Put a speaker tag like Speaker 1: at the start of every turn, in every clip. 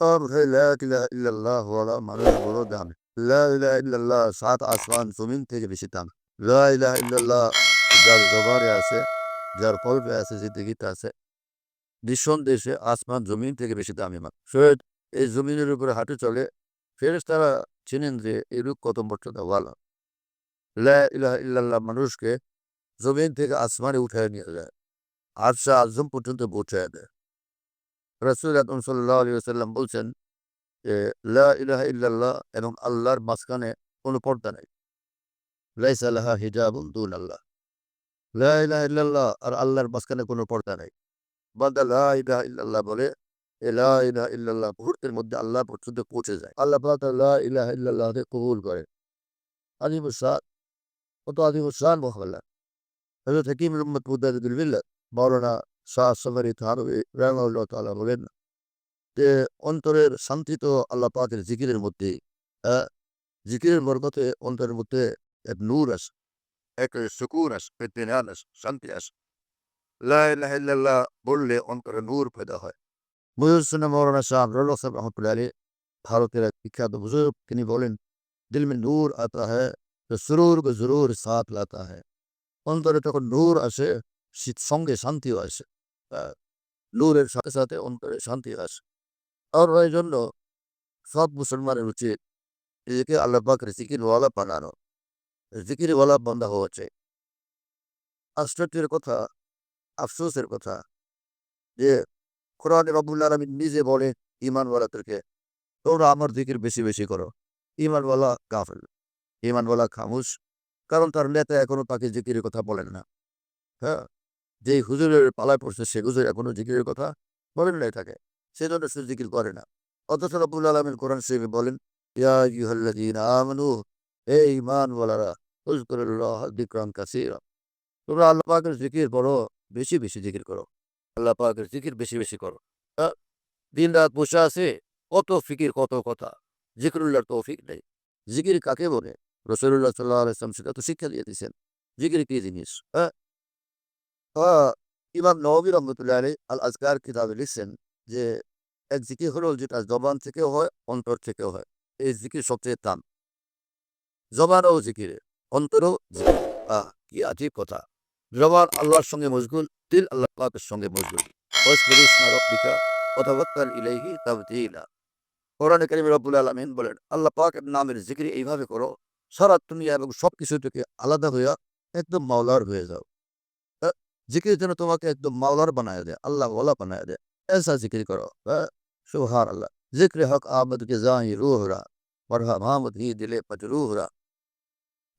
Speaker 1: और है ला इलाहा इल्लाल्लाह वाला মানুষ বড় দামি। লা ইলাহা ইল্লাল্লাহ ৭ আসমান জমিন থেকে বেশি দামি। লা ইলাহা ইল্লাল্লাহ যার জবানে আছে, যার কলবে আছে, জিন্দেগিতে আছে, নিঃসন্দেহে আসমান জমিন থেকে বেশি দামি মানুষ। সৈয়দ এই জমিনের উপরে হাঁটে চলে, ফেরেশতারা চেনেন যে এই লোক কত মর্যাদাওয়ালা। লা ইলাহা ইল্লাল্লাহ মানুষকে জমিন থেকে আসমানে উঠায় নিয়ে যায়, আরশে আযম পর্যন্ত পৌঁছায় দেয়। রাসূল আকরাম সাল্লাল্লাহু আলাইহি ওয়াসাল্লাম বলছেন যে লা ইলাহা ইল্লাল্লাহ এবং আল্লাহর মাঝখানে কোনো পর্দা নাই। লাইসা লাহা হিজাবুন দুনাল্লাহ। লা ইলাহা ইল্লাল্লাহ আর আল্লাহর মাঝখানে কোনো পর্দা নাই। বান্দা লা ইলাহা ইল্লাল্লাহ বলে, এ লা ইলাহা ইল্লাল্লাহ মুহূর্তের মধ্যে আল্লাহ পর্যন্ত পৌঁছে যায়। আল্লাহ পাক তার লা ইলাহা ইল্লাল্লাহকে কবুল করেন। আযীমুস শান, কত আযীমুস শান মহাল্লা। হযরত হাকিম উম্মত মুজাদ্দিদুল মিল্লাত মাওলানা শাহ সাফারী থানভী রাহিমাহুল্লাহ তাআলা বলেন যে অন্তরের শান্তি তো আল্লাহ পাকের জিকিরের মধ্যেই। আ জিকিরের বরকতে অন্তরের মধ্যে এক নূর আসে, এক সুকুন আসে, ইত্মিনান আসে, শান্তি আসে। লা ইলাহা ইল্লাল্লাহ বললে অন্তরে নূর পয়দা হয়। মুহিউদ্দিন মাওলানা শাহ আবদুল্লাহ সাহেব রহমতুল্লাহ আলাইহি ভারতের এক বিখ্যাত বুজুর্গ, তিনি বলেন, দিল মে নূর আতা হ্যায় তো সুরুর ব জরুর সাথ লাতা হ্যায়। অন্তরে তখন নূর আসে, সঙ্গে শান্তিও আসে। আ নূরের সাথে সাথে অন্তরে শান্তি আসে। আর এই জন্য সব মুসলমানের উচিত নিজেকে আল্লাহ পাকের জিকিরওয়ালা বানানো, জিকিরওয়ালা বান্দা হওয়া চাই। আশ্চর্যের কথা, আফসোসের কথা যে কোরআনে রব্বুল আলামিন নিজে বলে ঈমানওয়ালাদেরকে, তোমরা আমার জিকির বেশি বেশি করো। ঈমানওয়ালা গাফেল, ঈমানওয়ালা খামোশ। কারণ তার নেতা এখনো তাকে জিকিরের কথা বলেন না। হ্যাঁ, যেই হুজুরের পালায় পড়ছে সে হুজুর এখনো জিকিরের কথা বলেন নাই তাকে, সেজন্য সে জিকির করে না। অথচ রব্বুল আলামিন কোরআন শরীফে বলেন, ইয়া আইয়ুহাল্লাযীনা আমানু, হে ঈমানওয়ালারা, উযকুরুল্লাহ যিকরান কাসীরা, তোমরা আল্লাহ পাকের জিকির করো, বেশি বেশি জিকির করো। আল্লাহ পাকের জিকির বেশি বেশি করো। দিন রাত বসে আছে, কত ফিকির, কত কথা, জিকিরুল্লাহর তৌফিক নেই। জিকির কাকে বলে? রাসূলুল্লাহ সাল্লাল্লাহু আলাইহি ওয়াসাল্লাম সেটা তো শিক্ষা দিয়ে দিয়েছেন। জিকির কি জিনিস? ইমাম নওয়াবী রহমতুল্লাহ আলাইহি আল আজকার কিতাবে লিখছেন যে এক জিকির হলো যেটা জবান থেকেও হয়, অন্তর থেকেও হয়। এই জিকির সবচেয়ে দাম। জবানও জিকিরে, অন্তরও জিকির। কি আজীব কথা! জবান আল্লাহর সঙ্গে মশগুল, দিল আল্লাহ পাকের সঙ্গে মশগুল। ওয়াজকুর ইসমা রাব্বিকা ওয়া তাওয়াক্কাল ইলাইহি তাবতীলা। কোরআনে কারিমে রব্বুল আলামিন বলেন, আল্লাহ পাকের নামের জিকির এইভাবে করো, সারা দুনিয়া এবং সবকিছু থেকে আলাদা হইয়া একদম মাওলার হয়ে যাও। আ জিকির যেন তোমাকে একদম মাওলার বানায় দেয়, আল্লাহওয়ালা বানায় দেয়। ऐसा জিকির করো। সুবহানাল্লাহ। জিক্রে হক আমদ কে জাহি রূহরা, পড়হা মাহমুদ হি দিলে মজরুহরা।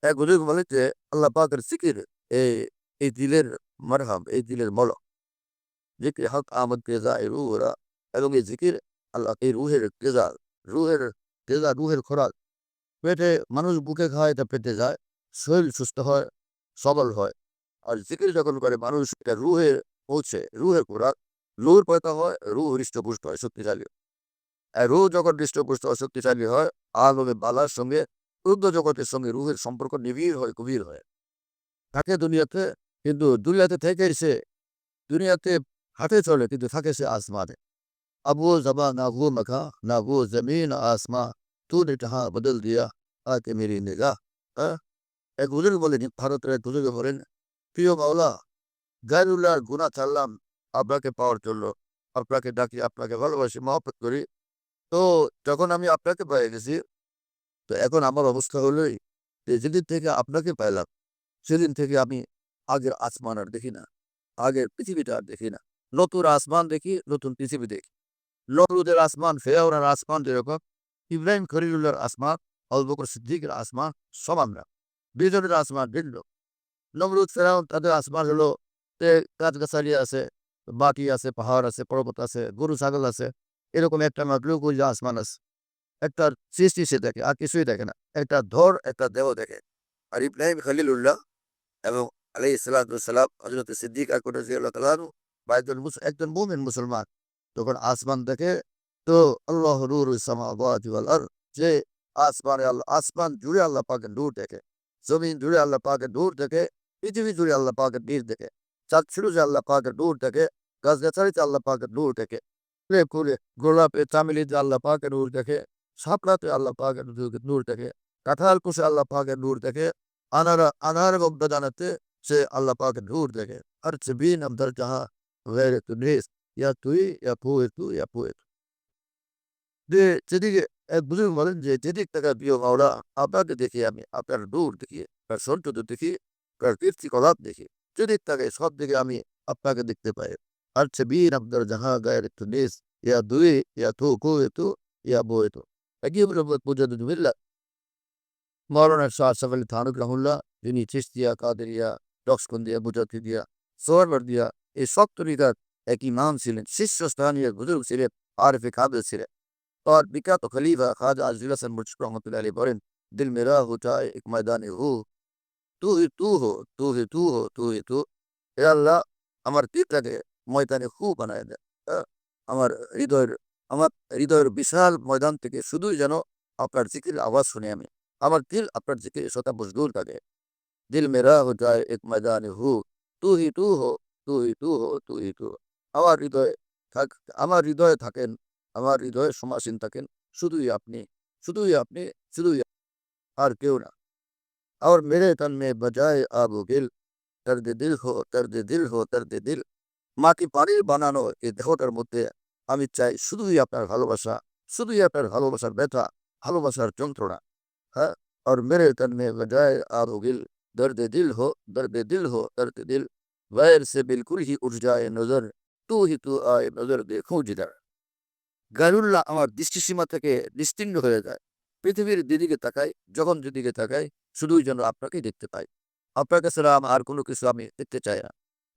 Speaker 1: এক বুজুর্গ বলে যে আল্লাহ পাকের জিকির এই এই দিলের মারহাম, এই দিলের মলম। জিক্রে হক আমদ কে জাহি রূহরা, এবং এই জিকির আল্লাহ এই রুহের তেজা, রুহের তেজা, রুহের খোরাক। পেটে মানুষ বুকে খায়, এটা পেটে যায়, শরীর সুস্থ হয়, সবল হয়। আর জিকির যখন করে মানুষ, এটা রুহে পৌঁছে, রুহের খোরাক, রুহ পয়দা হয়, রুহ হৃষ্টপুষ্ট হয়, শক্তিশালী। আর রুহ যখন হৃষ্টপুষ্ট হয়, শক্তিশালী হয়, আলমে বালার সঙ্গে, উর্ধ্ব জগতের সঙ্গে রুহের সম্পর্ক নিবিড় হয়, গভীর হয়। থাকে দুনিয়াতে, কিন্তু দুনিয়াতে থেকে সে দুনিয়াতে হাঁটে চলে, কিন্তু থাকে সে আসমানে। अब वो ज़बां ना वो मकां, ना वो ज़मीन आसमां, तूने जहाँ बदल दिया आके मेरी निगाह। হ্যাঁ, এক হুজুর বলেন, ভারতের এক হুজুর বলেন, প্রিয় মাওলা, গায়রুল্লাহর গুনাহ ছাড়লাম আপনাকে পাওয়ার জন্য। আপনাকে ডাকি, আপনাকে ভালোবাসি, মহব্বত করি। তো যখন আমি আপনাকে পেয়ে গেছি, তো এখন আমার অবস্থা হলোই যে যেদিন থেকে আপনাকে পাইলাম, সেদিন থেকে আমি আগের আসমান আর দেখি না, আগের পৃথিবীটা আর দেখি না। নতুন আসমান দেখি, নতুন পৃথিবী দেখি। নমরুদের আসমান, ফেরাউনের আসমান যেরকম, ইব্রাহিম খলিলুল্লাহর আসমান, আবু বকর সিদ্দিকের আসমান সমান না। দুজনের আসমান ভিন্ন। নমরুদ, ফেরাউন তাদের আসমান হলো তে গাছগাছালি আছে, মাটি আছে, পাহাড় আছে, পর্বত আছে, গরু ছাগল আছে। এরকম একটা মাকলুক ওই যে আসমান আছে। একটা সৃষ্টি সে দেখে, আর কিছুই দেখে না। একটা ধর, একটা দেহ দেখে। আর ইব্রাহিম খলিলুল্লাহ এবং আলাইহিস সালাতু ওয়াস সালাম, হযরত সিদ্দিক আকবর রাদিয়াল্লাহু তাআলা আনহু বা একজন মুমিন মুসলমান যখন আসমান দেখে, তো আল্লাহু নূরুস সামাওয়াতি ওয়াল আরদ, যে আসমানে আল্লাহ, আসমান জুড়ে আল্লাহ পাকের নূর দেখে, জমিন জুড়ে আল্লাহ পাকের নূর দেখে, পৃথিবী জুড়ে আল্লাহ পাকের নূর দেখে, চাঁদ ফিরোজে আল্লাহ পাকের নূর দেখে, গাছগাছালিতে আল্লাহ পাকের নূর দেখে। ফুলে গোলাপে চামেলিতে আল্লাহ পাকের নূর দেখে, শাপলাতে আল্লাহ পাকের নূর দেখে, কাঁঠাল কুশে আল্লাহ পাকের নূর দেখে, আনার এবং বেদানাতে সে আল্লাহ পাকের নূর দেখে। আর জবিন আমদার যাহা গैर तुनिस या তুই ইয়া ফুয়ে তু ইয়া ফুয়ে তু। যে যেদিকে এক বুজুর্গ বলেন যে যেদিক থেকে প্রিয় মাওলা আপনাকে দেখি, আমি আপনার নূর দেখি, আপনার সৌন্দর্য দেখি, আপনার কীর্তিকলাপ দেখি, যেদিক থেকে সব দিকে আমি আপনাকে দেখতে পাই। আর জবিন আমদার যাহা गैर तुनिस या দুই ইয়া তু কুয়ে তু ইয়া বুয়ে তু। একই বলে পূজা দুবিল্লা মৌলানা শাহ আশরাফ আলী থানভী রহমাতুল্লাহ, যিনি চিশতিয়া, কাদেরিয়া, নকশবন্দিয়া, মুজাদ্দিদিয়া, সোহরাওয়ার্দিয়া এই সব তরিকার এক ইমাম ছিলেন, শীর্ষস্থানীয় বুজুর্গ ছিলেন, আরিফে কাবিল ছিলেন। और বিখ্যাত খলিফা খাজা আজিজুল হাসান মুর্শিদ রহমতুল্লাহ আলাইহি বলেন, দিল মেরা হোতা है एक मैदान हू, तू ही तू हो, तू ही तू हो, तू ही तू। হে আল্লাহ, আমার দিলটাকে ময়দানে হু বানায় দেন। আমার হৃদয়ের আমার হৃদয়ের বিশাল ময়দান থেকে শুধুই যেন আপনার জিকির আওয়াজ শুনে আমি, আমার দিল আপনার জিকির সদা মশগুল থাকে। দিল মেরা হো যায় এক ময়দানে হু, তু হি তু হো, তু হি তু হো, তু হি তু। আমার হৃদয়ে থাক আমার হৃদয়ে থাকেন, আমার হৃদয়ে সমাসীন থাকেন শুধুই আপনি, শুধুই আপনি, শুধুই আর কেউ না। और मेरे तन में बजाए आब गिल, दर्द दिल हो, दर्द दिल हो, दर्द दिल। মাটি পানির বানানো এই দেহটার মধ্যে আমি চাই শুধুই আপনার ভালোবাসা, শুধুই আপনার ভালোবাসার ব্যথা, ভালোবাসার যন্ত্রণা। হ্যাঁ, और मेरे तन में बजाए आब गिल, दर्द दिल हो, दर्द दिल हो, दर्द दिल। गैर से बिल्कुल ही उठ जाए नजर, तू ही तू आए नजर देखूं जिधर। গায়রুল্লাহ আমার দৃষ্টিসীমা থেকে নিশ্চিহ্ন হয়ে যায়। পৃথিবীর যেদিকে তাকাই, যখন যেদিকে তাকাই, শুধুই যেন আপনাকেই দেখতে পাই। আপনাকে ছাড়া আর কোনো কিছু আমি দেখতে চাই না।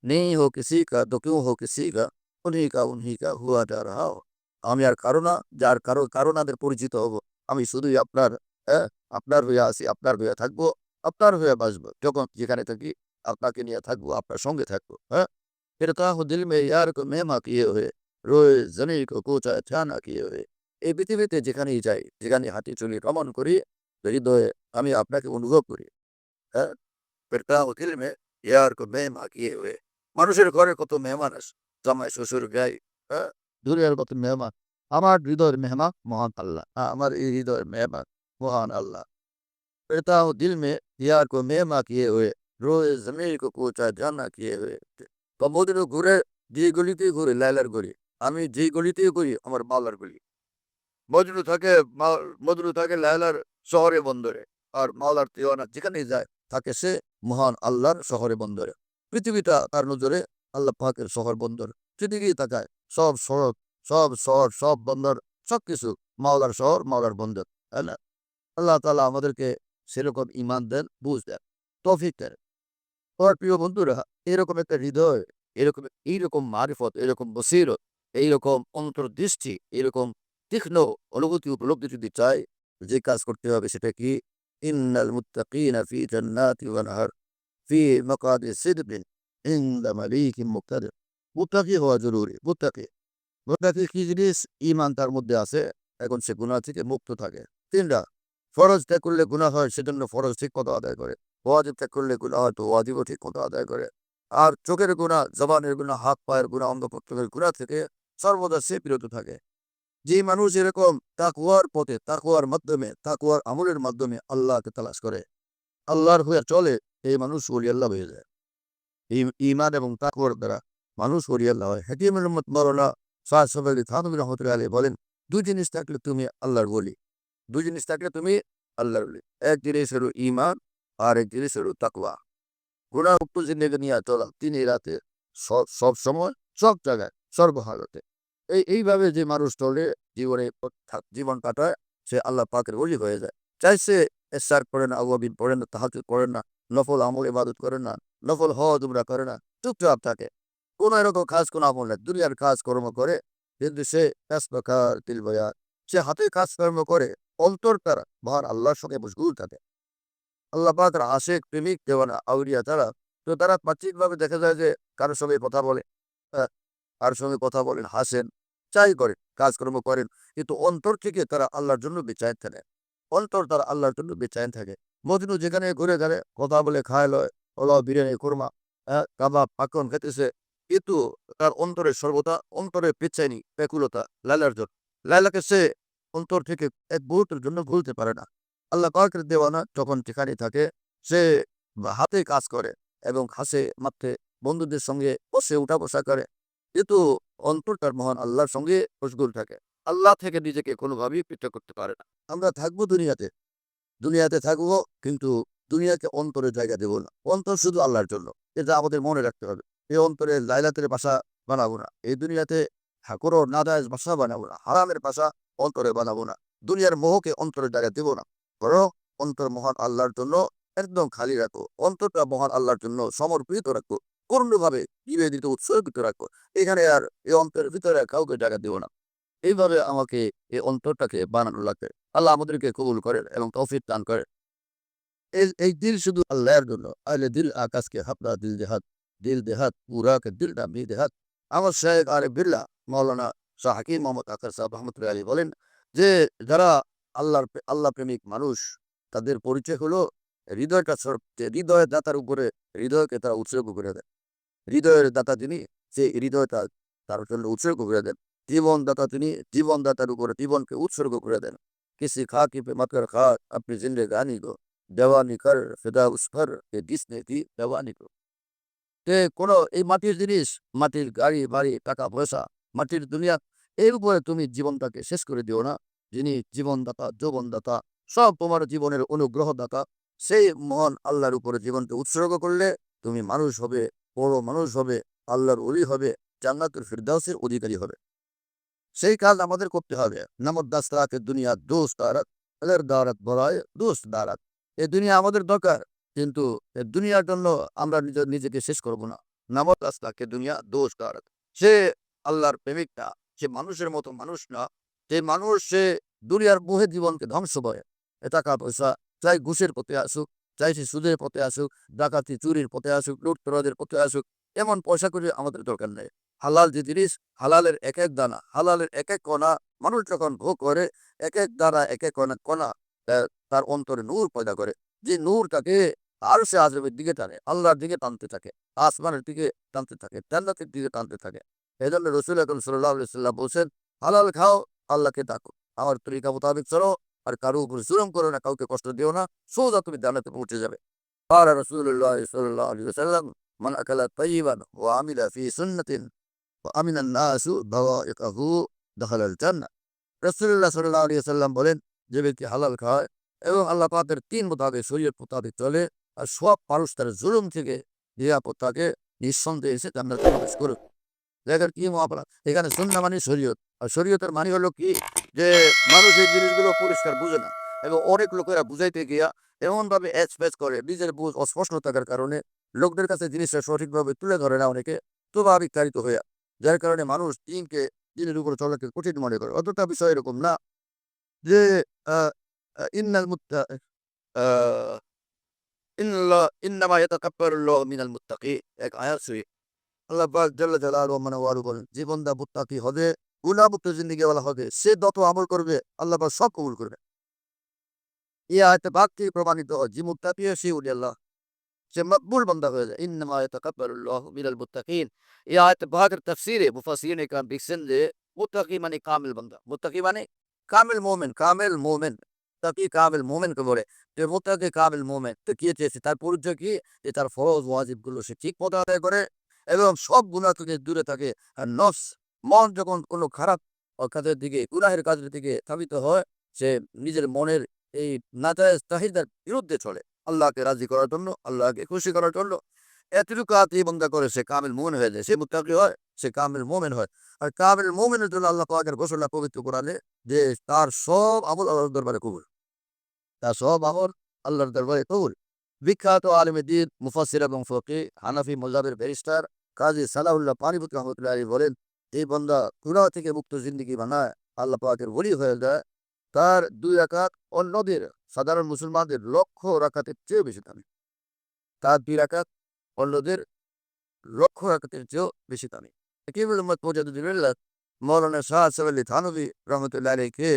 Speaker 1: নেই হো কিসি কা তো কিউ হো কিসি কা, উনহি কা হুয়া যা রাহা হো। আমি আর কারো না, যার কারো নাদের পরিচিত হব। আমি শুধুই আপনার, হ্যাঁ, আপনার হয়ে আছি, আপনার হয়ে থাকবো, আপনার হয়ে বাঁচবো। যখন যেখানে থাকি আপনাকে নিয়ে থাকবো, আপনার সঙ্গে থাকবো। হ্যাঁ, फिरता हूँ दिल में यार को मेहमा किए हुए, রোয়ে জমিন কো কোচা ছানা কিয়ে হয়ে। এই পৃথিবীতে যেখানেই যাই, যেখানে হাঁটি চলি ভ্রমণ করি, হৃদয়ে আমি আপনাকে অনুভব করি। হ্যাঁ, পেটটা দিল মে ইয়ার কো মেহমা কিয়ে হয়ে। মানুষের ঘরে কত মেহমান আসে, জামাই শ্বশুর গাই, হ্যাঁ, দূরের কত মেহমান। আমার হৃদয়ের মেহমান মহান আল্লাহ। আমার এই হৃদয়ের মেহমান মহান আল্লাহ। পেটটা দিল মে ইয়ার কো মেহমা কিয়ে हुए, রোয়ে জমিন কো কোচা জানা কিয়ে हुए। কমোদিনও ঘুরে, যে গলিতেই ঘুরে লাইলার গলি, আমি যেই গলিতেই ঘুরি আমার মাওলার গলি। মজনু থাকে মজনু থাকে লায়লার শহরে বন্দরে, আর মাওলার দিওয়ানা যেখানেই যায় থাকে সে মহান আল্লাহর শহরে বন্দরে। পৃথিবীটা তার নজরে আল্লাহ পাকের শহর বন্দর। যেদিকেই তাকায় সব সড়ক, সব শহর, সব বন্দর, সবকিছু মাওলার শহর, মাওলার বন্দর, তাই না? আল্লাহ তাআলা আমাদেরকে সেরকম ঈমান দেন, বুঝ দেন, তৌফিক দেন। আমার প্রিয় বন্ধুরা, এরকম একটা হৃদয়, এরকম এইরকম মারিফত, এরকম বসিরত, এইরকম অন্তর্দৃষ্টি, এরকম তীক্ষ্ণ অনুভূতি উপলব্ধি যদি চাই, যে কাজ করতে হবে সেটা কি? ইন্নাল মুত্তাকিনা ফি জান্নাতি ওয়া নাহার, ফি মাকাদি সিদকিন ইনদা মালিকিন মুকতাদির। মুত্তাকি হওয়া জরুরি। মুত্তাকি কি জিনিস? ঈমান তার মধ্যে আছে, এখন সে গুনাহ থেকে মুক্ত থাকে। ৩ টা ফরজ ত্যাগ করলে গুনাহ হয়, সেজন্য ফরজ ঠিক মতো আদায় করে। ওয়াজিব ত্যাগ করলে গুনাহ হয়, তো ওয়াজিবও ঠিক মতো আদায় করে। আর চোখের গুনাহ, জবানের গুনাহ, হাত পায়ের গুনাহ, অঙ্গ-প্রত্যঙ্গের গুনাহ থেকে সর্বদা সে বিরত থাকে। যে মানুষ এরকম তাকওয়ার পথে, তাকওয়ার মাধ্যমে, তাকওয়ার আমলের মাধ্যমে আল্লাহকে তালাশ করে, আল্লাহর হয়ে চলে, এই মানুষ ওলি আল্লাহ হয়ে যায়। ঈমান এবং তাকওয়ার দ্বারা মানুষ ওলি আল্লাহ হয়। হাকিমুল উম্মত মাওলানা শাহ আশরাফ আলী থানভী রহমাতুল্লাহি আলাইহি বলেন, ২ জিনিস থাকলে তুমি আল্লাহর ওলি। ২ জিনিস থাকলে তুমি আল্লাহর ওলি। এক জিনিস হলো ঈমান, আর এক জিনিস হলো তাকওয়া। গুনাহমুক্ত জিন্দেগি নিয়ে চলা, দিনে রাতে, সব সময়, সব জায়গায়, সর্বহালতে। এইভাবে যে মানুষ চলে, জীবনে জীবন কাটায়, সে আল্লাহ পাকের ওলি হয়ে যায়। চাই সে এশরাক পড়ে না, আওয়াবিন পড়ে না, তাহাজ্জুদ পড়ে না, নফল আমল ইবাদত করে না, নফল হজ উমরা করে না, চুপচাপ থাকে। কোনো এরকম কাজ, কোনো আমল নাই, দুনিয়ার কাজকর্ম করে, কিন্তু সে ব্যস্তকার দিল বয়ার, সে হাতে কাজকর্ম করে, অন্তর তারা মহান আল্লাহর সঙ্গে মশগুল থাকে। আল্লাহ পাকের আশিক, প্রেমিক, দেওয়ানা, আউলিয়া তারা, তো তারা বাহ্যিকভাবে দেখা যায় যে কারোর সঙ্গে কথা বলে, হ্যাঁ, কারোর সঙ্গে কথা বলেন, হাসেন, যাই করেন, কাজকর্ম করেন, কিন্তু অন্তর থেকে তারা আল্লাহর জন্য বেচাইন থাকে। অন্তর তারা আল্লাহর জন্য বেচাইন থাকে। মজনু যেখানে ঘুরে ঘাড়ে কথা বলে খায় লয়, পোলাও, বিরিয়ানি, কোরমা, হ্যাঁ, কাবাব, মাখন খেতেছে, কিন্তু তার অন্তরে সর্বদা অন্তরে বেচেনি ব্যাকুলতা লাইলার জন্য। লাইলাকে সে অন্তর থেকে এক মুহূর্তের জন্য ভুলতে পারে না। আল্লাহ পাকের দেওয়ানা যখন যেখানে থাকে সে হাতে কাজ করে এবং হাসে মাঠে বন্ধুদের সঙ্গে বসে উঠা বসা করে, কিন্তু অন্তর তার মহান আল্লাহর সঙ্গে মশগুল থাকে। আল্লাহ থেকে নিজেকে কোনোভাবেই পৃথক করতে পারে না। আমরা থাকবো দুনিয়াতে, দুনিয়াতে থাকবো, কিন্তু দুনিয়াকে অন্তরে জায়গা দেব না। অন্তর শুধু আল্লাহর জন্য, এটা আমাদের মনে রাখতে হবে। এই অন্তরে লাইলাতের বাসা বানাবো না, এই দুনিয়াতে ঠাকুরও নাজায়েজ বাসা বানাবো না, হারামের বাসা অন্তরে বানাবো না, দুনিয়ার মোহকে অন্তরে জায়গা দেব না। বরং অন্তর মহান আল্লাহর জন্য একদম খালি রাখো, অন্তরটা মহান আল্লাহর জন্য সমর্পিত রাখো, পূর্ণভাবে নিবেদিত উৎসর্গিত রাখো। এখানে আর এই অন্তরের ভিতরে কাউকে জায়গা দেব না। এইভাবে আমাকে এই অন্তরটাকে বানানো লাগবে। আল্লাহ আমাদেরকে কবুল করেন এবং তৌফিক দান করেন। এই দিল শুধু আল্লাহর জন্য। আহলে দিল আকাশকে হাবড়া দিল দেহাত, দিল দেহাত পুরা কে দিল না মি দেহাত। আমার শেখ আরিফ বিল্লাহ মাওলানা শাহ হাকিম মোহাম্মদ আখতার সাহেব রহমতুল্লাহ আলাইহি বলেন যে যারা আল্লাহ প্রেমিক মানুষ, তাদের পরিচয় হলো হৃদয়টা হৃদয়ের দাতার উপরে হৃদয়কে তারা উৎসর্গ করে দেয়। হৃদয়ের দাতা যিনি, সেই হৃদয়টা তার জন্য উৎসর্গ করে দেন। জীবনদাতা তিনি, জীবনদাতার উপরে জীবনকে উৎসর্গ করে দেন। किसी खाकी पे मत कर खाक अपनी जिंदगानी को দেওয়ানি কর ফেদা উস पर के जिसने दी দেওয়ানি को। কোনো এই মাটির জিনিস, মাটির গাড়ি বাড়ি টাকা পয়সা, মাটির দুনিয়া, এর উপরে তুমি জীবনটাকে শেষ করে দিও না। যিনি জীবনদাতা যৌবনদাতা সব তোমার জীবনের অনুগ্রহদাতা, সেই মহান আল্লাহর উপরে জীবনকে উৎসর্গ করলে তুমি মানুষ হবে, বড় মানুষ হবে, আল্লাহর ওলি হবে, জান্নাতুল ফিরদাউসের অধিকারী হবে। সেই কাজ আমাদের করতে হবে। নামত দাসরাকে দুনিয়া দোষ দারাত, এদের দারাত বড়ায় দোষ দারাত। এই দুনিয়া আমাদের দরকার, কিন্তু এই দুনিয়ার জন্য আমরা নিজেকে শেষ করব না। নামত দাসরাকে দুনিয়া দোষ দারাত। সে আল্লাহর প্রেমিক না, সে মানুষের মতো মানুষ না। যে মানুষ সে দুনিয়ার মোহে জীবনকে ধ্বংস করে। এ টাকা পয়সা চাই ঘুষের পথে আসুক, চাই সে সুদের পথে আসুক, ডাকাতি চুরির পথে আসুক, লুটতরাজের পথে আসুক, এমন পয়সা করে আমাদের দরকার নেই। হালাল যে জিনিস, হালালের এক এক দানা, হালালের এক এক কণা মানুষ যখন ভোগ করে, এক এক দানা এক এক কণা কণা তার অন্তরে নূর পয়দা করে। যে নূরটাকে আর সে আজমের দিকে টানে, আল্লাহর দিকে টানতে থাকে, আসমানের দিকে টানতে থাকে, জান্নাতের দিকে টানতে থাকে। এই জন্য রসুল আকরম সাল্লাল্লাহু আলাইহি ওয়াসাল্লাম বলছেন, হালাল খাও, আল্লাহকে ডাকো, আমার তরিকা মোতাবেক চলো, আর কারো উপর জুলুম করো না, কাউকে কষ্ট দিও না, সোজা তুমি জান্নাতে পৌঁছে যাবে। قال رسول الله صلى الله عليه وسلم من أكل طيبا وعمل في سنة وأمن الناس ضوائقه دخل الجنة। রাসূলুল্লাহ সাল্লাল্লাহু আলাইহি ওয়াসাল্লাম বলেন, যে ব্যক্তি হালাল খায় এবং আল্লাহ পাকের ৩ মোতাবেক শরীয়ত মোতাবেক চলে, আর সব মানুষ তার জুলুম থেকে নিরাপদ থাকে, নিঃসন্দেহে এসে জান্নাতে প্রবেশ করবে। দেখেন কি মহাপারাত! এখানে সুন্নাহ মানে শরীয়ত। আর শরীয়তের মানে হলো কি, যে মানুষ এই জিনিসগুলো পরিষ্কার বুঝে না, এবং অনেক লোকেরা বুঝাইতে গিয়া এমনভাবে এচপ্যাচ করে, নিজের বুঝ অস্পষ্ট থাকার কারণে লোকদের কাছে জিনিসটা সঠিকভাবে তুলে ধরে না, অনেকে প্রভাবিত হইয়া, যার কারণে মানুষ দিনের উপরে চলাকে কঠিন মনে করে। অতটা বিষয় এরকম না যে আহ, আহ, ইন্নাল মুত্তা আহ, ইন্নামা ইয়াতাকাব্বারুল্লাহু মিনাল মুত্তাকিন, এক আয়াত আছে। আল্লাহ পাক জাল্লা জালালুহু ওয়া মানওয়ালু বলেন, যে বান্দা মুত্তাকি হবে, গুনাহমুক্ত জিন্দেগিওয়ালা হবে, সে যত আমল করবে আল্লাহ পাক সব কবুল করবে। এই আয়াতে পাক থেকে প্রমাণিত হয় যে মুত্তাকি সে ওলি আল্লাহ, সে মকবুল বান্দা হয়ে যায়। ইন্নামা ইয়াতাকাব্বারুল্লাহু মিনাল মুত্তাকিন। এই আয়াতে পাকের তাফসীরে মুফাসসিরিনে কেরাম লিখছেন যে মুত্তাকি মানে কামিল বান্দা, মুত্তাকি মানে কামিল মুমিন, কামিল মুমিন। মুত্তাকি কামিল মুমিনকে বলে। যে মুত্তাকি কামিল মুমিন তো কি চেয়েছে, তার পরিচয় কি, যে তার ফরজ ওয়াজিবগুলো সে ঠিক মতো আদায় করে এবং সব গুনাহ থেকে দূরে থাকে। আর নফস, মন যখন কোনো খারাপ কাজের দিকে, গুনাহের কাজের দিকে ধাবিত হয়, সে নিজের মনের এই নাজায়েজ চাহিদার বিরুদ্ধে চলে, আল্লাহকে রাজি করার জন্য, আল্লাহকে খুশি করার জন্য এতটুকু আতি বান্দা করে সে কামিল মুমিন হয়ে যায়, সে মুত্তাকি হয়, সে কামিল মুমিন হয়। আর কামিল মুমিনের জন্য আল্লাহ পাকের ঘোষণা পবিত্র কোরআনে, যে তার সব আমল আল্লাহর দরবারে কবুল, তার সব আমল আল্লাহর দরবারে কবুল। বিখ্যাত আলেম দ্বীন, মুফাসসির এবং ফকিহ, হানাফি মাযহাবের ব্যারিস্টার কাজী সালাহুল্লাহ পানিপতি রহমতুল্লাহ আলাইহি বলেন, এই বান্দা গুনাহ থেকে মুক্ত জিন্দেগি বানায়, আল্লাহ পাকের ওলি হয়ে যায়, তার 2 রাকাত অন্যদের সাধারণ মুসলমানদের লক্ষ রাকাতের চেয়ে বেশি দামি। তার 2 রাকাত অন্যদের লক্ষ রাকাতের চেয়েও বেশি দামি। কিবুল উম্মত মুজাদ্দিদুল্লাহ মৌলানা শাহ আসফ আলী থানভী রহমতুল্লাহ আলাইহি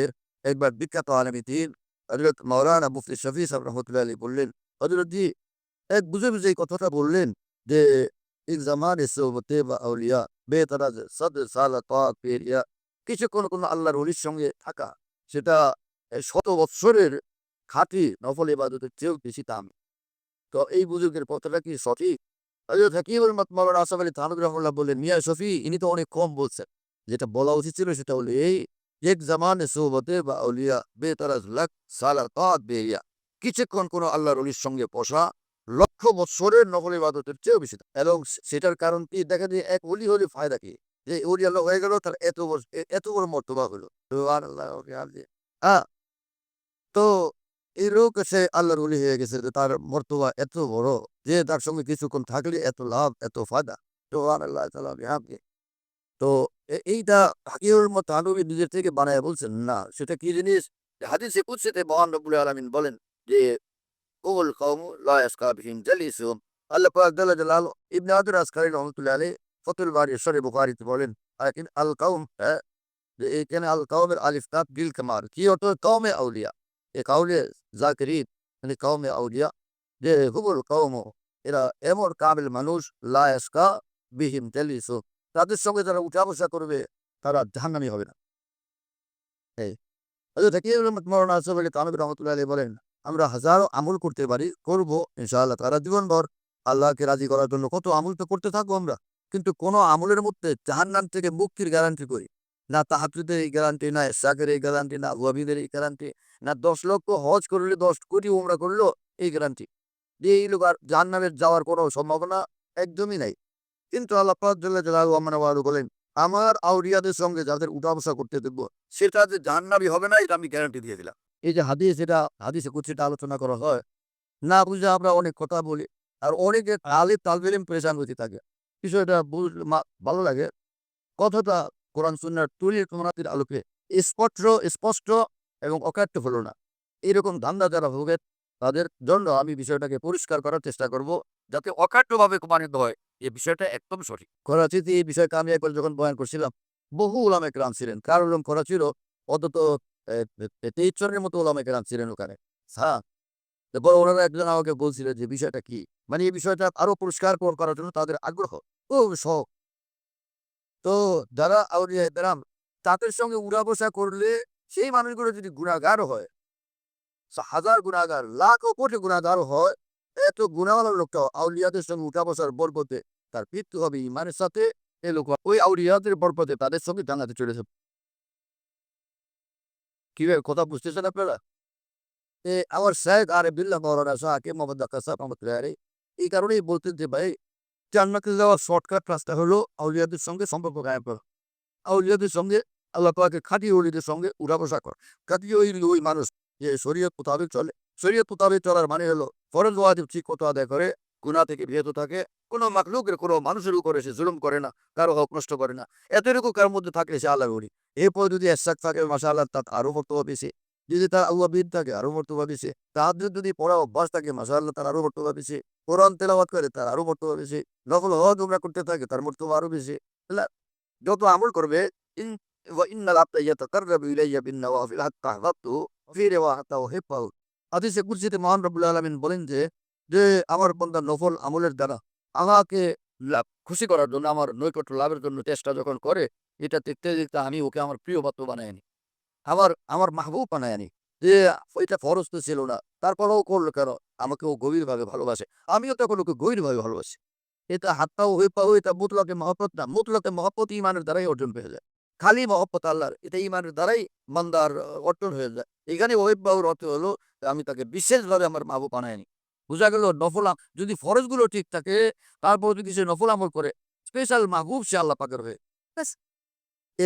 Speaker 1: একবার বিখ্যাত আলেম দ্বীন হযরত মাওলানা মুফতি শফি সাহেব রহমতুল্লাহ আলাইহি বললেন, হযরত জি এক বুঝে বুঝে এই কথাটা বললেন, যে एक ज़माने सोबते বা আউলিয়া বেতারাজ সদ সালা তাআত পেরিয়া কিছুক্ষণ কোনো আল্লাহর ওলির সঙ্গে থাকা সেটা শত বৎসরের খাঁটি নফল ইবাদতের চেয়েও বেশি দাম। তো এই বুজুর্গের কথাটা কি সঠিক? হযরত হাকিমুল মাওলানা আশরাফ আলী থানভী রাহিমাহুল্লাহ বললেন, মিয়া শফি ইনি তো অনেক কম বলছেন। যেটা বলা উচিত ছিল সেটা হলো এই, এক জামানে সোহবতে বা আউলিয়া বেতারাজ লাক সালা তাআত বেরিয়া কিছুক্ষণ কোনো আল্লাহর ওলির সঙ্গে বসা লক্ষ বৎসরের নফল ইবাদতের চেয়েও বেশি দাম। এবং সেটার কারণ কি দেখা যায়, এক ওলি হলে ফায়দা কি? যে ওলি আল্লাহ হয়ে গেল তার এত বড় মর্তবা হলো। সুবহানাল্লাহ ওয়া বিহামদিহি। হ্যাঁ? তো এই লোক সে আল্লাহর ওলি হয়ে গেছে যে তার মর্তবা এত বড় যে তার সঙ্গে কিছুক্ষণ থাকলে এত লাভ, এত ফায়দা। সুবহানাল্লাহ তাআলা বিহামদিহি। তো এইটা হাকিমুল তানভী নিজের থেকে বানায়া বলছেন না। সেটা কি জিনিস? হাদিসে কুদসিতে মহান রব্বুল আলামিন বলেন যে, "কুল কওমু লা ইয়াসকা বিহিম জালিসুহুম।" আল্লাহ পাক জাল্লা জালালুহু ইবনে হাজার আসকারী রহমাতুল্লাহি আলাইহি ফাতুল বারী শরীহ বুখারীতে বলেন, আল কওম যে এখানে আল কওমের আলিফ তাপ বিল কামাল কি অর্থ? কওমে আউলিয়া। এ কাউলে জাকিরিন মানে কওমে আউলিয়া যে হুবুল কওম এরা এমন কামিল মানুষ লা ইয়াসকা বিহিম জালিসুহুম তাদের সঙ্গে যারা উঠা বসা করবে তারা জাহান্নামী হবে না। এই হযরত হাকিম মাওলানা আশরাফ আলী থানভী রাহমাতুল্লাহি আলাইহি বলেন, আমরা হাজারো আমল করতে পারি, করব ইনশাআল্লাহ তাআলা জীবনভর আল্লাহকে রাজি করার জন্য কত আমল তো করতে থাকবো আমরা। কিন্তু কোন আমলের মধ্যে জাহান্নাম থেকে মুক্তির গ্যারান্টি কই। না তাহাজ্জুদের এই গ্যারান্টি, না ইশরাকের এই গ্যারান্টি, না ওয়াবিদের এই গ্যারান্টি, না ১০ লক্ষ হজ করলে ১০ কোটি উমরা করলো এই গ্যারান্টি। যে এই লোক আর জাহান্নামে যাওয়ার কোনো সম্ভাবনা একদমই নাই। কিন্তু আল্লাহ পাক জাল্লা জালালুহু আম্মা ওয়াদু বলেন, আমার আউলিয়াদের সঙ্গে যাদের উঠা-বসা করতে দেখব, সেটা যে জাহান্নামী হবে না এটা আমি গ্যারান্টি দিয়ে দিলাম। এই যে হাদিস এটা হাদিসে কুদসিতে আলোচনা করা হয়, না বুঝে আমরা অনেক কথা বলি। আর অনেকে তালবে ইলম পেরেশান হইতে থাকে। বিষয়টা ভালো লাগে। কথাটা কোরআন সুন্নাহর তুলির তমানাতির আলোকে স্পষ্ট এবং অকাট্য হলো না। এরকম ধান্দা যারা ভোগে তাদের জন্য আমি বিষয়টাকে পরিষ্কার করার চেষ্টা করব, যাতে অকাট্যভাবে প্রমাণিত হয় এই বিষয়টা একদম সঠিক। করাচিতে এই বিষয়টা আমি একবার যখন বয়ান করছিলাম, বহু উলামায়ে কেরাম ছিলেন। কার ওরকম করাচিরও অন্তত ২৩ জনের মতো উলামায়ে কেরাম ছিলেন ওখানে। হ্যাঁ? তারপর ওনারা একজন আমাকে বলছিলেন যে বিষয়টা কি? মানে এই বিষয়টা আরো পরিষ্কার করার জন্য তাদের আগ্রহ ও শখ। তো যারা আউলিয়া কেরাম তাদের সঙ্গে উঠা-বসা করলে সেই মানুষগুলো যদি গুনাহগার হয়, হাজার গুনাহগার, লাখো কোটি গুনাহগার হয়, এত গুনাহওয়ালা লোকটা আউলিয়াদের সঙ্গে উঠা-বসার বরকতে তার মৃত্যু হবে ঈমানের সাথে। এ লোক ওই আউলিয়াদের বরকতে তাদের সঙ্গে জান্নাতে চলে যাবে। কিভাবে কথা বুঝতেছেন আপনারা? আমার শায়েখ আরিফুল্লাহ মাওলানা শাহ হাকিম মোহাম্মদ আক্কাস সাহেব রহমতুল্লাহি আলাইহি এই কারণেই বলতেন যে, "ভাই জান্নাতে যাওয়ার শর্টকাট রাস্তা হলো আউলিয়াদের সঙ্গে সম্পর্ক কায়েম করা। আউলিয়াদের সঙ্গে আল্লাহ পাকের খাঁটি ওলিদের সঙ্গে উঠা-বসা কর। খাঁটি ওই মানুষ যে শরীয়ত মোতাবেক চলে। শরীয়ত মোতাবেক চলার মানে হলো ফরজ ওয়াজিব ঠিক মতো আদায় করে, গুনাহ থেকে বিরত থাকে। কোন মাখলুকের কোন মানুষের উপরে সে জুলুম করে না, কারো হক নষ্ট করে না। এতটুকু কার মধ্যে থাকলে সে আল্লাহর ওলি। এরপর যদি এশরাক থাকে মাশাআল্লাহ তার আরো মর্তবা বেশি। যদি তার আল্লাহবিদ থাকে আরো মর্তবা বেশি। তাহাজ্জুদ যদি পড়া অভ্যাস থাকে মাশাআল্লাহ তার আরো মর্তবা বেশি। কোরআন তেলাওয়াত করে তার আরো মর্তবা বেশি। নফল হজ উমরা করতে থাকে তার মর্তবা আরো বেশি। যত আমল করবে ইন ওয়া ইন্নাল আবদা ইয়াতাকাররাবু ইলাইয়া বিন নওয়াফিল হাত্তা আহবাবতুহু ওয়া ফি রিওয়ায়া হাত্তা উহিব্বাহু। হাদিসে কুদসিতে মহান রব্বুল আলামিন বলেন যে আমার বান্দা নফল আমলের দ্বারা আমাকে খুশি করার জন্য আমার নৈকট্য লাভের জন্য চেষ্টা যখন করে, এটা দেখতে, দেখতে আমি ওকে আমার প্রিয় পাত্র বানায় আনি। আমার মাহবুব বানায় আনি। যে এটা ফরজ তো ছিল না। তারপরেও করলো কেন? আমাকে ও গভীরভাবে ভালোবাসে। আমিও তখন ওকে গভীরভাবে ভালোবাসি। এটা হাত্তাও হয়ে পাও এটা মুতলাকে মহব্বত না। মুতলাকে মহব্বত ঈমানের দ্বারাই অর্জন হয়ে যায়। খালি মহব্বত আল্লাহর। এটা ঈমানের দ্বারাই বান্দার অর্জন হয়ে যায়। এখানে ওহিব্বাহুর অর্থ হলো আমি তাকে বিশেষভাবে আমার মাহবুব বানায় আনি। বুঝা গেল নফল যদি ফরজগুলো ঠিক থাকে, তারপর যদি সে নফল আমল করে, স্পেশাল মাহবুব সে আল্লাহ পাকের হয়ে। ব্যাস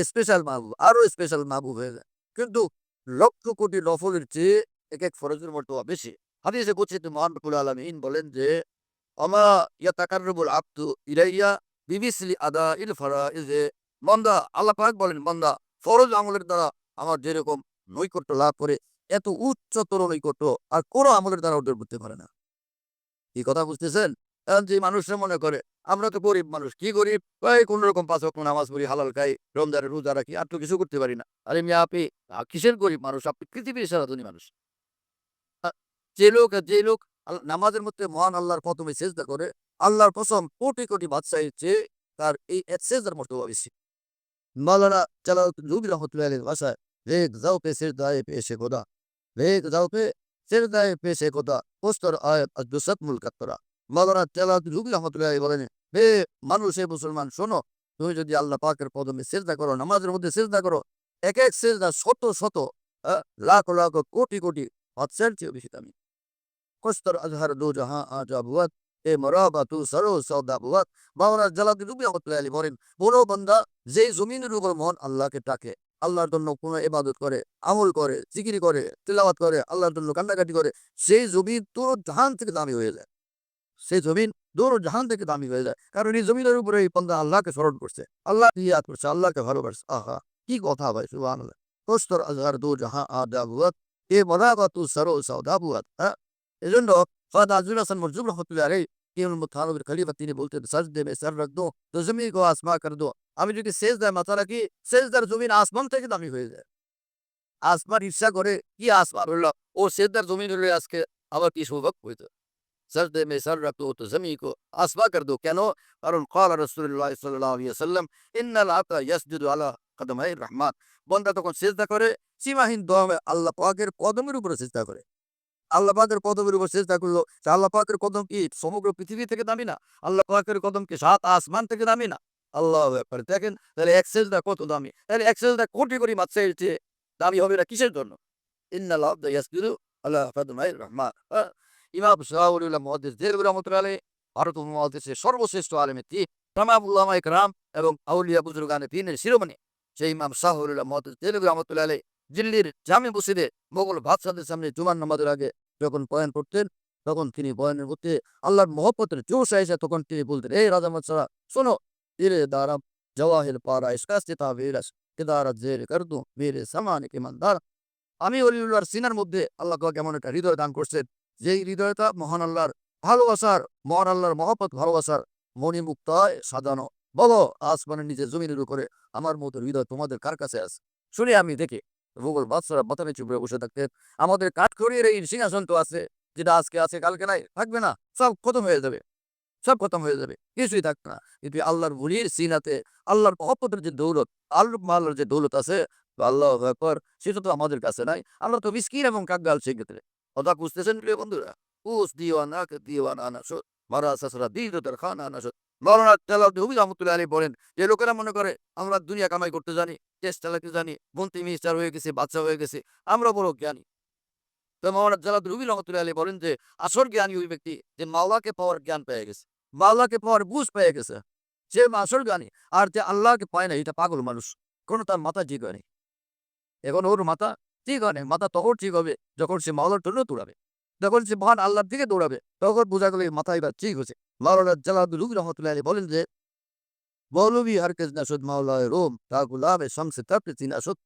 Speaker 1: স্পেশাল মাহবুব, আরো স্পেশাল মাহবুব হয়ে যায়। কিন্তু লক্ষ কোটি নফলের চেয়ে একেক ফরজের মর্তবা বেশি। হাদিসে কুদসিতে মহান রব্বুল আলামিন বলেন যে ওমা ইয়াতাকাররাবুল আবদু ইলাইয়া বিমিসলি আদাইল ফারাইজে বান্দা আল্লাহ পাক বলেন বান্দা ফরজ আমলের দ্বারা আমার যেরকম নৈকট্য লাভ করে এত উচ্চতর নৈকট্য আর কোনো আমলের দ্বারা অর্জন করতে পারে না। এই কথা বুঝতেছেন? এখন যে মানুষরা মনে করে আমরা তো গরিব মানুষ। কি গরিব? ওই কোন রকম ৫ ওয়াক্ত নামাজ পড়ি, হালাল খাই, রমজানের রোজা রাখি, আর তো কিছু করতে পারি না। আরে মিয়া আপনি কিসের গরিব মানুষ? আপনি পৃথিবীর সেরা ধনী মানুষ। আ যে লোক নামাজের মধ্যে মহান আল্লাহর কদমে সেজদা করে, আল্লাহর কসম কোটি কোটি বাদশাহীর চেয়ে তার এই এক সেজদার মর্তবা বেশি। মাওলানা জালালউদ্দিন রুমি রহমতুল্লাহ আলাইহির ভাষায়, "রেক যাও পে সিজদায়ে পেশে খোদা, রেক যাও পে সিজদায়ে পেশে খোদা, পোস্টার আয়াত আজ-দুসাত মুলকাত তোরা।" মাওলানা জালালউদ্দিন রুমি রহমতুল্লাহ আলাইহি বলেন, হে মানুষ, হে মুসলমান শোনো, তুমি যদি আল্লাহ পাকের কদমে সিজদা করো, নামাজের মধ্যে সিজদা করো, এক এক সিজদা শত শত লাখ লাখ কোটি কোটি বাদশার চেয়ে বেশি দামি। কস্তর আজহার দু জাহাঁ আজা বুয়াত, এ মরাবা তু সরো সৌদা বুয়াত। মাওলানা জালালউদ্দিন রুমি রহমতুল্লাহ আলাইহি বলেন, বড় বান্দা যেই জমিনের উপর মন আল্লাহকে ডাকে, আল্লাহর জন্য কোনো ইবাদত করে, আমল করে, জিকির করে, তিলাওয়াত করে, আল্লাহর জন্য কান্নাকাটি করে, সেই জমিন তোর জাহান থেকে দামি হয়ে যায়। সেই জমিন দৌড় জাহান থেকে দামি হয়ে যায়, কারণ এই জমিনের উপরে এই বান্দা আল্লাহকে স্মরণ করছে, আল্লাহ ইয়াদ করছে, আল্লাহকে ভালোবাসছে। আহা, কি কথা ভাই, সুবহানাল্লাহ। কস্তর আজহার দু জাহাঁ আদা বুয়াত, এ মরাবা তু সরো সৌদা বুয়াত। এজন্য ফাদা আজুল হাসান মরজুম রহমতুল্লাহ আলাইহি ইমাম মুতাহাবির খলিফা তিনি বলতেন, সাজদে মে সর রাখ দো তো জমিন কো আসমান কর দো। আমি যদি সেজদায় মাথা রাখি, সেজদার জমিন আসমান থেকে দামি হয়ে যায়। আসমান ঈর্ষা করে, কি আসমান হলো, ও সেজদার জমিন হলে আজকে আবার কি সৌভাগ্য হইতো। सजदे में सर रख दो तो जमी को आसमा कर दो। কেন? কারণ قال রাসূলুল্লাহ সাল্লাল্লাহু আলাইহি ওয়াসাল্লাম, ইন্নাল আবদা ইয়াসজুদু আলা কদমাই রহমান। বান্দা তখন সিজদা করে সীমাহীন দমে আল্লাহ পাকের কদমের উপরে সিজদা করে। আল্লাহ পাকের কদমের উপর সিজদা করলো। তা আল্লাহ পাকের কদম কি সমগ্র পৃথিবী থেকে দামি না? আল্লাহ পাকের কদম কি সাত আসমান থেকে দামি না? আল্লাহু আকবার। দেখেন তাহলে এক সিজদা কত দামি। তাহলে এক সিজদা কোটি কোটি বাদশাহের চেয়ে দামি হবে না কিসের জন্য? ইন্নাল আবদা ইয়াসজুদু আলা কদমাই রহমান। ইমাম শাহউল্লাহ মুহাদ্দিস দেহলভী রহমতুল্লাহ আলাইহি ভারত উপমহাদেশের সর্বশ্রেষ্ঠ আলেম দ্বীপ, তামাম উলামায়ে কেরাম এবং আউলিয়া বুজুর্গানে দ্বীনের শিরোমণি সেই ইমাম শাহউল্লাহ মুহাদ্দিস দেহলভী রহমতুল্লাহ আলাইহি দিল্লির জামে মসজিদে মোগল বাদশাহদের সামনে জুমার নামাজের আগে যখন বয়ান করতেন, তখন তিনি বয়ানের মধ্যে আল্লাহর মহব্বতের জোশ এসে তখন তিনি বলতেন, এই রাজা বাদশারা শোনো, দিলে দারাম জওয়াহির পারা ইসকাস্তে তাবিরাস কেদারাত জের কর দু মেরে সামানে কে মানদার। আমি অলিউল্লাহর সিনার মধ্যে আল্লাহ পাক এমন একটা হৃদয় দান করছেন, যেই হৃদয়টা মহান আল্লাহর ভালোবাসার, মহান আল্লাহর মহব্বত ভালোবাসার মণিমুক্তায় সাজানো। বলো আসমানের নিচে জমিনের উপরে আমার মতো হৃদয় তোমাদের কার কাছে আছে? শুনে আমি দেখি ভূগোল বাদশারা বাতানে চুপড়ে বসে থাকতেন। আমাদের কাঠখড়ির এই সিংহাসন তো আছে, যেটা আজকে আছে কালকে নাই, থাকবে না, সব খতম হয়ে যাবে, সব খতম হয়ে যাবে, কিছুই থাকবে না। কিন্তু আল্লাহর ওলির সিনাতে আল্লাহর মহব্বতের যে দৌলত, আল্লাহর যে দৌলত আছে, আল্লাহু আকবার, সেটা তো আমাদের কাছে নাই। আমরা তো মিসকিন এবং কাঙ্গাল সেক্ষেত্রে। কথা বুঝতেছেন প্রিয় বন্ধুরা? উস দিওয়ানাকে দিওয়ানা না শোধ, মারা সাসরা দিদার খানা না শোধ। মাওলানা জালালউদ্দিন রুমি রহমতুল্লাহ আলাইহি বলেন, যে লোকেরা মনে করে আমরা দুনিয়া কামাই করতে জানি, দেশ চালাতে জানি, মন্ত্রী মিনিস্টার হয়ে গেছি, বাদশা হয়ে গেছি, আমরা বড় জ্ঞানী। তো মাওলানা জালালউদ্দিন রুমি রহমতুল্লাহ আলাইহি বলেন যে আসল জ্ঞানী ওই ব্যক্তি যে মাওলাকে পাওয়ার জ্ঞান পেয়ে গেছে, মাওলাকে পাওয়ার বুঝ পেয়ে গেছে, সে আসল জ্ঞানী। আর যে আল্লাহকে পায় না, এটা পাগল মানুষ, কোনো তার মাথা ঠিক হয়নি। এখন ওর মাথা ঠিক হয় নাই। মাথা তখন ঠিক হবে যখন সে মাওলার জন্য দৌড়াবে, যখন সে মহান আল্লাহর দিকে দৌড়াবে, তখন বোঝা গেল এই মাথা এবার ঠিক হয়েছে। মাওলানা জালালউদ্দিন রুমি রহমতুল্লাহ আলাইহি বলেন যে মৌলভী হারকেজ নাসুদ মাওলায় রোম তা গুলাবে শামসে তাবরিজি নাসুদ।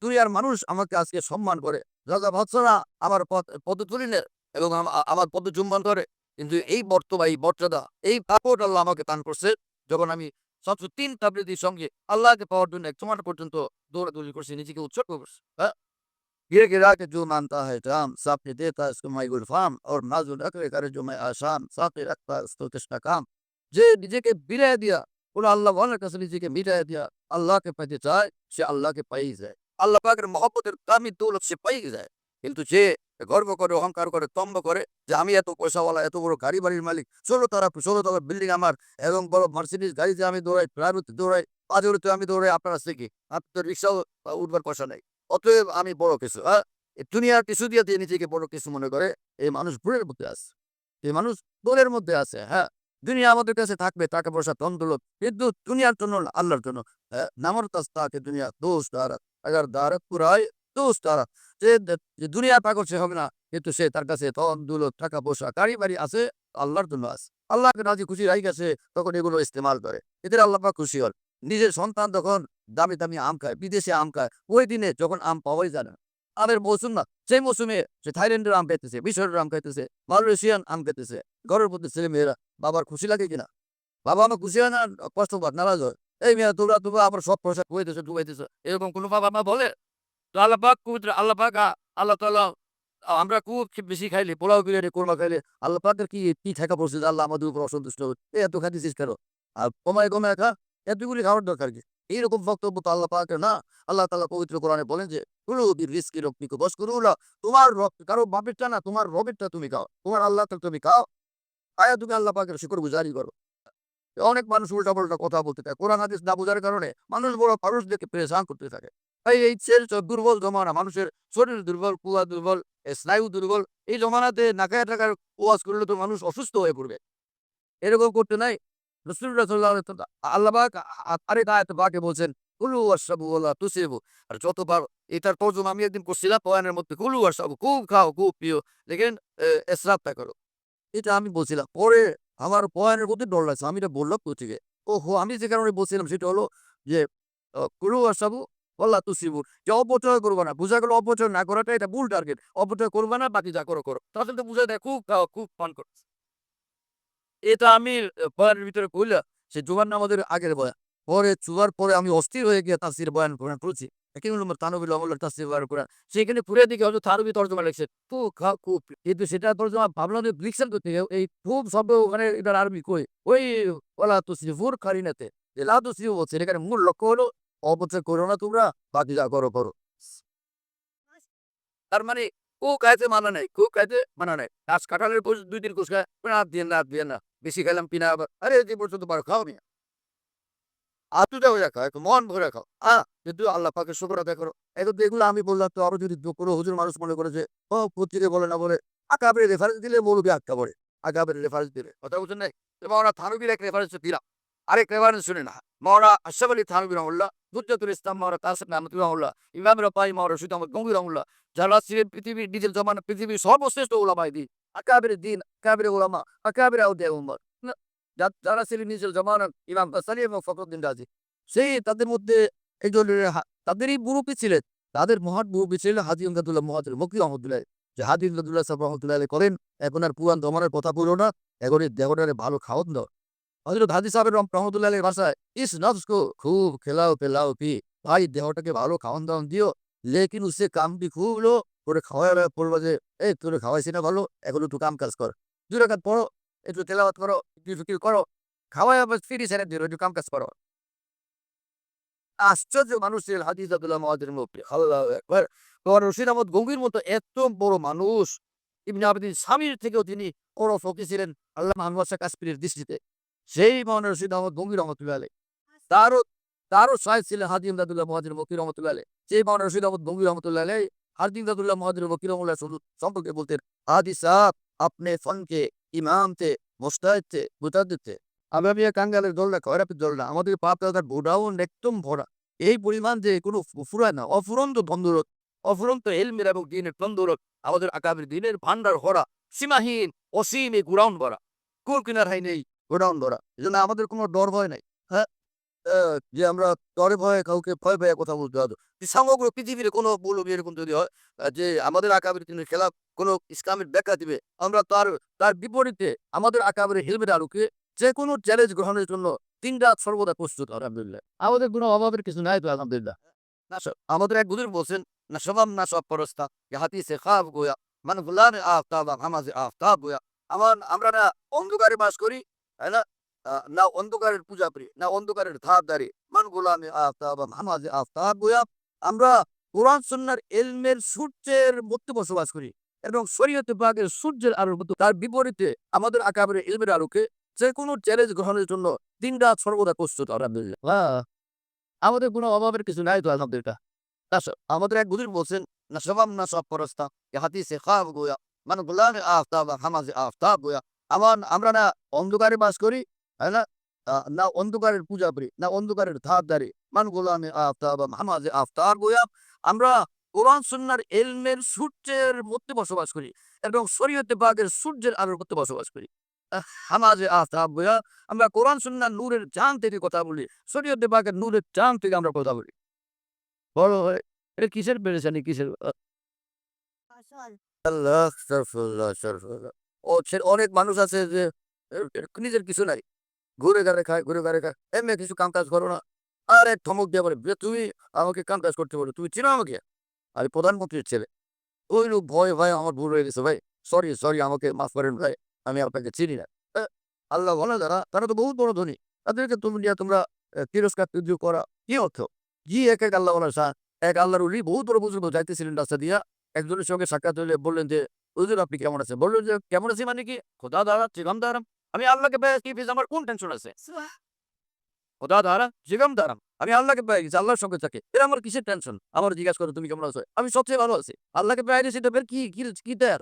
Speaker 1: দুনিয়ার মানুষ আমাকে আজকে সম্মান করে, রাজা বাদশারা আমার পদতুলি নেয় এবং আমার পদ চুম্বন করে। কিন্তু এই বর্তমান এই মর্যাদা, এই পাপড় আল্লাহ আমাকে দান করছে যখন আমি 703 তাবলিগীর সঙ্গে আল্লাহকে পাওয়ার জন্য 1 সময় পর্যন্ত দৌড়াদৌড়ি করছি, নিজেকে উৎসর্গ করছি। হ্যাঁ, गिर गिरा के जो मानता है जाम साथ देता है उसको मैं गुलफाम और नाजुल अकरे करे जो मैं आशाम साथ रखता है उसको तृष्णा काम। যে নিজেকে বিলাই দিয়া, কোনো আল্লাহ ওয়ালার কাছে নিজেকে মিটাই দিয়া আল্লাহকে পাইতে চায়, সে আল্লাহকে পাই যায়। আল্লাহ পাকের মহব্বতের দামি দৌলত সে পাই যায়। কিন্তু যে গর্ব করে, অহংকার করে, তম্ব করে যে আমি এত পয়সাওয়ালা, এত বড় গাড়ি বাড়ির মালিক, 16 তলা বিল্ডিং আমার, এবং বড় মার্সিডিজ গাড়িতে আমি দৌড়াই, প্রাইভেট দৌড়াই, পাঁচগুলোতে আমি দৌড়াই, আপনার কাছ থেকে আপনার তো রিক্সাও উঠবার পয়সা নেই, অতএব আমি বড় কিছু। এই দুনিয়ার কিছু দিয়ে দিয়ে নিজেকে বড় কিছু মনে করে, এই মানুষ ভুলের মধ্যে আছে, এই মানুষ দোলের মধ্যে আছে। হ্যাঁ, দুনিয়া আমাদের কাছে থাকবে, টাকা পয়সা ধন দৌলত, কিন্তু দুনিয়ার জন্য না, আল্লাহর জন্য। হ্যাঁ, নামর তাস্তাকে দুনিয়া দোষ দ্বারা আগার দ্বারা পুরাই দোষ দ্বারা, যে দুনিয়ার পাগল সে হবে না, কিন্তু সে তার কাছে ধন দৌলত, টাকা পয়সা, গাড়ি বাড়ি আছে, আল্লাহর জন্য আছে, আল্লাহকে রাজি খুশি রাই গেছে, তখন এগুলো ইস্তেমাল করে, এদের আল্লাহ পাক খুশি হল। নিজের সন্তান যখন দামি দামি আম খায়, বিদেশে আম খায়, ওই দিনে যখন আম পাওয়াই যায় না, আমের মৌসুম না, সেই মৌসুমে সে থাইল্যান্ডের আম খাইতেছে, মিশরের আম খাইতেছে, মালয়েশিয়ান আম খেতেছে, ঘরের মধ্যে ছেলে মেয়েরা, বাবার খুশি লাগে কিনা? বাবা আমার খুশি হয় না, কষ্ট পাক, নারাজ হয়, এই মেয়ে তোমরা তোমরা আমার সব পয়সা ডুবাইতেছো, এরকম কোনো বাবা মা বলে? তো আল্লাহ পাক পবিত্র, আল্লাহ পাক আল্লাহ তাআলা আমরা খুব বেশি খাইলে, পোলাও বিরিয়ানি, কোরমা খাইলে আল্লাহ পাকের কি ঠেকা পড়ছে যে আল্লাহ আমাদের উপর অসন্তুষ্ট হবে। এত খাইতেছিস কেন? আর কমায় খা। এতগুলি খাওয়ার দরকার কি? এইরকম বক্তব্য তো আল্লাহ পাকের না। আল্লাহ তাআলা পবিত্র কোরআনে বলেন যে, "কুলু বিরিজকি রাব্বিকুম ওয়াশকুরু তোমার কারো বাপেরটা না, তোমার রবেরটা তুমি খাও। তোমার আল্লাহটা তুমি খাও। খায়া তুমি আল্লাহ পাকের শুকরগুজারি করো। অনেক মানুষ উল্টা-পাল্টা কথা বলতে থাকে। কোরআন হাদিস না বোঝার কারণে মানুষ বড় মানুষদেরকে পেরেশান করতে থাকে। এই দুর্বল জমানা, মানুষের শরীর দুর্বল, কুয়া দুর্বল, স্নায়ু দুর্বল। এই জমানাতে না খায়া থাকার ওয়াজ করলে তো মানুষ অসুস্থ হয়ে পড়বে। এরকম করতে নাই। রাসূলুল্লাহ সাল্লাল্লাহু আলাইহি ওয়াসাল্লাম আল্লাহ পাক আরেক আয়াতে পাকে বলছেন, "কুলু ওয়াশরাবু ওয়ালা তুসরিফু।" আর যতবার এটার তর্জমা আমি একদিন করছিলাম বয়ানের মধ্যে, "কুলু ওয়াশরাবু" খুব খাও, খুব পিও। লেকিন ইসরাফ না করো। এটা আমি বলছিলাম। পরে আমার বয়ানের প্রতি ডর লাগছে। আমি এটা বললাম কোত্থেকে? ওহো! আমি যে কারণে বলছিলাম সেটা হলো যে, কুলু ওয়াশরাবু ওয়ালা তুসরিফু, যে অপচয় করবা না। বুঝা গেল অপচয় না করাটা এটা ভুল টার্গেট। অপচয় করবা না, বাকি যা করো, করো। তাহলে তো বুঝায় দেয় খুব খাও, খুব পান করো। এটা আমি বয়ানের ভিতরে কইলা, সে জুমার নামাজের আগের বয়ান। পরে চুয়ার পরে আমি অস্থির হয়ে গিয়ে তাফসীর বয়ান কোরআন পড়ছি। একিউল নম্বর তানবীল আমলের তাফসীর বয়ান কোরআন। সেখানে পুরা দিকে হয়তো তারবি তর্জমা লিখছে। ফু খা কুপ। কিন্তু সেটা তর্জমা ভাবলাম যে লিখছেন কোত্থেকে? এই খুব শব্দ ওখানে এটার আরবি কই? ওই ওয়ালা তুসরিফুর কারিনাতে। যে লা তুসরিফু বলছে। এখানে মূল লক্ষ্য হলো অপচয় করো না তোমরা, বাকি যা করো, করো। তার মানে খাইতে মানা নাই, খাইতে মানা নাই। গাছ কাঁঠালের ২-৩ কোষ খায়, রাত দিয়েন না। বেশি খাইলাম কিনা আবার, আরে যে পর্যন্ত পারো খাও মিয়া। আতুটা হইয়া খাও, একটু মন ভরে খাও। কিন্তু আল্লাহ পাকের শুকর আদায় করো। এখন তো এগুলো আমি বললাম, তো আরো যদি কোনো হুজুর মানুষ মনে করে যে, পত্রিকায় বলে না বলে, আকাবের রেফারেন্স দিলে মৌলবি আটকা পড়ে। আকাবের রেফারেন্স দিলে। কথা বুঝছেন নাই? তো মাওলানা থানভীর এক রেফারেন্স দিলাম। আরেক রেফারেন্স শুনে না। মাওলানা আশরাফ আলী থানভী রহমাহুল্লাহ, হুজ্জাতুল ইসলাম মাওলানা কাসেম আহমদ রহমাহুল্লাহ, ইমাম রাব্বানী মাওলানা রশিদ আহমদ গঙ্গুহি রহমাহুল্লাহ, যারা ছিলেন পৃথিবীর ডিজেল জমানা পৃথিবীর সর্বশ্রেষ্ঠ উলামায়ে দ্বীন, আকাবের দ্বীন, আকাবের উলামা, আকাবের আউলিয়া উম্মাহ। যারা ছিলেন নিজের জমানার ইমাম গাজ্জালী এবং ফখরুদ্দীন রাজি। সেই তাদের মধ্যে একজনের তাদেরই মুরব্বি ছিলেন। তাদের মহান মুরব্বি ছিলেন হাজী ইমদাদুল্লাহ মুহাজির মক্কি রহমতুল্লাহ। যে হাজী ইমদাদুল্লাহ সাহেব রহমতুল্লাহ আলাইহি করেন, এখন আর পুরান জমানার কথা বলো না, এখন এই দেহটারে ভালো খাওয়ান দাও। হযরত হাজী সাহেবের রহমতুল্লাহ আলাইহির ভাষায়, "ইস নফস কো খুব খেলাও পেলাও পি।" ভাই দেহটাকে ভালো খাওয়ান-দাওয়ান দিও। লেকিন উসসে কাম ভি খুব লো। তোরে খাওয়াইয়া বলবা যে, "এই তোরে খাওয়াইছি না ভালো, এখন একটু কাম-কাজ কর। ২ রাকাত পড়ো, একটু তেলাওয়াত করো, জিকির-ফিকির করো। খাওয়াইয়া বাস ফ্রি ছেড়ে দিল, একটু কাম-কাজ করো।" আশ্চর্য মানুষ ছিলেন হাজী ইমদাদুল্লাহ মুহাজির মক্কি। আল্লাহু আকবার। তোমার রশিদ আহমদ গঙ্গুহির মতো এত বড় মানুষ, ইবনে আবিদিন শামীর থেকেও তিনি বড় ফকিহ ছিলেন আল্লামা আনোয়ার শাহ কাশফির দৃষ্টিতে। সেই মাওলানা রশিদ আহমদ গঙ্গুহি রহমতুল্লাহ আলাইহ। তারও তারও শাহেদ ছিলেন হাজী ইমদাদুল্লাহ মুহাজির মক্কি রহমতুল্লাহ আলাইহ। সেই মাওলানা রশিদ আহমদ গঙ্গুহি রহমতুল্লাহ আলাইহ হাজী ইমদাদুল্লাহ মুহাজির মক্কি রহমতুল্লাহ সম্পর্কে বলতেন, "हादी साहब अपने फन के इमाम थे, मुजतहिद थे, मुतअद्दिद थे।" আমরা মিয়া কাঙ্গালের দল না, খয়রাতির দল না। আমাদের পাপ দাদার গোডাউন একদম ভরা। এই পরিমাণ যে কোনো ফুরায় না। অফুরন্ত ধনদৌলত, অফুরন্ত ইলমের এবং দ্বীনের ধনদৌলত, আমাদের আকাবের দ্বীনের ভান্ডার ভরা, সীমাহীন, অসীম এই গোডাউন ভরা। কুল কিনারায় নেই, গোডাউন ভরা। এজন্য আমাদের কোনো ডর ভয় নাই। হ্যাঁ? আ যে আমরা ডরে ভয়ে কাউকে ভয় পেয়ে কথা বলতে হবে। সমগ্র পৃথিবীর কোনো মৌলবি এরকম যদি হয়, যে আমাদের আকাবের দিনের খেলাফ কোনো ইসলামের ব্যাখ্যা দিবে, আমরা তার বিপরীতে আমাদের আকাবের হিলমের আলোকে যেকোনো চ্যালেঞ্জ গ্রহণের জন্য ৩ রাত সর্বদা প্রস্তুত আলহামদুলিল্লাহ। আমাদের কোনো অভাবের কিছু নাই তো আলহামদুলিল্লাহ। আমাদের এক হুজুর বলছেন, "নশবাম নশব পরস্তা ইয়া হাদিসে খাব গোয়া মান ফুলান আফতাব হামাজে আফতাব গোয়া।" আমরা না অন্ধকারে বাস করি, তাই না? না অন্ধকারের পূজা করি, না অন্ধকারের ধারধারি। মান গোলামে আফতাব হামাজে আফতাব গোয়া। আমরা কোরআন সুন্নাহর ইলমের সূর্যের মধ্যে বসবাস করি এবং শরীয়তে পাকের সূর্যের আলোর মতো। তার বিপরীতে আমাদের আকাবের ইলমের আলোকে যেকোনো চ্যালেঞ্জ গ্রহণের জন্য ৩ রাত সর্বদা প্রস্তুত আলহামদুলিল্লাহ। আমাদের কোনো অভাবের কিছু নাই তো আলহামদুলিল্লাহ। আমাদের এক হুজুর বলছেন, "নশবাম নশব পরস্তা ইয়া হাদিসে খাব গোয়া মান গোলামে আফতাব হামাজে আফতাব গোয়া।" আমরা না অন্ধকারে বাস করি, তাই না? না অন্ধকারের পূজা করি, না অন্ধকারের ধারধারি। মান গোলামে আফতাব হামাজে আফতাব গোয়া। আমরা কোরআন সুন্নাহর ইলমের সূর্যের মধ্যে বসবাস করি এবং শরীয়তে পাকের সূর্যের আলোর মধ্যে বসবাস করি। হামাজে আফতাব গোয়া। আমরা কোরআন সুন্নাহর নূরের চাঁদ থেকে কথা বলি। শরীয়তে পাকের নূরের চাঁদ থেকে আমরা কথা বলি। বড় হয়ে এটা কিসের পেরেশানি কিসের আল্লাহ আস্তাগফিরুল্লাহ, আস্তাগফিরুল্লাহ। অনেক মানুষ আছে যে নিজের কিছু নাই। ঘুরে ঘাড়ে খায়, ঘুরে ঘাড়ে খায়। এমনি কিছু কাম-কাজ করো না। আরেক ধমক দিয়ে বলে, "বে তুমি আমাকে কাম-কাজ করতে বলো। তুমি চিনো আমাকে? আমি প্রধানমন্ত্রীর ছেলে।" ওই লোক ভয় ভাই আমার ভুল হয়ে গেছে ভাই, সরি সরি আমাকে মাফ করেন ভাই, আমি আপনাকে চিনি না। আল্লাহ বলে যারা তারা তো বহুত বড় ধনী, তাদেরকে তুমি নিয়ে তোমরা তিরস্কার তুর্য করা কি অর্থ? জি এক এক আল্লাহ বলা এক আল্লাহর উলি বহুত বড় বুজুর্গ যাইতেছিলেন রাস্তা দিয়া, একজনের সঙ্গে সাক্ষাৎ হলে বললেন যে হুজুর আপনি কেমন আছেন? বললেন যে কেমন আছি মানে কি, খোদা দ্বারা জিগাম দারাম, আমি আল্লাহকে পেয়ে কি ফিস আমার কোন টেনশন আছে? খোদা দ্বারা জিগাম দারাম, আমি আল্লাহকে পেয়ে গেছি, আল্লাহর সঙ্গে থাকে, এর আমার কিসের টেনশন? আমার জিজ্ঞাসা করে তুমি কেমন আছো, আমি সবচেয়ে ভালো আছি, আল্লাহকে পেয়ে গেছি, তো ফের কি কি কি দেয়ার?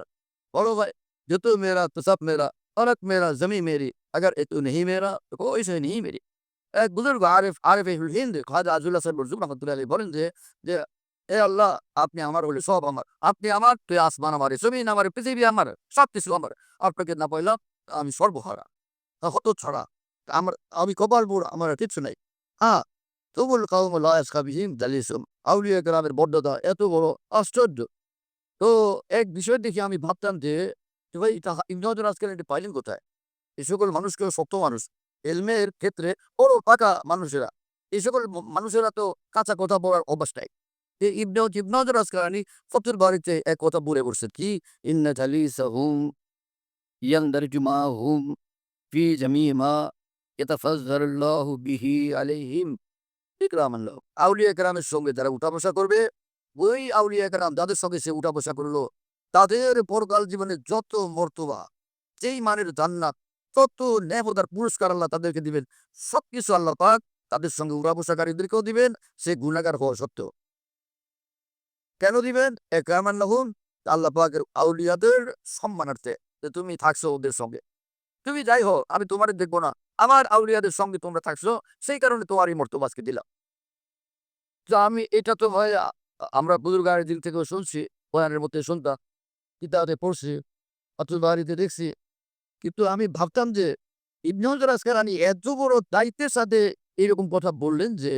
Speaker 1: বলো ভাই, जो तू मेरा तो सब मेरा, फलक मेरा जमी मेरी, अगर ये तू नहीं मेरा तो कोई से नहीं मेरी। এক বুজুর্গ আরিফ হিন্দ খাজা আজুল্লাহ সাহেব বলছুক রহমতুল্লাহ আলাইহি বলেন যে যে এ আল্লাহ আপনি আমার হলে সব আমার, আপনি আমার তুই আসমান আমার, জমিন আমার, পৃথিবী আমার, সবকিছু আমার, আপনাকে না পাইলাম আমি সর্বহারা, হত ছড়া, আমার আমি কপাল বুড়া, আমার আর কিচ্ছু নাই। হ্যাঁ, তবুল কাউম লা ইয়াসখাবিহিম জালিসুম, আউলিয়া কেরামের বদ্ধতা এত বড় আশ্চর্য। তো এক বিষয় দেখে আমি ভাবতাম যে ভাই এটা ইবনে হাজার আজকাল এটা পাইলেন কোথায়? এই সকল মানুষকে শক্ত মানুষ, এলমের ক্ষেত্রে বড় পাকা মানুষেরা, এই সকল মানুষেরা তো কাঁচা কথা বলার অভ্যাস নাই। ইবনে হাজার আসকালানি ফতুর বাড়িতে এক কথা বলে বসছেন কি, ইন্না জালিসাহুম ইয়ানদারিজু মাহুম ফি জামিই মা ইয়াতাফাজ্জারুল্লাহু বিহি আলাইহিম ইকরামান লাহুম। আউলিয়া কেরামের সঙ্গে যারা উঠা বসা করবে, ওই আউলিয়া কেরাম যাদের সঙ্গে সে উঠা বসা করলো, তাদের পরকাল জীবনে যত মর্তবা, যেই মানের জান্নাত, তত নেমত আর পুরস্কার আল্লাহ তাদেরকে দিবেন। সবকিছু আল্লাহ পাক তাদের সঙ্গে উঠা বসাকারীদেরকেও দিবেন, সে গুনাহগার হওয়া সত্ত্বেও। কেন দিবেন? ইকরামান লাহুম, আল্লাহ পাকের আউলিয়াদের সম্মানার্থে, যে তুমি থাকছো ওদের সঙ্গে। তুমি যাই হও, আমি তোমারে দেখব না। আমার আউলিয়াদের সঙ্গে তোমরা থাকছো, সেই কারণে তোমার এই মর্তবা আজকে দিলাম। তো আমি এটা তো ভাই আমরা বুজুর্গানের দিক থেকেও শুনছি, বয়ানের মধ্যে শুনতাম, কিতাবে পড়ছি, ফাতুল বারীতে দেখছি। কিন্তু আমি ভাবতাম যে ইবনে হাজার আসকালানী এত বড় দায়িত্বের সাথে এরকম কথা বললেন যে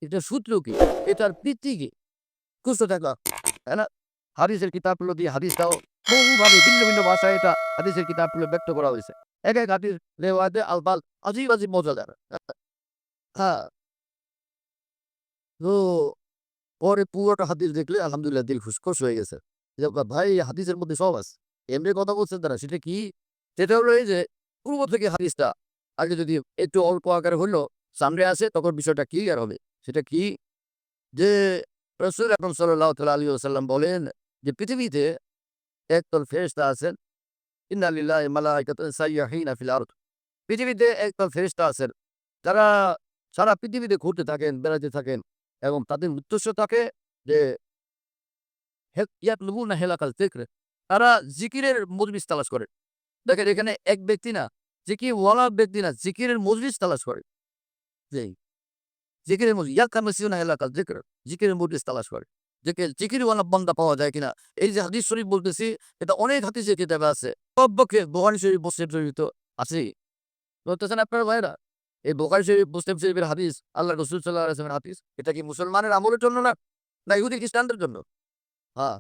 Speaker 1: এটার সূত্র কি? এটার ভিত্তি কি? খুঁজতে থাকলাম, তাই না? হাদিসের কিতাবগুলো দিয়ে হাদিসটাও বহুভাবে ভিন্ন ভিন্ন ভাষায় এটা হাদিসের কিতাবগুলো ব্যক্ত করা হয়েছে। এক এক হাদিস রেওয়ায়েতে আলফাজ আজিব আজিব মজাদার। হ্যাঁ, তো পরে পুরোটা হাদিস দেখলে আলহামদুলিল্লাহ দিল খুশ হয়ে গেছে। যে ভাই হাদিসের মধ্যে সব আছে। এমনি কথা বলছেন তারা, সেটা কি? সেটা হলো এই যে পূর্ব থেকে হাদিসটা আগে যদি একটু অল্প আকারে হলেও সামনে আসে তখন বিষয়টা ক্লিয়ার হবে। সেটা কি? যে রাসূল আকরাম সাল্লাল্লাহু তাআলা আলাইহি ওয়াসাল্লাম বলেন যে পৃথিবীতে একদল ফেরেশতা আছেন, ইন্না লিল্লাহি মালাইকাতুন সাইয়্যাহিনা ফিল আরদ। পৃথিবীতে একদল ফেরেশতা আছেন, যারা সারা পৃথিবীতে ঘুরতে থাকেন, বেড়াতে থাকেন এবং তাদের উদ্দেশ্য থাকে যে ইয়াতলুবুনা হেলাকাল যিকর। তারা জিকিরের মজলিস তালাশ করে। দেখেন এখানে এক ব্যক্তি না, জিকিরওয়ালা ব্যক্তি না, জিকিরের মজলিস তালাশ করে। যেই জিকিরের মজলিস ইয়ালতামিসুনা হেলাকাল যিকর, জিকিরের মজলিস তালাশ করে। জিকিরওয়ালা বান্দা পাওয়া যায় কিনা? এই যে হাদিস শরীফ বলতেছি, এটা অনেক হাদিসের কিতাবে আছে। সব পক্ষে বুখারী শরীফ, মুসলিম শরীফ তো আছেই। বলতেছেন আপনারা ভাইরা, এই বুখারী শরীফ, মুসলিম শরীফের হাদিস, আল্লাহর রাসূল সাল্লাল্লাহু আলাইহি ওয়াসাল্লামের হাদিস, এটা কি মুসলমানের আমলের জন্য না? না ইহুদি খ্রিস্টানদের জন্য? হ্যাঁ।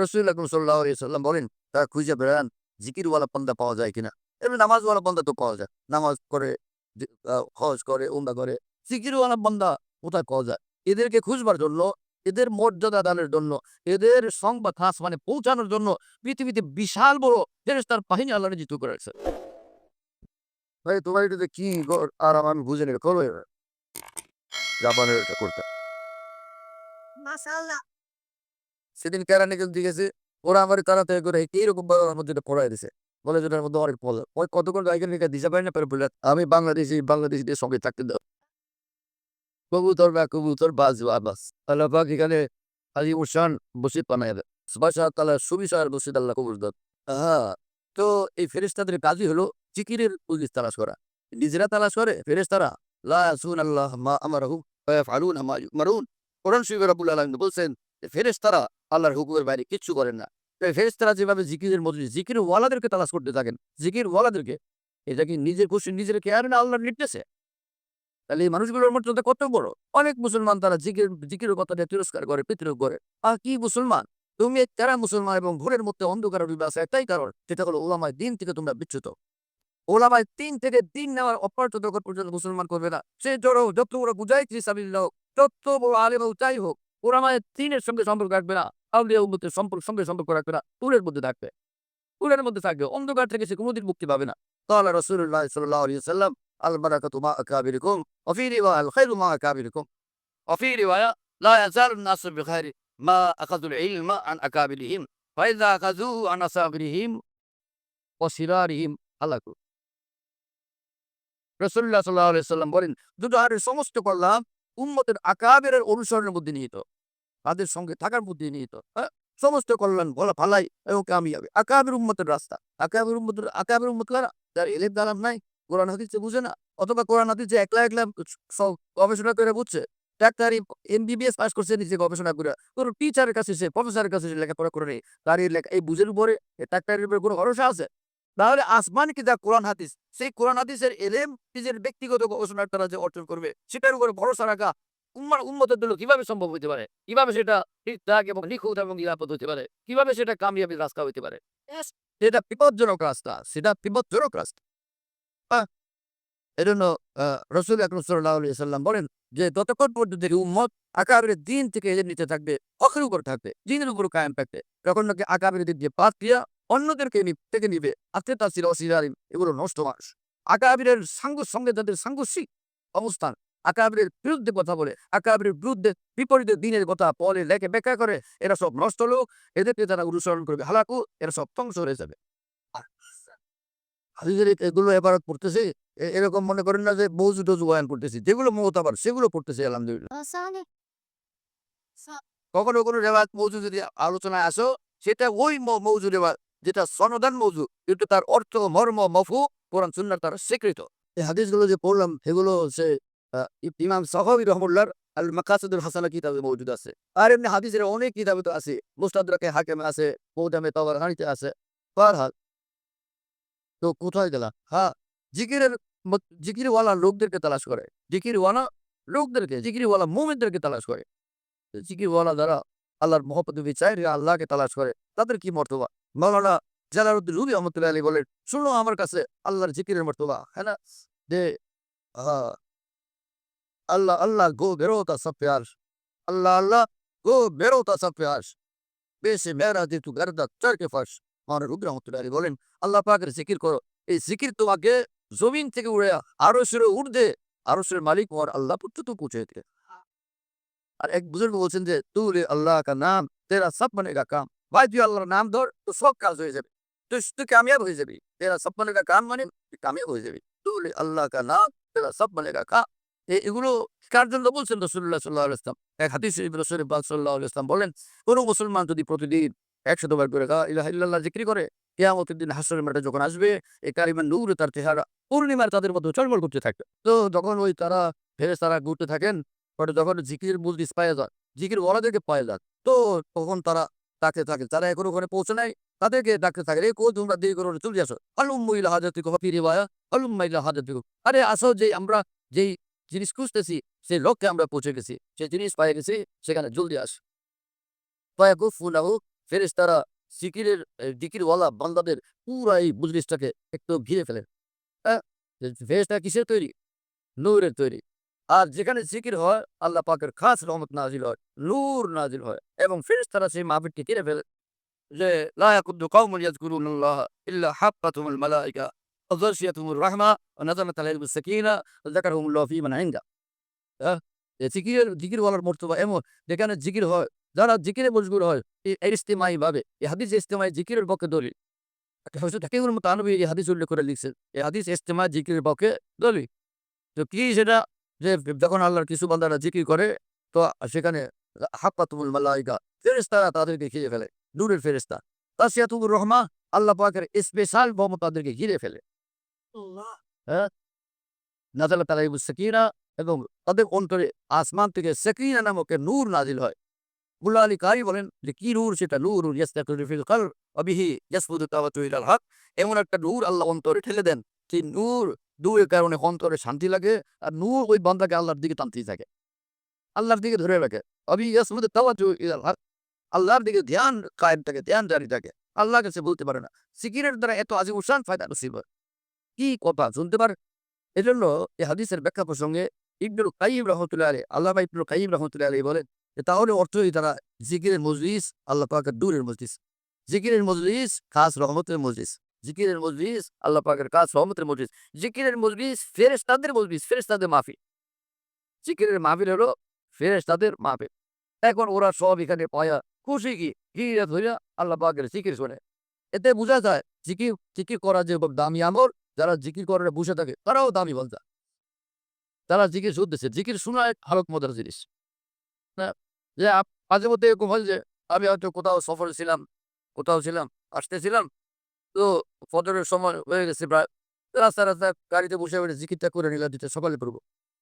Speaker 1: রাসূল আকরাম সাল্লাল্লাহু আলাইহি ওয়াসাল্লাম বলেন, তারা খুঁজে বেড়ান জিকিরওয়ালা বান্দা পাওয়া যায় কিনা? এমনি নামাজওয়ালা বান্দা তো পাওয়া যায়। নামাজ করে, হজ করে, উমরা করে। জিকিরওয়ালা বান্দা কোথায় পাওয়া যায়? এদেরকে খুঁজবার জন্য, এদের মর্যাদা দানের জন্য, এদের সংবাদ আসমানে পৌঁছানোর জন্য পৃথিবীতে বিশাল বড় ফেরেশতার বাহিনী আল্লাহ নিযুক্ত করে রাখছে। ভাই তোমার এটাতে কি আরাম আমি বুঝি না, করো এবার। জাপানের এটা করতে। সেদিন কেরানীগঞ্জ দিয়ে গেছে, ওরা আমার তাড়াতাড়ি করে এইরকম ভাবে আমার মধ্যে এটা পড়ায় দিছে। বলে যে ওটার মধ্যে অনেক পড়া। ওই কতক্ষণ গাইকে লিখে দিশা পাই না, পরে বললে আমি বাংলাদেশীদের সঙ্গে থাকতে দাও। কবুতর বাজ আবাস। আল্লাহ পাক এখানে আলিমুর শান মসজিদ বানায় দেয়। সুবহান তাআলা সুবিশাল মসজিদ আল্লাহ কবুল দেন। হ্যাঁ, তো এই ফেরেশতাদের কাজই হলো জিকিরের পুলিশ তালাশ করা। নিজেরা তালাশ করে ফেরেশতারা, লা ইয়াসুনাল্লাহ মা আমারাহুম ওয়া ইয়াফআলুনা মা ইউমারুন। কোরআন শরীফে রব্বুল আলামিন বলছেন যে ফেরেশতারা আল্লাহর হুকুমের বাইরে কিচ্ছু করেন না। তো এই ফেরেশতারা যেভাবে জিকিরের মজলিস, জিকির ওয়ালাদেরকে তালাশ করতে থাকেন, জিকির ওয়ালাদেরকে, এটা কি নিজের খুশি নিজের কেয়ার না আল্লাহর নির্দেশে? তাহলে এই মানুষগুলোর মর্যাদা কত বড়! অনেক মুসলমান তারা জিকিরের কথা নিয়ে তিরস্কার করে, বিদ্রোহ করে। কি মুসলমান? তুমি যারা মুসলমান এবং ঘোরের মধ্যে অন্ধকারে ডুবে আছে একটাই কারণ, সেটা হলো ওলামায়ে দ্বীন থেকে তোমরা বিচ্যুত। ওলামায়ে দ্বীন থেকে দ্বীন নেওয়ার অপরার্থ যতক্ষণ পর্যন্ত মুসলমান করবে না, সে যত বড় মুজাহিদ ফি সাবিলিল্লাহ হোক, যত বড় আলেম হোক, যাই হোক, ওলামায়ে দ্বীনের সঙ্গে সম্পর্ক রাখবে না। আউলিয়া উম্মতের সঙ্গে সম্পর্ক রাখবে না, নূরের মধ্যে থাকবে। নূরের মধ্যে থাকবে। অন্ধকার থেকে সে কোনদিন মুক্তি পাবে না। ক্বালা রাসূলুল্লাহ সাল্লাল্লাহু আলাইহি ওয়াসাল্লাম, আল বারাকাতু মা আকাবিরিকুম ওয়া ফি রিওয়ায়া আল খায়রু মা আকাবিরিকুম ওয়া ফি রিওয়ায়া লা ইয়াজালু الناس بخير ما أخذوا العلم عن أكابرهم فإذا أخذوه عن أصاغرهم وصغارهم هلكوا। রাসূলুল্লাহ সাল্লাল্লাহু আলাইহি ওয়াসাল্লাম বলেন, দুনিয়ার সমস্ত কল্যাণ উম্মতের আকাবিরের অনুসরণের মধ্যে নিহিত। তাদের সঙ্গে থাকার মধ্যে নিহিত। সমস্ত কল্যাণ বলা ফালাই এবং কামিয়াবি আকাবির উম্মতের রাস্তা। আকাবির উম্মত কারা? যার ইলম দালাম নাই, কোরআন হাদিসে বুঝে না, অথবা কোরআন হাদিসে একলা একলা সব গবেষণা করে বুঝছে। ডাক্তারি এমবিবিএস পাস করছে নিজে গবেষণা করে, কোনো টিচারের কাছে সে প্রফেসরের কাছে সে লেখাপড়া করে নেই, তার এই লেখা এই বুঝের উপরে ডাক্তারের উপরে কোনো ভরসা আছে? তাহলে আসমান কি যা কোরআন হাদিস, সেই কোরআন হাদিসের এলেম নিজের ব্যক্তিগত গবেষণার দ্বারা যে অর্জন করবে সেটার উপরে ভরসা রাখা উম্মতের জন্য কিভাবে সম্ভব হইতে পারে? কিভাবে সেটা ঠিকঠাক এবং নিখুঁত এবং নিরাপদ হইতে পারে? কিভাবে সেটা কামিয়াবির রাস্তা হইতে পারে? Yes, সেটা বিপজ্জনক রাস্তা, সেটা বিপজ্জনক রাস্তা। আহ এজন্য আ রাসূল আকরাম সাল্লাল্লাহু আলাইহি ওয়াসাল্লাম বলেন যে, যতক্ষণ পর্যন্ত এই উম্মত আকাবিরের দ্বীন থেকে এদের নিতে থাকবে, হকের উপর থাকবে, দ্বীনের উপর কায়েম থাকবে, তখন নাকি আকাবিরের দিক দিয়ে বাদ দিয়া অন্যদেরকে থেকে নিবে। আত্মে তাসির অসিরারিন, এগুলো নষ্ট মানুষ। আকাবিরের সঙ্গে যাদের সাংঘর্ষিক অবস্থান, আকাবিরের বিরুদ্ধে কথা বলে, আকাবিরের বিরুদ্ধে বিপরীতে দ্বীনের কথা বলে, লেখে ব্যাখ্যা করে, এরা সব নষ্ট লোক। এদেরকে যারা অনুসরণ করবে হালাকু, এরা সব ধ্বংস হয়ে যাবে। হাদিসের এগুলো এবারত পড়তেছি, এরকম মনে করেন না যে মৌজুদ-টৌজু বয়ান করতেছি। যেগুলো মুতাবার সেগুলো পড়তেছি আলহামদুলিল্লাহ। কখনো কোনো রেওয়ায়াত মৌজু যদি আলোচনায় আসো, সেটা ওই মৌজু রেওয়ায়াত যেটা সনদান মৌজু, কিন্তু তার অর্থ, মর্ম, মফহুম কোরআন সুন্নাহর দ্বারা স্বীকৃত। এই হাদিসগুলো যে পড়লাম সেগুলো হচ্ছে ইমাম সাখাবী রাহমাহুল্লাহর আল মাকাসিদুল হাসানা কিতাবে মওজুদ আছে। আর এমনি হাদিসের অনেক কিতাবে তো আছে। মুস্তাদরাকে হাকিমে আছে, মুজামে তাবারানীতে আছে। ফারহাদ তো কোথায় গেলা? হ্যাঁ, জিকিরের জিকিরওয়ালা লোকদেরকে তালাশ করে। জিকিরওয়ালা লোকদেরকে, জিকিরওয়ালা মুমিনদেরকে তালাশ করে। জিকিরওয়ালা যারা আল্লাহর মহব্বত চায়, আল্লাহকে তালাশ করে, তাদের কি মর্তবা? মাওলানা জালালউদ্দিন রুমি রহমতুল্লাহ আলাইহি বলেন, শুনো আমার কাছে আল্লাহর জিকিরের মর্তবা, হ্যাঁ না? যে अल्लाह अल्लाह गो बेरोता सब प्यार अल्लाह अल्लाह गो बेरोता सब प्यार বেশি মেরা দিতু গারদা চরকে ফাঁস। আমার রুদ্র রহমতুল্লাহ বলেন, আল্লাহ পাকের জিকির করো, এই জিকির তোমাকে জমিন থেকে উড়ে আরশের ঊর্ধ্বে, আরশের মালিক হওয়ার আল্লাহ পর্যন্ত পৌঁছে দিতে। আর এক বুজুর্গ বলছেন যে, তুই আল্লাহ কা নাম তেরা সব বনেগা কাম। ভাই তুই আল্লাহর নাম ধর, তো সব কাজ হয়ে যাবে, তুই কামিয়াব হয়ে যাবি। তেরা সব বনেগা কাম মানে তুই কামিয়াব হয়ে যাবি। তুই আল্লাহ কা নাম তেরা সব বনেগা কাম। এগুলো কার জন্য বলছেন রাসূলুল্লাহ সাল্লাল্লাহু আলাইহি ওয়াসাল্লাম? এক হাদিসে রাসূল পাক সাল্লাল্লাহু আলাইহি ওয়াসাল্লাম বলেন, কোন মুসলমান যদি প্রতিদিন ১০০ বার করে লা ইলাহা ইল্লাল্লাহ জিকির করে, কিয়ামতের দিন হাশরের মাঠে যখন আসবে, এই কালিমার নূরে তার চেহারা পূর্ণিমার তাদের মতো ঝলমল করতে থাকবে। তো যখন ওই তারা ফেরেশতারা ঘুরতে থাকেন, পরে যখন জিকিরের মজলিস পাওয়া যায়, জিকির ওয়ালাদেরকে পাওয়া যায়, তো তখন তারা ডাকতে থাকে। যারা এখনো ওখানে পৌঁছে নাই, তাদেরকে ডাকতে থাকে, "এই কই তোমরা দেরি করে চলে আসো। হালুম্মা ইলা হাজাতিকুম ফি রিওয়ায়া হালুম্মা ইলা হাজাতিকুম।" আরে আসো, যে আমরা যেই জিনিস খুঁজতেছি সেই লক্ষ্যে আমরা পৌঁছে গেছি, সেই জিনিস পেয়ে গেছি, সেখানে জলদি আস। ফায়াকুফুনাহু, ফেরেশতারা জিকিরওয়ালা বান্দাদের পুরা এই মজলিসটাকে একটু ঘিরে ফেলেন। হ্যাঁ? ফেরেশতা কিসের তৈরি? নূরের তৈরি। আর যেখানে জিকির হয়, আল্লাহ পাকের খাস রহমত নাজিল হয়, নূর নাজিল হয় এবং ফেরেশতারা সেই মাহফিলকে ঘিরে ফেলে। যে লা ইয়াকুদ্দু কওমুন ইয়াযকুরুনাল্লাহ ইল্লা হাফফাতুহুমুল মালায়েকা ওয়া যাশিয়াতুহুমুর রাহমা ওয়া নাযালাত আলাইহিmus সাকিনা ওয়া যাকারহুমুল্লাহু ফি মান ইনদা। হ্যাঁ? জিকিরওয়ালার মর্তবা এমন, যেখানে জিকির হয়, যারা জিকিরে মশগুল হয়, ইজতিমাই ভাবে, এই হাদিস ইজতিমাই জিকিরের পক্ষে দলিল। হযরত হাকিমুল মুতানাব্বি এই হাদিস উল্লেখ করে লিখছেন। এই হাদিস ইজতিমাই জিকিরের পক্ষে দলিল। তো কি সেটা? যে যখন আল্লাহর কিছু বান্দারা জিকির করে, তো সেখানে হাফাতুল মালাইকা, ফেরেশতারা তাদেরকে ঘিরে ফেলে। নূরের ফেরেশতা। তাসিয়াতুর রহমা, আল্লাহ পাকের স্পেশাল রহমত তাদেরকে ঘিরে ফেলে। আল্লাহ। হ্যাঁ? নাযালাত আলাইহিmus সাকিনা, এবং তাদের অন্তরে আসমান থেকে সাকিনা নামক নূর নাজিল হয়। মুল্লা আলী কারি বলেন যে কি নূর? সেটা নূরুন ইয়াস্তাকিরু ফিল কলব ওয়া বিহি ইয়াসবুতু তাওয়াতু ইলাল হক। এমন একটা নূর আল্লাহ অন্তরে ঠেলে দেন, সেই নূরের কারণে অন্তরে শান্তি লাগে, আর নূর ওই বান্দাকে আল্লাহর দিকে টানতেই থাকে, আল্লাহর দিকে ধরে রাখে। ওয়া বিহি ইয়াসবুতু তাওয়াতু ইলাল হক, আল্লাহর দিকে ধ্যান কায়েম থাকে, ধ্যান জারি থাকে। আল্লাহর কাছে বলতে পারে না। জিকিরের দ্বারা এত আজিম শান ফায়দা নসিব হয়। কি কথা শুনতে পারে? এজন্য এই হাদিসের ব্যাখ্যা প্রসঙ্গে ইবনুল কাইয়িম রাহমাতুল্লাহি আলাইহি, আল্লামা ইবনুল কাইয়িম রাহমাতুল্লাহি আলাইহি বলেন, তাহলে অর্থই তারা জিকিরের মজলিস আল্লাহ পাকের দূরের মজলিস, জিকিরের মজলিস খাস রহমতের মজলিস, জিকিরের মজলিস আল্লাহ পাকের খাস রহমতের মজলিস, জিকিরের মজলিস ফেরেশতাদের মজলিস, ফেরেশতাদের মাহফিল। জিকিরের মাহফিল হলো ফেরেশতাদের মাহফিল। এখন ওরা সব এখানে পায়া খুশি গিয়ে ধইরা আল্লাহ পাকের জিকির শোনে। এতে বোঝা যায় জিকির করা যে দামি আমল, যারা জিকির করে বসে থাকে তারাও দামি বান্দা। তারা জিকির শুনতেছে। জিকির শোনা এক হালক মজার জিনিস। না? যে মাঝে মধ্যে এরকম হয় যে আমি হয়তো কোথাও সফরে ছিলাম, আসতেছিলাম। তো ফজরের সময় হয়ে গেছে প্রায়। তো রাস্তায় গাড়িতে বসে জিকিরটা করে নিলাম যেটা সকালে পড়বো।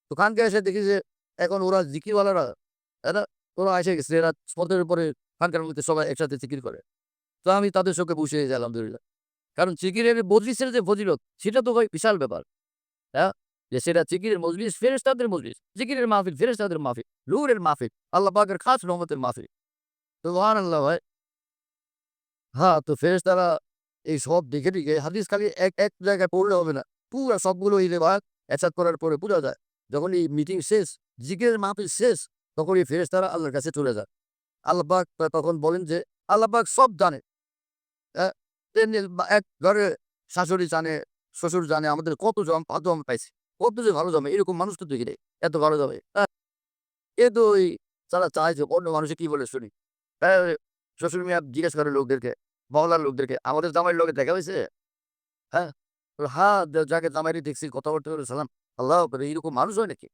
Speaker 1: তো খানকে এসে দেখি যে এখন ওরা জিকিরওয়ালারা, এরা ওরা এসে গেছে। এরা ফজরের পরে খানকার মধ্যে সবাই একসাথে জিকির করে। তো আমি তাদের সঙ্গে বসে গেছি আলহামদুলিল্লাহ। কারণ জিকিরের মজলিসের যে ফজিলত সেটা তো ভাই বিশাল ব্যাপার। হ্যাঁ? যে সেটা জিকিরের মজলিস, ফেরেশতাদের মজলিস। জিকিরের মাহফিল, ফেরেশতাদের মাহফিল, নূরের মাহফিল, আল্লাহ পাকের খাস রহমতের মাহফিল। সুবহানাল্লাহ ভাই। হ্যাঁ, তো ফেরেশতারা এই সব দেখে হাদিস খালি এক জায়গায় পড়লে হবে না। পুরা সবগুলো ইবাদত একসাথে করার পরে বোঝা যায়। যখন এই মিটিং শেষ, জিকিরের মাহফিল শেষ, তখন এই ফেরেশতারা আল্লাহর কাছে চলে যায়। আল্লাহ পাক তখন বলেন যে আল্লাহ পাক সব জানে। হ্যাঁ? তেমনি এক ঘরে শাশুড়ি জানে, শ্বশুর জানে আমাদের কত ভালো জম পাইছি। কত যে ভালো জমে এরকম মানুষ তো দেখি নাই। এত ভালো জমে। এ তো ওই তারা চায় যে অন্য মানুষে কি বলে শুনি। হ্যাঁ, শ্বশুর মিয়া জিজ্ঞেস করে লোকদেরকে, মহল্লার লোকদেরকে, "আমাদের জামাইয়ের লগে দেখা হইছে?" হ্যাঁ? হ্যাঁ, যাকে জামাইরে দেখছি কথাবার্তা বলে সালাম। আল্লাহু আকবার এরকম মানুষ হয় নাকি?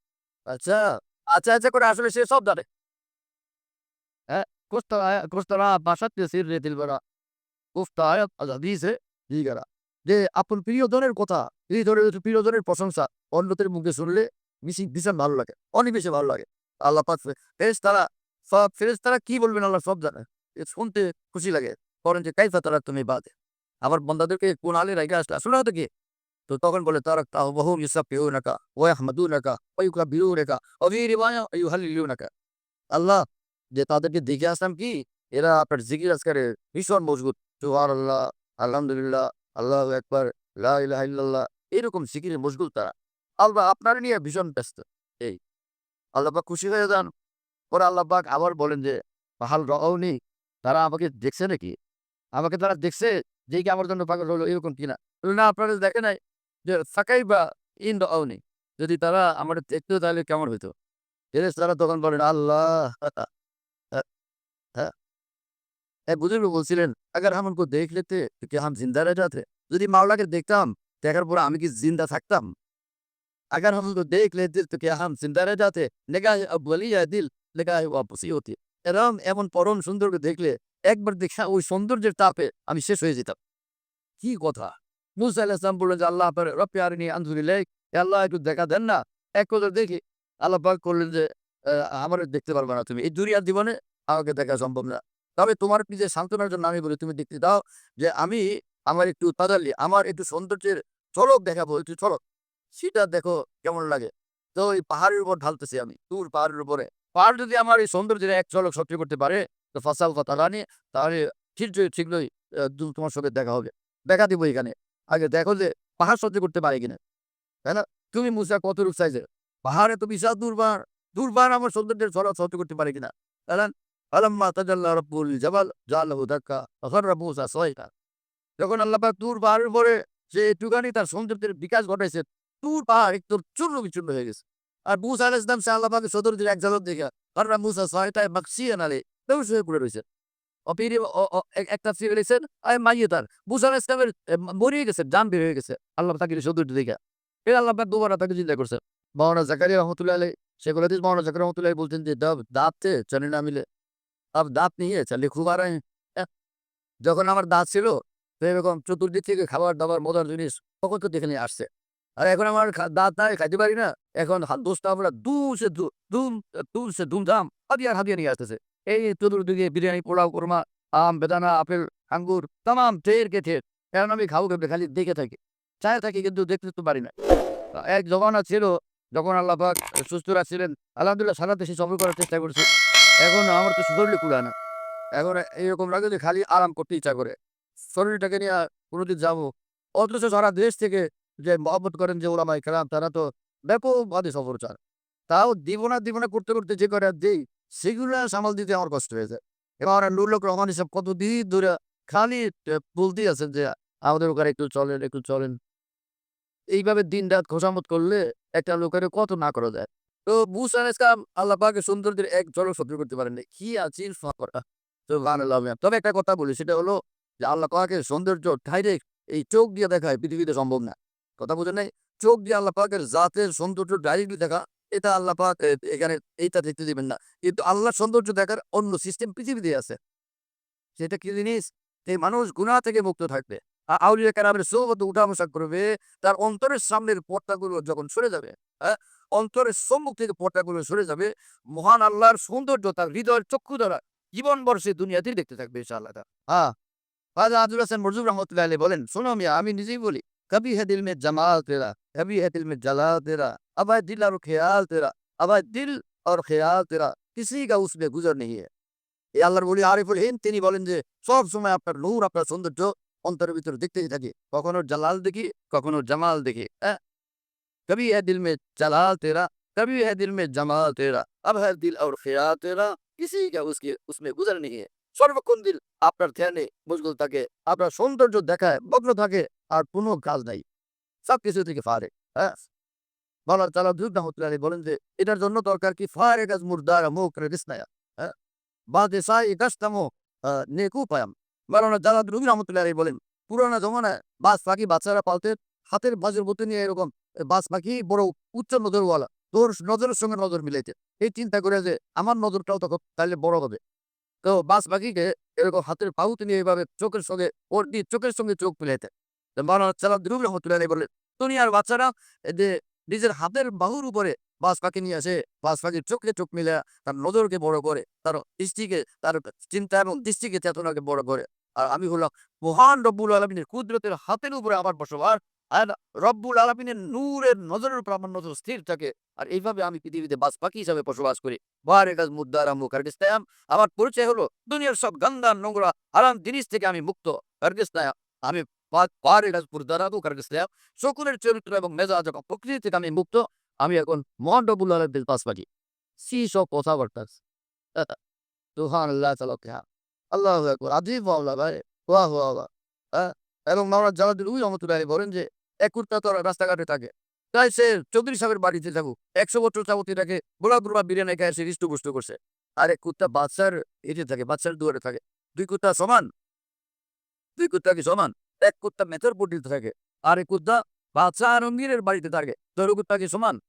Speaker 1: আচ্ছা, আচ্ছা করে আসলে সে সব জানে। হ্যাঁ? কোস্তারা বাসাতে সিররে দিলবারা গুফতা আয়াত আল হাদিসে দিগারা। যে আপন প্রিয়জনের কথা, প্রিয়জনের প্রশংসা অন্যদের মুখে শুনলে ভীষণ ভালো লাগে। অনেক বেশি ভালো লাগে। আল্লাহ পাক ফেরেশতারা কি বলবেন আল্লাহ সব জানে। শুনতে খুশি লাগে। বলেন যে কাইফা তারাকতুম ইবাদি। আমার বান্দাদেরকে কোন হালে রাইখা আসলা? আসলে হয়তো কি? তো তখন বলে তারাকতাহুম ওয়া হুম ইউসাব্বিহুনাকা ওয়া ইয়াহমাদুনাকা ওয়া ইউকাব্বিরুনাকা ওয়া ফি রিওয়ায়া ওয়া ইউহাল্লিলুনাকা। আল্লাহ যে তাদেরকে দেখে আসলাম কি এরা আপনার জিকির আজকারে ভীষণ মজবুত। সুবহানাল্লাহ, আলহামদুলিল্লাহ, আল্লাহু আকবার, লা ইলাহা ইল্লাল্লাহ এরকম জিকিরে মশগুল তারা। আল্লাহ আপনারে নিয়ে ভীষণ ব্যস্ত। এই আল্লাহ পাক খুশি হয়ে যান। পরে আল্লাহ পাক আবার বলেন যে, "ফাহাল রাআউনি?" তারা আমাকে দেখছে নাকি? আমাকে তারা দেখছে যে কি আমার জন্য পাগল হলো এরকম কিনা? না আপনারা দেখে নাই যে ফাকাইফা ইন রাআউনি। যদি তারা আমারে দেখতো তাহলে কেমন হইতো? ফেরেশতারা তখন বলেন, "আল্লাহ" হ্যাঁ, এক বুজুর্গ বলছিলেন, "अगर हम उनको देख लेते तो क्या हम जिंदा रह जाते?" যদি মাওলাকে দেখতাম, দেখার পরে আমি কি জিন্দা থাকতাম? अगर हम उनको देख लेते तो क्या हम जिंदा रह जाते? निगाह अव्वली या दिल निगाह वापसी होती। এমন পরম সুন্দরকে দেখলে একবার দেখা ওই সৌন্দর্যের তাপে আমি শেষ হয়ে যেতাম। কি কথা! মুসা আলাইহিস সালাম বললেন যে, "আল্লাহ আপনার রব্বি আরিনি আনজুর ইলাইক।" এ আল্লাহ একটু দেখা দেন না। এক নজর দেখি। আল্লাহ পাক করলেন যে, আমারে দেখতে পারবা না তুমি। এই দুনিয়ার জীবনে আমাকে দেখা সম্ভব না। তবে তোমার নিজের সান্ত্বনার জন্য আমি বলি তুমি দেখতে দাও যে আমি আমার একটু তাজাল্লি, আমার একটু সৌন্দর্যের ঝলক দেখাবো, একটু ঝলক। সেটা দেখো কেমন লাগে। তো ওই পাহাড়ের উপর ঢালতেছি আমি। দূর পাহাড়ের উপরে। পাহাড় যদি আমার এই সৌন্দর্যের এক ঝলক সহ্য করতে পারে, তো ফাসাউফা তারানি তাহলে শীঘ্রই তোমার সঙ্গে দেখা হবে। দেখা দিব এখানে। আগে দেখো যে পাহাড় সহ্য করতে পারে কিনা। তাই না? তুমি মুসা কতটুক সাইজের? পাহাড় এত বিশাল দুর্বার আমার সৌন্দর্যের ঝলক সহ্য করতে পারে কিনা। কারণ ফালাম্মা তাজাল্লা রাব্বুল জাবাল জাআলাহু দাক্কা ওয়া খাররা মূসা সাইকা। যখন আল্লাহ পাক তুর পাহাড়ের উপরে সে একটুখানি তার সৌন্দর্যের বিকাশ ঘটাইছে, তুর পাহাড় একদম চূর্ণ-বিচূর্ণ হয়ে গেছে। আর মূসা আলাইহিস সালাম সে আল্লাহ পাকের সৌন্দর্যের এক ঝলক দেখা খাররা মূসা সাইকায় মাগশিয়ান আলাইহি বেহুশ হয়ে পড়ে রইছে। অপিরি অ অ এক তাফসীরে লিখছেন মাইয়াতান। মূসা আলাইহিস সালামের মরিয়ে গেছে, জান বের হয়ে গেছে। আল্লাহ তাকে সৌন্দর্য দেইখা। ফের আল্লাহ পাক দুবারা তাকে জিন্দা করছে। মাওলানা জাকারিয়া রহমাতুল্লাহ আলাইহি शेखुल हदीस मौलाना ज़करिया रहमतुल्लाह अलैहि बोलते हैं दाँत थे चने ना मिले। अब दाँत नहीं है चले खूब आ रहे हैं। যখন আমার দাঁত ছিল তো এরকম চতুর্দিক থেকে খাবার-দাবার মজার জিনিস তখন তো দেখে নিয়ে আসছে। আর এখন আমার দাঁত নাই খাইতে পারি না। এখন দোস্ত আমরা দূর সে ধুমধাম হাদিয়া নিয়ে আসতেছে। এই চতুর্দিকে বিরিয়ানি, পোলাও, কোরমা, আম, বেদানা, আপেল, আঙ্গুর তামাম ঢের কে ঢের। এখন আমি খাবো কেমনে খালি দেখে থাকি। চায়ে থাকি কিন্তু দেখতে তো পারি না। এক জমানা ছিল যখন আল্লাহ পাক সুস্থ রাখছিলেন। আলহামদুলিল্লাহ সারা দেশে সফর করার চেষ্টা করছি। এখন আমার তো শরীরে কুলায় না। এখন এরকম লাগে যে খালি আরাম করতে ইচ্ছা করে। শরীরটাকে নিয়ে কোনদিন যাবো। অথচ সারা দেশ থেকে যে মহব্বত করেন যে ওলামায়ে কেরাম তারা তো ব্যাপকভাবে সফর চান। তাও দিব না করতে যে কয়টা দেই সেগুলা সামাল দিতে আমার কষ্ট হয়ে যায়। এবার নুরুল রহমান এসব কতদিন ধরে খালি বলতেই আছেন যে, "আমাদের ওখানে একটু চলেন, একটু চলেন।" এইভাবে দিন-রাত খোসামত করলে একটা লোকের কত না করা যায়। তো মুসা আলাইহিস সালাম আল্লাহ পাকের সৌন্দর্যের এক ঝলক সহ্য করতে পারেন নাই। কি আচিল করা। সুবহানাল্লাহ। তবে একটা কথা বলি সেটা হলো যে আল্লাহ পাকের সৌন্দর্য ডাইরেক্ট এই চোখ দিয়ে দেখায় পৃথিবীতে সম্ভব না। কথা বুঝেন নাই? চোখ দিয়ে আল্লাহ পাকের জাতের সৌন্দর্য ডাইরেক্টলি দেখা এটা আল্লাহ পাক এখানে এইটা দেখতে দিবেন না। কিন্তু আল্লাহর সৌন্দর্য দেখার অন্য সিস্টেম পৃথিবীতে আছে। সেটা কি জিনিস? এই মানুষ গুনাহ থেকে মুক্ত থাকবে। আউলিয়া কেরামের সোহবতে উঠা-বসা করবে, তার অন্তরের সামনের পর্দাগুলো যখন সরে যাবে, হ্যাঁ? অন্তরের সম্মুখ থেকে পর্দাগুলো সরে যাবে, মহান আল্লাহর সৌন্দর্য তার হৃদয়ের চক্ষু দ্বারা জীবনভর সে দুনিয়াতেই দেখতে থাকবে ইনশাআল্লাহ তাআলা। হ্যাঁ, খাজা আব্দুল হাসান মরজুব রহমতুল্লাহ আলাইহি বলেন, "শোনো মিয়া আমি নিজেই বলি, কবি है दिल में जमाल तेरा, कभी है दिल में जलाल तेरा, अब है दिल और ख्याल तेरा, अब है दिल और ख्याल तेरा, किसी का उसमें गुज़र नहीं है।" এই আল্লাহর ওলি আরিফুল হিন্দ তিনি বলেন যে, সবসময় আপনার নূর, আপনার সৌন্দর্য অন্তরের ভিতরে দেখতেই থাকি। কখনো জালাল দেখি, কখনো জামাল দেখি। হ্যাঁ? কবি है दिल में जलाल तेरा, कभी है दिल में जमाल तेरा, अब है दिल और ख़याल तेरा, किसी का उसके उसमें गुज़र नहीं है। সর্বক্ষণ দিল আপনার ধ্যানে মশগুল থাকে, আপনার সৌন্দর্য দেখায় মগ্ন থাকে, আর কোনো কাজ নাই। সবকিছু থেকে ফারেক। হ্যাঁ? মাওলানা তালাবুদ্দীন রহমতুল্লাহ আলাইহি বলেন যে, এটার জন্য দরকার কি ফারেক আজ মুর্দারা মুখ রেগিস্তায়া। হ্যাঁ? বাদেশাই কাস্তামো নেকু পায়াম। মাওলানা জালাল রুমি রহমতুল্লাহ আলাইহি বলেন, পুরানা জমানায় বাজ পাখি বাচ্চারা পালতেন, হাতের বাজের মতো নিয়ে এরকম বাজ পাখি বড় উচ্চ নজরওয়ালা। তোর নজরের সঙ্গে নজর মিলাইতেন। এই চিন্তা করে যে আমার নজরটাও তখন তাইলে বড় হবে। তো বাজ পাখিকে এরকম হাতের পাউতে নিয়ে এভাবে চোখের সঙ্গে ওর দিয়ে চোখের সঙ্গে চোখ মিলাইতেন। তো মাওলানা জালাল রুমি রহমতুল্লাহ আলাইহি বললেন, দুনিয়ার বাচ্চারা যে নিজের হাতের বাহুর উপরে বাজ পাখি নিয়ে আসে, বাজ পাখির চোখে চোখ মিলায়া তার নজরকে বড় করে, তার দৃষ্টিকে, তার চিন্তা এবং দৃষ্টিকে চেতনাকে বড় করে। আর আমি হলাম মহান রব্বুল আলামিনের কুদরতের হাতের উপরে আমার বসবাস। আর রব্বুল আলামিনের নূরের নজরের উপর আমার নজর স্থির থাকে। আর এইভাবে আমি পৃথিবীতে বাজ পাখি হিসাবে বসবাস করি। বারেকাজ মুদ্দারা মুখার্গিস্তায়াম। আমার পরিচয় হলো দুনিয়ার সব গান্দা, নোংরা, হারাম জিনিস থেকে আমি মুক্ত। কার্গিস্তায়াম। আমি বারেকাজ মুর্দারা মুখার্গিস্তায়াম। শকুনের চরিত্র এবং মেজাজ এবং প্রকৃতি থেকে আমি মুক্ত। আমি এখন মহান রব্বুল আলামিনের বাজ পাখি। সি সব কথাবার্তা। সুবহানাল্লাহ তাআলা। আল্লাহু আকবার। আজিব মাওলা ভাই। ওয়াহ, ওয়াহ, ওয়াহ। হ্যাঁ? এবং মাওলানা জালালউদ্দিন রুমি রহমতুল্লাহ আলাইহি বলেন যে, এক কুত্তা তো রাস্তাঘাটে থাকে। তাই সে চৌধুরী সাহেবের বাড়িতে থাকুক। ১০০ বছর যাবতীয় তাকে গোলা গুরবা বিরিয়ানি খাইয়া সে হৃষ্টপুষ্ট করছে। আর এক কুত্তা বাদশার এতে থাকে, বাদশার দুয়ারে থাকে। ২ কুত্তা সমান? ২ কুত্তা কি সমান? এক কুত্তা মেথরপট্টিতে থাকে। আর এক কুত্তা বাদশা আর আমিরের বাড়িতে থাকে। তো ২ কুত্তা কি সমান?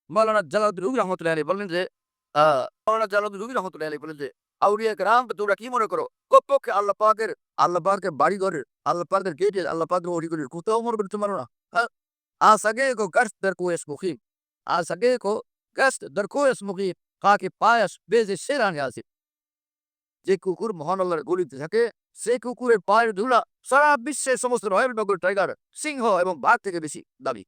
Speaker 1: মাওলানা জালালউদ্দিন রুমি রহমতুল্লাহ আলাইহি বলেন যে, আ মাওলানা জালালউদ্দিন রুমি রহমতুল্লাহ আলাইহি বলেন যে, আউলিয়া কেরাম তোমরা কি মনে করো? কমপক্ষে আল্লাহ পাকের বাড়িঘরের, আল্লাহ পাকের গেটের, আল্লাহ পাকের অলিগলির কোথাও মনে করতে পারো না? হ্যাঁ? आ सके को गश्त दर कोयस मुखीम, आ सके को गश्त दर कोयस मुखीम, খাকে পায়াস বেজে সেরানি আসে। যে কুকুর মহান আল্লাহর গলিতে থাকে, সে কুকুরের পায়ের ধুলা সারা বিশ্বের সমস্ত রয়্যাল বেঙ্গল টাইগার, সিংহ এবং বাঘ থেকে বেশি দামি।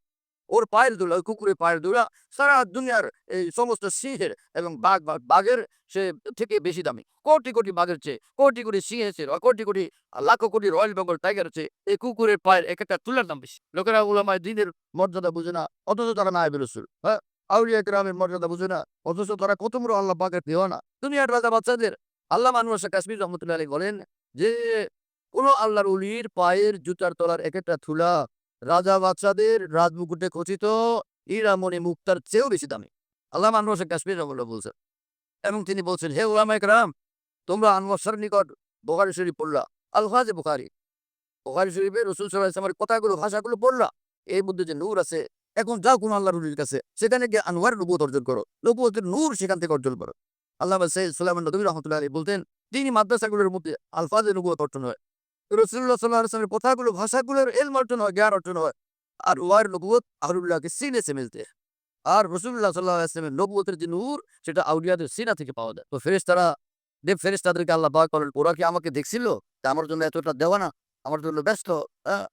Speaker 1: ওর পায়ের ধুলা, ওই কুকুরের পায়ের ধুলা সারা দুনিয়ার এই সমস্ত সিংহের এবং বাঘের সে থেকে বেশি দামি। কোটি কোটি বাঘের চেয়ে, কোটি কোটি সিংহের চেয়ে, কোটি কোটি লাখো কোটি রয়্যাল বেঙ্গল টাইগারের চেয়ে এই কুকুরের পায়ের এক একটা তুলার দাম বেশি। লোকেরা উলামায়ে দ্বীনের মর্যাদা বুঝে না, অথচ তারা নায়েবে রাসূল। হ্যাঁ? আউলিয়া কেরামের মর্যাদা বুঝে না, অথচ তারা কত বড় আল্লাহ পাকের দেওয়ানা। দুনিয়ার রাজা বাচ্চাদের আল্লামা আনোয়ার শাহ কাশ্মীর রহমতুল্লাহ আলাইহি বলেন যে, কোন আল্লাহর ওলির পায়ের জুতার তলার এক একটা ধুলা রাজা বাদশাদের রাজমুকুটে খচিত হীরা-মণি মুক্তার চেয়েও বেশি দামি। আল্লামা আনোয়ার শাহ কাশ্মীর রহমাতুল্লাহ বলছেন। এবং তিনি বলছেন, হে উলামায়ে কেরাম, তোমরা আনোয়ার শাহর নিকট বুখারী শরীফ পড়লা। আলফাজে বুখারী। বুখারী শরীফে রাসূল সাল্লাল্লাহু আলাইহি ওয়াসাল্লামের কথাগুলো, ভাষাগুলো পড়লা। এর মধ্যে যে নূর আছে, এখন যাও কোন আল্লাহর ওলির কাছে, সেখানে গিয়ে আনোয়ারের নবুয়ত অর্জন করো। নবুয়তের নূর সেখান থেকে অর্জন করো। আল্লামা সাইয়্যিদ সুলাইমান নদভী রহমাতুল্লাহি আলাইহি বলতেন, দ্বীনি মাদ্রাসাগুলোর মধ্যে আলফাজে নবুয়ত অর্জন হয়। রাসূলুল্লাহ সাল্লাল্লাহু আলাইহি ওয়াসাল্লামের কথাগুলো, ভাষাগুলোর ইলম অর্জন হয়, জ্ঞান অর্জন হয়। আর ওয়ার নবুয়ত আহলুল্লাহকে সিনে সে মিলতে হ্যায়। আর রাসূলুল্লাহ সাল্লাল্লাহু আলাইহি ওয়াসাল্লামের নবুয়তের যে নূর, সেটা আউলিয়াদের সিনা থেকে পাওয়া যায়। তো ফেরেশতারা, ফেরেশতাদেরকে আল্লাহ পাক বলেন, ওরা কি আমাকে দেখছিল? যে আমার জন্য এতটা দেওয়ানা, আমার জন্য ব্যস্ত? হ্যাঁ?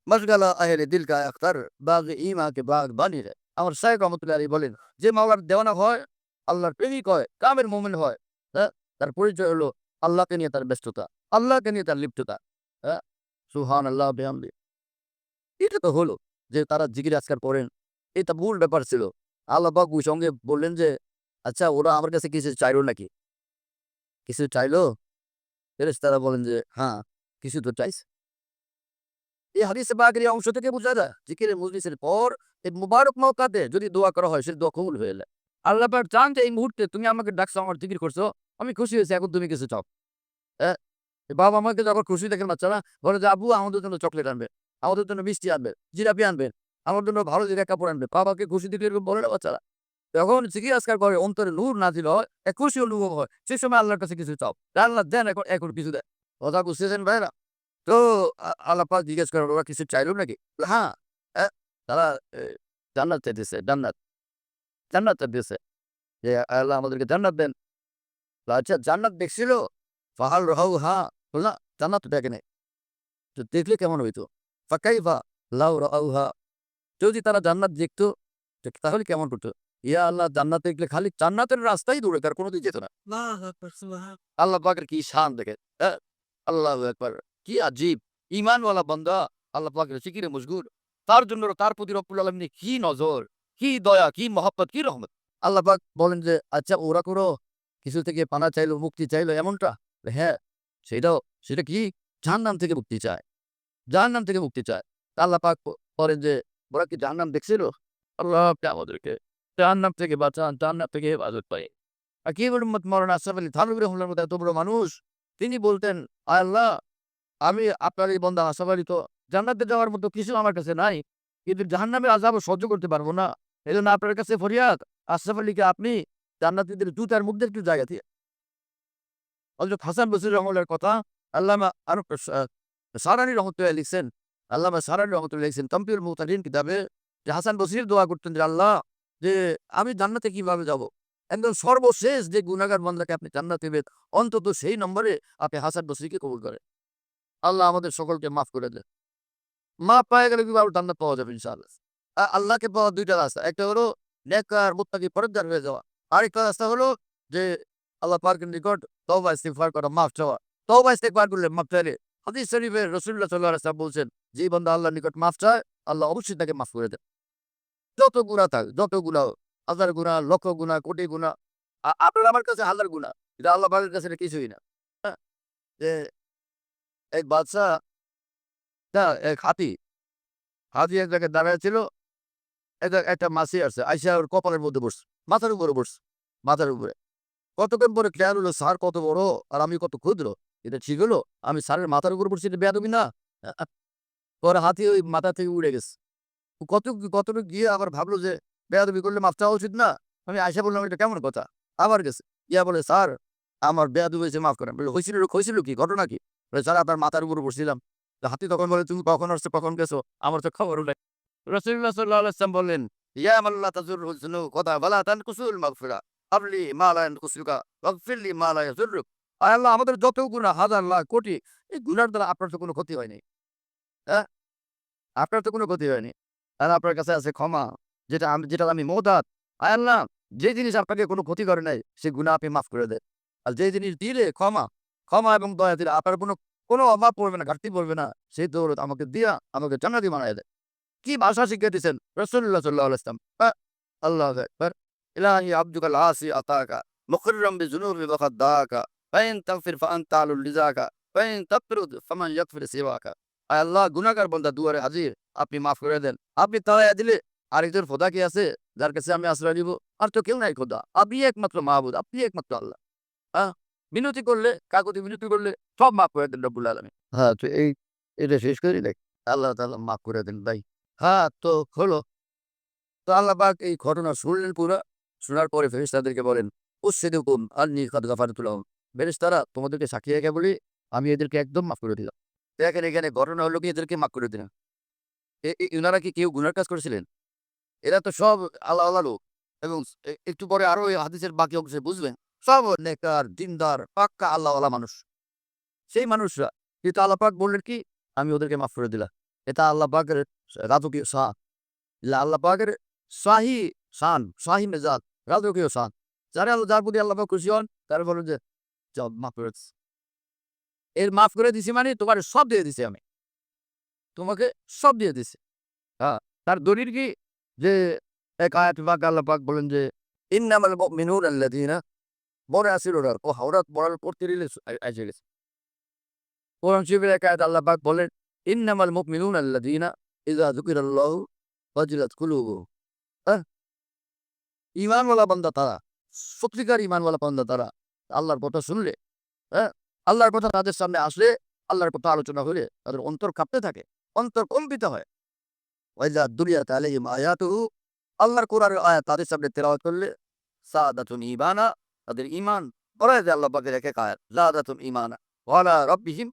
Speaker 1: মশগালা আহলে দিল কা আখতার, বাগ ঈমা কে বাগ বানিয়ে দেয়। আমার শাইখ রহমতুল্লাহ আলাইহি বলেন, যে মাওলার দেওয়ানা হয়, আল্লাহর প্রেমিক হয়, কামের মুমিন হয়, হ্যাঁ? তার পরিচয় হলো আল্লাহকে নিয়ে তার ব্যস্ততা, আল্লাহকে নিয়ে তার লিপ্ততা। হ্যাঁ? সুবহানাল্লাহ বিহামদিহি। এটা তো হলো যে তারা জিকির আজকার করেন। এটা মূল ব্যাপার ছিল। আল্লাহ পাক ওই সঙ্গে বললেন যে, আচ্ছা ওরা আমার কাছে কিছু চাইলো নাকি? কিছু চাইলো? ফেরেশতারা বলেন যে, "হ্যাঁ, কিছু তো চাইছে।" এই হাদিসে পাকের এই অংশ থেকে বোঝা যায় জিকিরের মজলিসের পর এই মুবারক মওকাতে যদি দোয়া করা হয় সে দোয়া কবুল হয়ে যায়। আল্লাহ পাক চান যে এই মুহূর্তে তুমি আমাকে ডাকছো, আমার জিকির করছো, আমি খুশি হয়েছি, এখন তুমি কিছু চাও। হ্যাঁ? বাবা আমাকে যখন খুশি দেখেন বাচ্চারা বলে যে, "আব্বু আমাদের জন্য চকলেট আনবে, আমাদের জন্য মিষ্টি আনবে, জিলাপি আনবে, আমার জন্য ভালো জায়গায় কাপড় আনবে।" বাবাকে খুশি দিতে এরকম বলে না বাচ্চারা? যখন জিকির আজকার করে অন্তরে নূর নাজিল হয়, এক খুশি অনুভব হয়, সে সময় আল্লাহর কাছে কিছু চাও। আল্লাহ দেন, এখন কিছু দেন। কথা বুঝতেছেন ভাইরা? তো আল্লাহ পাক জিজ্ঞেস করেন, "ওরা কিছু চাইলো নাকি?" বলে, "হ্যাঁ, অ্যা তারা এ জান্নাত চাইতেছে, জান্নাত, জান্নাত চাইতেছে। যে আল্লাহ আমাদেরকে জান্নাত দেন।" তো আচ্ছা জান্নাত দেখছিল? ফাহাল রাআউহা? বলল, "না, জান্নাত তো দেখে নাই। তো দেখলে কেমন হইতো? ফাকাইফা লাউ রাআউহা?" যদি তারা জান্নাত দেখতো, তাহলে কেমন হতো? ইয়া আল্লাহ জান্নাত দেখলে খালি জান্নাতের রাস্তাই দূরে, তার কোনদিন যেত না। আল্লাহ পাকের কি শান দেখেন। হ্যাঁ? আল্লাহু আকবার। কি আজীব! ঈমানওয়ালা বান্দা আল্লাহ পাকের জিকিরে মশগুল। তার জন্য তার প্রতি রব্বুল আলামিনের কি নজর, কি দয়া, কি মহব্বত, কি রহমত। আল্লাহ পাক বলেন যে, "আচ্ছা ওরা কোনো কিছু থেকে পানা চাইলো, মুক্তি চাইলো এমনটা?" হ্যাঁ, সেটাও সেটা কি? জাহান্নাম থেকে মুক্তি চায়। জাহান্নাম থেকে মুক্তি চায়। আল্লাহ পাক বলেন যে, "ওরা কি জাহান্নাম দেখছিল?" আল্লাহ আপনি আমাদেরকে জাহান্নাম থেকে বাঁচান, জান্নাত থেকে হেফাজত পাই। আকিবুল উম্মত মাওলানা আশরাফ আলী থানভী রহিমাহুল্লাহর মতো এত বড় মানুষ, তিনি বলতেন, "আয় আল্লাহ, আমি আপনার এই বান্দা আশরাফ আলী তো জান্নাতে যাওয়ার মতো কিছু আমার কাছে নাই। কিন্তু জাহান্নামের আযাবও সহ্য করতে পারব না। এজন্য আপনার কাছে ফরিয়াদ, আশরাফ আলীকে আপনি জান্নাতীদের জুতার মধ্যে একটু জায়গা দিয়ে।" হযরত হাসান বসরি রহমাহুল্লাহর কথা আল্লামা আরব সারানী রহমাতুল্লাহ লিখছেন, আল্লামা সারানী রহমাতুল্লাহ লিখছেন তামতিউল মুতাদিন কিতাবে যে হাসান বসরির দোয়া করতেন যে, "আল্লাহ, যে আমি জান্নাতে কিভাবে যাব? একদম সর্বশেষ যে গুনাহগার বান্দাকে আপনি জান্নাত দিবেন, অন্তত সেই নম্বরে আপনি হাসান বসরিকে কবুল করেন। আল্লাহ আমাদের সকলকে মাফ করে দেন।" মাফ পাওয়া গেলে কিভাবে জান্নাত পাওয়া যাবে ইনশাআল্লাহ। আল্লাহকে পাওয়ার ২ টা রাস্তা। একটা হলো নেককার মুত্তাকি পরেজগার হয়ে যাওয়া। আরেকটা রাস্তা হলো যে আল্লাহ পাকের নিকট তওবা ইস্তিগফার করা, মাফ চাওয়া। তওবা ইস্তিগফার করলে, মাফ চাইলে হাদিস শরীফে রাসূলুল্লাহ সাল্লাল্লাহু আলাইহি ওয়াসাল্লাম বলছেন, যে বান্দা আল্লাহর নিকট মাফ চায়, আল্লাহ অবশ্যই তাকে মাফ করে দেন। যত গুনাহ থাক, যত গুনাহ হোক, হাজার গুনাহ, লক্ষ গুনাহ, কোটি গুনাহ, আপনার আমার কাছে হাজার গুনাহ। কিন্তু আল্লাহ পাকের কাছে এটা কিছুই না। হ্যাঁ? যে এক বাদশা এক হাতি এক জায়গায় দাঁড়ায় ছিল। একটা মাছি আসছে। আইসা ওর কপালের মধ্যে বসছে। মাথার উপরে বসছে। মাথার উপরে। কতক্ষণ পরে খেয়াল হলো স্যার কত বড় আর আমি কত ক্ষুদ্র। এটা ঠিক হলো? আমি স্যারের মাথার উপরে বসছি, এটা বেয়াদবি না? আ পরে হাতি ওই মাথা থেকে উড়ে গেছে। কতটুক গিয়ে আবার ভাবলো যে বেয়াদবি করলে মাফ চাওয়া উচিত না? আমি আইসা বললাম, "এটা কেমন কথা?" আবার গেছে। গিয়া বলে, "স্যার, আমার বেয়াদবি হয়েছে, মাফ করেন।" বলল, "হইছিল কি? ঘটনা কি?" বলে, "স্যার, আপনার মাথার উপরে বসছিলাম।" তো হাতি তখন বলে, "তুমি কখন আসছো, কখন গেছো? আমার তো খবরও নাই।" রাসূলুল্লাহ সাল্লাল্লাহু আলাইহি ওয়াসাল্লাম বললেন, "ইয়া মান লা তাজুররুহু যুনুব ওয়ালা তানকুসুল মাগফিরা। হাবলি মা লা ইয়ানকুসুকা ওয়াগফিরলি মা লা ইয়াজুররুক।" আয় আল্লাহ, আমাদের যত গুনাহ হাজার লাখ কোটি, এই গুনার দ্বারা আপনার তো কোনো ক্ষতি হয়নি। হ্যাঁ? আপনার তো কোনো ক্ষতি হয়নি। আর আপনার কাছে আছে ক্ষমা, যেটা আমি মুহতাত। আয় আল্লাহ, যে জিনিস আপনাকে কোনো ক্ষতি করে নাই, সে গুনাহ আপনি মাফ করে দেন। আর যে জিনিস দিলে ক্ষমা এবং দয়া দিলে আপনার কোনো অভাব পড়বে না, ঘাটতি পড়বে না, সেই দৌলত আমাকে দিয়া আমাকে জান্নাতি বানায় দেন। কি ভাষা শিখিয়ে দিয়েছেন রাসূলুল্লাহ সাল্লাল্লাহু আলাইহি ওয়াসাল্লাম। আল্লাহু আকবার। ইলাহি আবদুকাল আসি আতাকা মুকররাম বিযুনুবি ওয়া খাদ্দাকা ফাইন তাগফির ফাআনতা আলুল লিজাকা ফাইন তাতরুদ ফামান ইয়াগফির সিওয়াকা। আয় আল্লাহ, গুনাহগার বান্দা দুয়ারে হাজির, আপনি মাফ করে দেন। আপনি তাড়াইয়া দিলে আরেকজন খোদা কি আছে যার কাছে আমি আশ্রয় নিব? আর তো কেউ নাই খোদা। আপনি একমাত্র মাহবুদ, আপনি একমাত্র আল্লাহ। হ্যাঁ? মিনতি করলে, কাকুতি মিনতি করলে সব মাফ করে দেন রব্বুল আলামিন। হ্যাঁ, তো এটা শেষ করি নাকি? আল্লাহ তাআলা মাফ করে দেন ভাই। হ্যাঁ, তো হলো। তো আল্লাহ পাক এই ঘটনা শুনলেন পুরা। শোনার পরে ফেরেশতাদেরকে বলেন, "উসসিদুকুম আন্নী কাদ গাফারতু লাহুম।" ফেরেশতারা, তোমাদেরকে সাক্ষী রেখে বলি, আমি এদেরকে একদম মাফ করে দিলাম। দেখেন এখানে ঘটনা হলো কি, এদেরকে মাফ করে দিলাম। উনারা কি কেউ গুনার কাজ করেছিলেন? এরা তো সব আল্লাহ আল্লাহ লোক। এবং একটু পরে আরো এই হাদিসের বাকি অংশে বুঝবেন। সব নেককার, দিনদার, পাক্কা আল্লাহওয়ালা মানুষ। সেই মানুষরা। কিন্তু আল্লাহ পাক বললেন কি, আমি ওদেরকে মাফ করে দিলাম। এটা আল্লাহ পাকের রাজকীয় শান। আল্লাহ পাকের শাহী শান, শাহী মেজাজ, রাজকীয় শান। যার প্রতি আল্লাহ পাক খুশি হন, তারা বলেন যে, "যাও, মাফ করে দিছি। এর মাফ করে দিছি মানে তোমারে সব দিয়ে দিছি আমি। তোমাকে সব দিয়ে দিছি।" হ্যাঁ, তার দলিল কি? যে এক আয়াতে পাক আল্লাহ পাক বলেন যে, ইন্নামাল মুমিনুনা আল্লাযীনা মনে আসিল ওরা ও হাওরাত পড়ার পড়তে রিলিজ এসে গেছে। কোরআন শরীফের এক আয়াত আল্লাহ পাক বলেন, ইন্নামাল মুমিনুনা আল্লাযীনা ইযা যুকিরাল্লাহু ওয়াজিলাত কুলুবুহুম। হ্যাঁ? ঈমানওয়ালা বান্দা তারা, সত্যিকার ঈমানওয়ালা বান্দা তারা। আল্লাহর কথা শুনলে, হ্যাঁ? আল্লাহর কথা তাদের সামনে আসলে, আল্লাহর কথা আলোচনা হলে তাদের অন্তর কাঁপতে থাকে, অন্তর কম্পিত হয়। ওয়াইজা দুলিয়াত আলাইহিম আয়াতুহু, আল্লাহর কোরআনের আয়াত তাদের সামনে তেলাওয়াত করলে সাদাতুন ঈমানা, তাদের ঈমান বাড়ায় দেয় আল্লাহ পাকের এক এক আয়াত। যাদাতুম ঈমানা ওয়া আলা রাব্বিহিম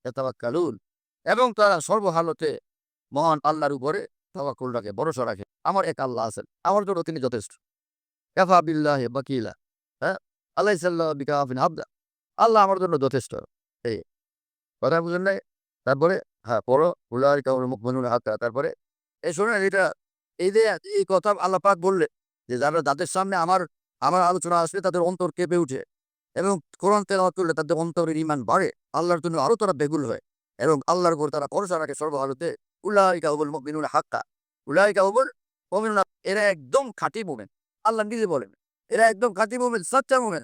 Speaker 1: ইয়াতাওয়াক্কালুন, এবং তারা সর্বহালতে মহান আল্লাহর উপরে তাওয়াক্কুল রাখে, ভরসা রাখে। আমার এক আল্লাহ আছেন, আমার জন্য তিনি যথেষ্ট। কাফা বিল্লাহি ওয়াকিলা। হ্যাঁ? আলাইসাল্লাহু বিকাফিন আবদা। আল্লাহ আমার জন্য যথেষ্ট। এই কথা বুঝেন নাই? তারপরে হ্যাঁ, পড়ো উলাইকা হুমুল মুমিনুনা হাক্কা। তারপরে এই শোনেন, এটা এই যে এই কথা আল্লাহ পাক বললে যে যারা যাদের সামনে আমার আমার আলোচনা আসলে তাদের অন্তর কেঁপে উঠে এবং কোরআন তেলাওয়াত করলে তাদের অন্তরের ঈমান বাড়ে। আল্লাহর জন্য আরো তারা বেগুল হয় এবং আল্লাহর উপর তারা ভরসা রাখে সর্বহালতে। উলাইকা হুমুল মুমিনুনা হাক্কা। উলাইকা হুমুল মুমিনুনা, এরা একদম খাঁটি মুমিন। আল্লাহ নিজে বলেন, এরা একদম খাঁটি মুমিন, সাচ্চা মুমিন।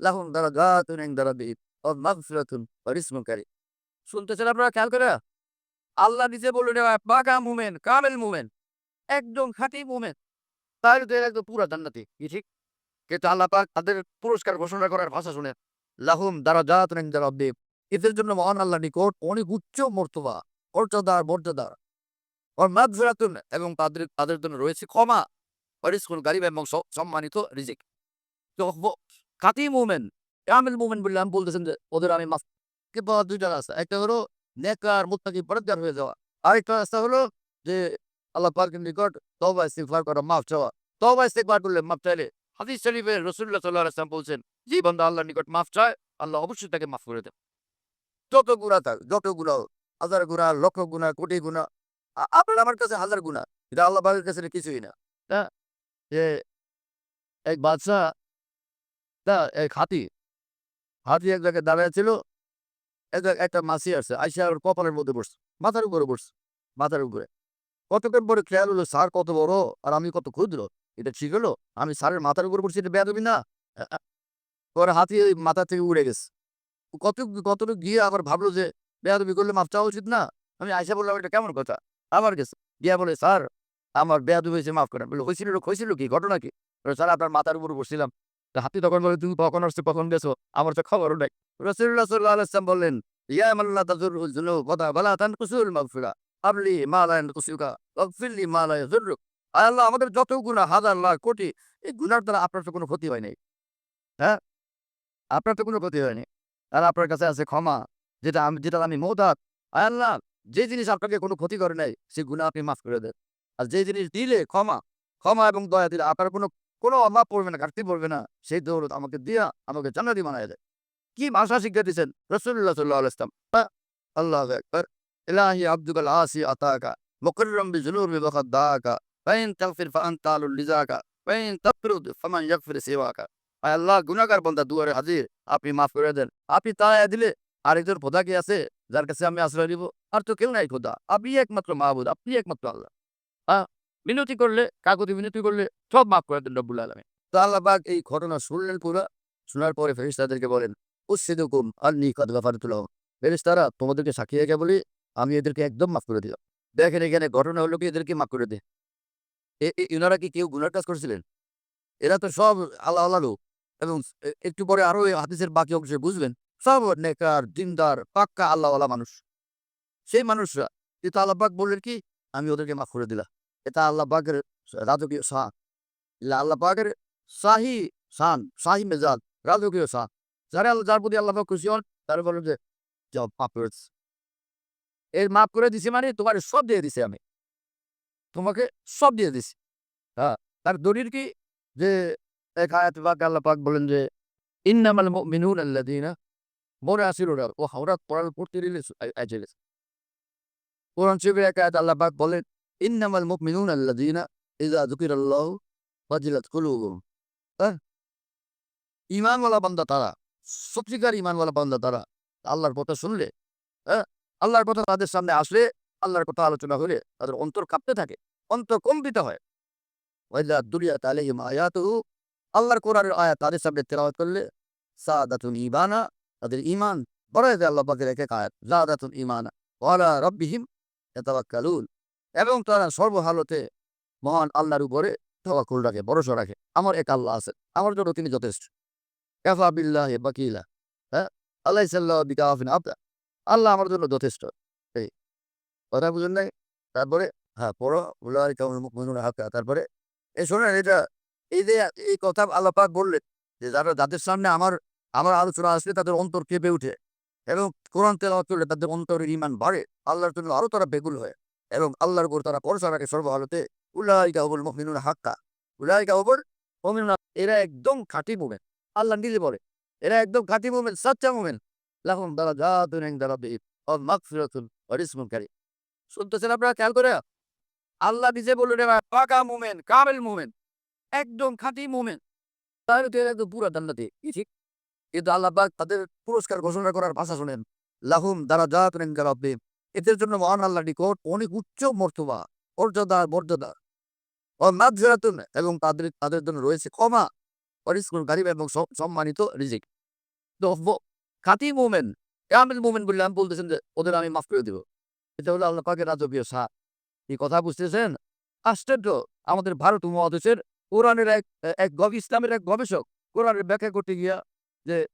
Speaker 1: লাহুম দারাজাতুন ইনদা রাব্বিহিম ওয়া মাগফিরাতুন ওয়া রিজকুন কারীম। শুনতেছেন আপনারা খেয়াল করে? আল্লাহ নিজে বললেন এরা পাকা মুমিন, কামেল মুমিন, একদম খাঁটি মুমিন। তাহলে তো এরা একদম পুরা জান্নাতি। কি ঠিক? কিন্তু আল্লাহ পাক তাদের পুরস্কার ঘোষণা করার ভাষা শুনেন। লাহুম দারাজাতুন ইনদা রাব্বিহিম। এদের জন্য মহান আল্লাহর নিকট অনেক উচ্চ মর্তবা, মর্যাদা। ওয়া মাগফিরাতুন, এবং তাদের জন্য রয়েছে ক্ষমা। ওয়া রিজকুন কারীম, এবং সম্মানিত রিজিক। তো খাঁটি মুমিন, কামেল মুমিন বললে আমি বলতেছেন যে ওদের আমি মাফ কে পাওয়ার ২ টা রাস্তা। একটা হলো নেককার মুত্তাকি পরেজগার হয়ে যাওয়া। আরেকটা রাস্তা হলো যে আল্লাহ পাকের নিকট তওবা ইস্তিগফার করা, মাফ চাওয়া। তওবা ইস্তিগফার করলে, মাফ চাইলে হাদিস শরীফে রাসূলুল্লাহ সাল্লাল্লাহু আলাইহি ওয়াসাল্লাম বলছেন, যে বান্দা আল্লাহর নিকট মাফ চায়, আল্লাহ অবশ্যই তাকে মাফ করে দেন। যত গুনাহ থাক, যত গুনাহ হোক, হাজার গুনাহ, লক্ষ গুনাহ, কোটি গুনাহ, আপনার আমার কাছে হাজার গুনাহ। এটা আল্লাহ পাকের কাছে কিছুই না। হ্যাঁ? যে এক বাদশা, এক হাতি এক জায়গায় দাঁড়ায় ছিল। একটা মাছি আসছে, আইসা ওর কপালের মধ্যে বসছে, মাথার উপরে বসছে, মাথার উপরে। কতক্ষণ পরে খেয়াল হলো স্যার কত বড় আর আমি কত ক্ষুদ্র। এটা ঠিক হলো? আমি স্যারের মাথার উপরে বসছি, এটা বেয়াদবি না? আ আ পরে হাতি ওই মাথা থেকে উড়ে গেছে। কতটুকু গিয়ে আবার ভাবলো যে বেয়াদবি করলে মাফ চাওয়া উচিত না? আমি আইসা বললাম, এটা কেমন কথা? আবার গেছে। গিয়া বলে, স্যার আমার বেয়াদবি হয়েছে, মাফ করেন। বলল, হইছিল কি? ঘটনা কি? বলে, স্যার আপনার মাথার উপরে বসছিলাম। তো হাতি তখন বলে, তুমি কখন আসছো, কখন গেছো? আমার তো খবরও নাই। রাসূলুল্লাহ সাল্লাল্লাহু আলাইহি ওয়াসাল্লাম বললেন, ইয়া মান লা তাযুররুল যুনুব ওয়ালা তানকুসুল মাগফিরা হাবলি মা লা ইয়ানকুসুকা ওয়াগফিরলি মা লা ইয়াযুররুক। আয় আল্লাহ, আমাদের যত গুনাহ হাজার লাখ কোটি, এই গুনার দ্বারা আপনার তো কোনো ক্ষতি হয় নাই। হ্যাঁ? আপনার তো কোনো ক্ষতি হয়নি। আর আপনার কাছে আছে ক্ষমা, যেটা আমি মুহতাজ। আয় আল্লাহ, যে জিনিস আপনাকে কোনো ক্ষতি করে নাই, সেই গুনাহ আপনি মাফ করে দেন। আর যে জিনিস দিলে ক্ষমা এবং দয়া দিলে আপনার কোনো অভাব পড়বে না, ঘাটতি পড়বে না, সেই দৌলত আমাকে দিয়া আমাকে জান্নাতি বানায়া দেয়। কি ভাষা শিক্ষা দিছেন রাসূলুল্লাহ সাল্লাল্লাহু আলাইহি ওয়াসাল্লাম। আল্লাহু আকবার। ইলাহি আবদুকাল আসি আতাকা মুকাররাম বিজুনুবি ওয়া খাদ্দাকা ফাইন তাগফির ফাআনতা আলুল লিজাকা ফাইন তাতরুদ ফামান ইয়াগফির সিওয়াকা। আয় আল্লাহ, গুনাহগার বান্দা দুয়ারে হাজির, আপনি মাফ করে দেন। আপনি তাড়াইয়া দিলে আরেকজন খোদা কি আছে যার কাছে আমি আশ্রয় নিব? আর তো কেউ নাই খোদা। আপনি একমাত্র মাহবুদ, আপনি একমাত্র আল্লাহ। আ মিনতি করলে, কাকুতি মিনতি করলে সব মাফ করে দেন রব্বুল আলামিন। তো আল্লাহ পাক এই ঘটনা শুনলেন পুরা। শোনার পরে ফেরেশতাদেরকে বলেন, উসসিদুকুম আন্নী কাদ গাফারতু লাহুম। ফেরেশতারা, তোমাদেরকে সাক্ষী রেখে বলি, আমি এদেরকে একদম মাফ করে দিলাম। দেখেন এখানে ঘটনা হলো কি, এদেরকে মাফ করে দেয়। ইনারা কি কেউ গুনার কাজ করছিলেন? এরা তো সব আল্লাহ লোক, এবং একটু পরে আরো এই হাদিসের বাকি অংশে বুঝবেন, সব নেকার, দিনদার, পাক্কা আল্লাহওয়ালা মানুষ। সেই মানুষরা, কিন্তু আল্লাহ পাক বললেন কি, আমি ওদেরকে মাফ করে দিলাম। এটা আল্লাহ পাকের রাজকীয় শান। আল্লাহ পাকের শাহী শান, শাহী মেজাজ, রাজকীয় শান। যার প্রতি আল্লাহ পাক খুশি হন, তারা বলেন যে যাও মাফ করে দিচ্ছি। এর মাফ করে দিছি মানে তোমার সব দিয়ে দিছি আমি। তোমাকে সব দিয়ে দিছি। হ্যাঁ, তার দলিল কি? যে এক আয়াতে পাক আল্লাহ পাক বলেন যে ইন্নামাল মুমিনুনা আল্লাযীনা, মনে আসিল ওরা ও হাওরাত পড়তে রিলিজ এসে গেছে। কোরআন শরীফের এক আয়াতে আল্লাহ পাক বলেন, ইন্নামাল মুমিনুনা আল্লাযীনা ইযা যুকিরাল্লাহু ওয়াজিলাত কুলুবুহুম। হ্যাঁ? ঈমানওয়ালা বান্দা তারা, সত্যিকার ঈমানওয়ালা বান্দা তারা। আল্লাহর কথা শুনলে, হ্যাঁ? আল্লাহর কথা তাদের সামনে আসলে, আল্লাহর কথা আলোচনা হলে তাদের অন্তর কাঁপতে থাকে, অন্তর কম্পিত হয়। ওয়াইজা দুলিয়াত আলাইহিম আয়াতুহু, আল্লাহর কোরআনের আয়াত তাদের সামনে তেলাওয়াত করলে সাদাতুল ঈমানা, তাদের ঈমান বাড়ায় দেয় আল্লাহ পাকের এক আয়াত, যাদাতুল ঈমানা ওয়া আলা রাব্বিহিম ইয়াতাওয়াক্কালুন। এবং তারা সর্বহালতে মহান আল্লাহর উপরে তাওয়াক্কুল রাখে, ভরসা রাখে। আমার এক আল্লাহ আছেন, আমার জন্য তিনি যথেষ্ট। কাফা বিল্লাহি ওয়াকিলা। হ্যাঁ? আলাইসাল্লাহু বিকাফিন আবদা। আল্লাহ আমার জন্য যথেষ্ট। এই কথা বুঝেন নাই? তারপরে পড়ো উলাইকা হুমুল মুমিনুনা হাক্কা। তারপরে শোনেন এটা, এই যে এই কথা আল্লাহ পাক বললেন যে যাদের সামনে আমার আমার আলোচনা আসলে তাদের অন্তর কেঁপে উঠে এবং কোরআন তেলাওয়াত করলে তাদের অন্তরের ঈমান বাড়ে। আল্লাহর জন্য আরো তারা বেকুল হয় এবং আল্লাহর উপর তারা ভরসা রাখে সর্বহালতে। উলাইকা হুমুল মুমিনুনা হাক্কা। উলাইকা হুমুল মুমিনুনা, এরা একদম খাঁটি মুমিন। আল্লাহ নিজে বলে এরা একদম খাঁটি মুমিন, সাচ্চা মুমিন। লাহুম দারাজাতুন ইনদা রাব্বিহিম ওয়া মাগফিরাতুন ওয়া রিজকুন কারীম। শুনতেছেন আপনারা খেয়াল করে? আল্লাহ নিজে বললেন এবার পাকা মুমিন, কামেল মুমিন, একদম খাঁটি মুমিন। তাহলে তো এরা একদম পুরা জান্নাতি। কি ঠিক? কিন্তু আল্লাহ পাক তাদের পুরস্কার ঘোষণা করার ভাষা শোনেন। লাহুম দারাজাতুন ইনদা রাব্বিহিম। এদের জন্য মহান আল্লাহর নিকট অনেক উচ্চ মর্তবা, মর্যাদা ও মাগফিরাতুন, এবং তাদের জন্য রয়েছে ক্ষমা, ওয়া রিজকুন কারীম, এবং সম্মানিত রিজিক। তো খাঁটি মুমিন, কামেল মুমিন বললে আমি বলতেছেন যে ওদের আমি মাফ করে দিব। এটা হলো আল্লাহ পাকের রাজকীয় সার। এই কথা বুঝতেছেন? আশ্চর্য! আমাদের ভারত উপমহাদেশের কোরআনের ইসলামের এক গবেষক কোরআনের ব্যাখ্যা করতে গিয়া যে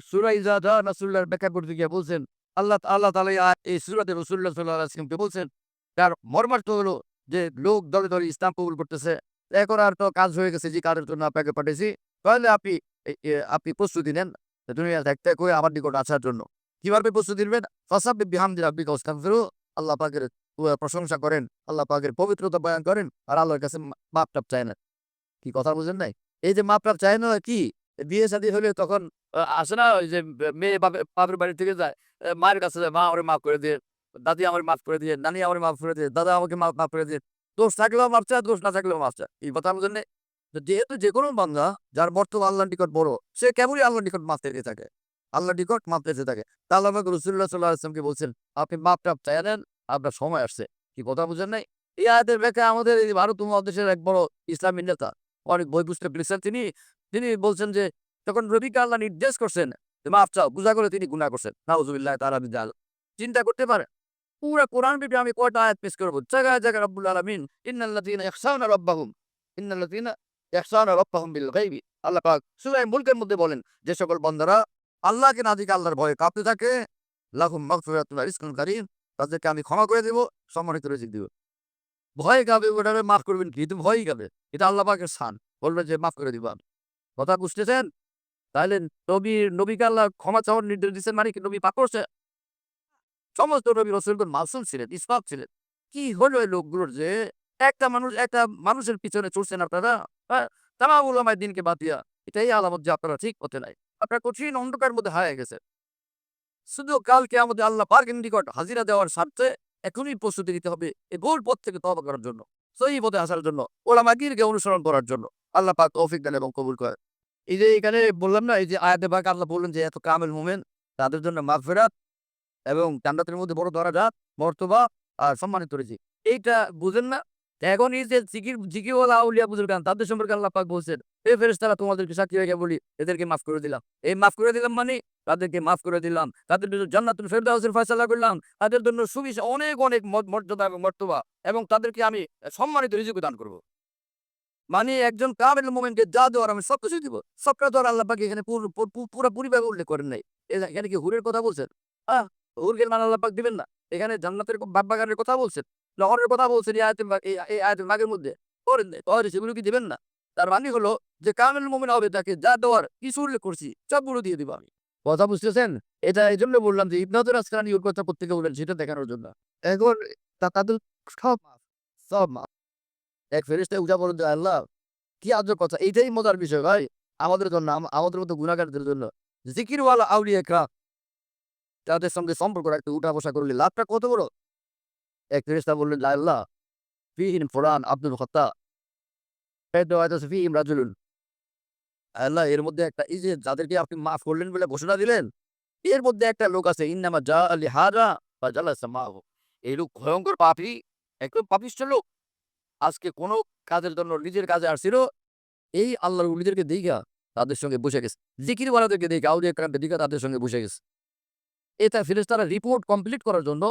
Speaker 1: সূরা ইজা জা নাসরুল্লাহর ব্যাখ্যা করতে গিয়া বলছেন, আল্লাহ তাআলা এই সূরাতে রাসূলুল্লাহ সাল্লাল্লাহু আলাইহি ওয়াসাল্লামকে বলছেন, তার মর্মার্থ হলো যে লোক দলে দলে ইসলাম কবুল করতেছে। এখন আর তো কাজ হয়ে গেছে, যে কাজের জন্য আপনাকে পাঠাইছি। তাহলে আপনি প্রস্তুতি নেন দুনিয়া ত্যাগ করে আমার নিকট আসার জন্য। কিভাবে প্রস্তুতি নিবেন? ফাসাব্বিহ বিহামদি রাব্বিকা ওয়াস্তাগফিরু। আল্লাহ পাকের প্রশংসা করেন, আল্লাহ পাকের পবিত্রতা বয়ান করেন, আর আল্লাহর কাছে মাপ-টাপ চায় না। কি কথা বুঝেন নাই? এই যে মাপ-টাপ চায় না কি? বিয়ে-শাদী হলে তখন আসে না ওই যে মেয়ে বাপের বাড়ি থেকে যায়। মায়ের কাছে যায়, "মা আমারে মাফ করে দিয়েন, দাদি আমারে মাফ করে দিয়েন, নানি আমারে মাফ করে দিয়েন, দাদা আমাকে মাফ করে দিয়েন।" দোষ থাকলেও মাফ চায়, দোষ না থাকলেও মাফ চায়। এই কথা বুঝেন নাই? তো যেহেতু যেকোনো বান্দা যার বর্তমান আল্লাহর নিকট বড়, সে কেবলই আল্লাহর নিকট মাফ চাইতে থাকে। আল্লাহর নিকট মাফ চাইতে থাকে। তা আল্লাহ পাক রাসূলুল্লাহ সাল্লাল্লাহু আলাইহি ওয়াসাল্লামকে বলছেন, "আপনি মাপ-টাপ চাইয়া নেন, আপনার সময় আসছে।" কি কথা বুঝেন নাই? এই আয়াতের ব্যাখ্যা আমাদের এই ভারত উপমহাদেশের এক বড় ইসলামী নেতা, অনেক বই পুস্তক লিখছেন তিনি। তিনি বলছেন যে যখন নবীকে আল্লাহ নির্দেশ করছেন যে মাফ চাও, বুঝা করে তিনি গুনাহ করছেন। নাউযুবিল্লাহি তাআলা মিন যালিক। চিন্তা করতে পারেন? পুরা কোরআন ব্যাপী আমি কয়টা আয়াত পেশ করব। জায়গায় জায়গায় রব্বুল আলামিন ইন্নাল্লাযীনা ইয়াখশাউনা রাব্বাহুম বিল গায়বি। আল্লাহ পাক সূরা মুলকের মধ্যে বলেন, যে সকল বান্দারা আল্লাহকে না দেখে আল্লাহর ভয়ে কাঁপতে থাকে, লাহুম মাগফিরাতুন ওয়া রিজকুন কারীম, তাদেরকে আমি ক্ষমা করে দেব, সম্মানিত রিজিক দিব। ভয়ে কাঁপে, ওটারে মাফ করবেন কি? কিন্তু ভয়ই কাঁপে। এটা আল্লাহ পাকের শান। বলবেন যে মাফ করে দিব আমি। কথা বুঝতেছেন? তাহলে নবীকে আল্লাহ ক্ষমা চাওয়ার নির্দেশ দিচ্ছেন মানে কি নবী পাপ করছে? সমস্ত নবী রাসূলগণ মাসুম ছিলেন, ইসমাত ছিলেন। কি হলো এই লোকগুলোর যে একটা মানুষের পিছনে ছুটছেন আপনারা? হ্যাঁ? তামাম উলামায়ে দ্বীনকে বাদ দিয়া। এটাই আলামত যে আপনারা ঠিক পথে নাই। আপনারা কঠিন অন্ধকার মধ্যে হারায় গেছেন। শুধু কাল কিয়ামতে আল্লাহ পাকের নিকট হাজিরা দেওয়ার স্বার্থে এখনই প্রস্তুতি নিতে হবে এই ভুল পথ থেকে তওবা করার জন্য, সহিহ পথে আসার জন্য, উলামায়ে দ্বীনকে অনুসরণ করার জন্য। আল্লাহ পাক তৌফিক দেন এবং কবুল করেন। এই যে এখানে বললাম না, এই যে আয়াতে পাক আল্লাহ বললেন যে এত কামেল মুমিন তাদের জন্য মাগফিরাত এবং জান্নাতের মধ্যে বড় দরাজাত, মর্তবা আর সম্মানিত রিজিক। এইটা বুঝেন না? এখন এই যে জিকিরওয়ালা আউলিয়া বুজুর্গান তাদের সম্পর্কে আল্লাহ পাক বলছেন, "এ ফেরেশতারা তোমাদেরকে সাক্ষী রেখে বলি, এদেরকে মাফ করে দিলাম।" এই মাফ করে দিলাম মানে তাদেরকে মাফ করে দিলাম। তাদের জন্য জান্নাতুল ফেরদাউসের ফয়সালা করলাম। তাদের জন্য অনেক, অনেক মর্যাদা এবং মর্তবা, এবং তাদেরকে আমি সম্মানিত রিজিকও দান করব। মানে একজন কামেল মুমিনকে যা দেওয়ার আমি সবকিছু দিব। সবটা তো আর আল্লাহ পাক এখানে পুরাপুরিভাবে উল্লেখ করেন নাই। এখানে কি হুরের কথা বলছেন? আহ হুরকে মান আল্লাহ পাক দিবেন না। এখানে জান্নাতের বাগবাগানের কথা বলছেন। নহরের কথা বলছেন এই আয়াতের মাগের মধ্যে। করেন নাই। তাহলে সেগুলো কি দিবেন না? তার মানে হলো যে কামেল মুমিন হবে তাকে যা দেওয়ার কিছু উল্লেখ করছি সবগুলো দিয়ে দিব আমি। কথা বুঝতেছেন? এটা এজন্য বললাম যে ইবনে হাজার আসকালানী ওর কথা কোত্থেকে বললেন সেটা দেখানোর জন্য। এখন তাদের সব মাফ, সব মাফ। এক ফেরেশতা উঠা বলেন যে, "আল্লাহ, কি আজব কথা!" এইটাই মজার বিষয় ভাই। আমাদের জন্য, আমাদের মতো গুনাহগারদের জন্য। জিকিরওয়ালা আউলিয়া একরাম তাদের সঙ্গে সম্পর্ক রাখতে উঠা বসা করলে লাভটা কত বড়! এক ফেরেশতা বললেন, আল্লাহ, ফিহিম ফুলান আব্দুল খাত্তাব, ফিহিম রাজুলুন। আল্লাহ, এর মধ্যে একটা, এই যে যাদেরকে আপনি মাফ করলেন বলে ঘোষণা দিলেন, এর মধ্যে একটা লোক আছে, ইন্নামা জাআ লিহাযা ফা জালাসা মাআহু। এই লোক ভয়ংকর পাপী, একদম পাপিষ্ঠ লোক। আজকে কোন কাজের জন্য নিজের কাজে আসছিল, এই আল্লাহর ওলিদেরকে দেইখা তাদের সঙ্গে বসে গেছে। জিকিরওয়ালাদেরকে দেইখা, আউলিয়া কেরামকে দেইখা তাদের সঙ্গে বসে গেছে। এটা ফেরেশতারা রিপোর্ট কমপ্লিট করার জন্য,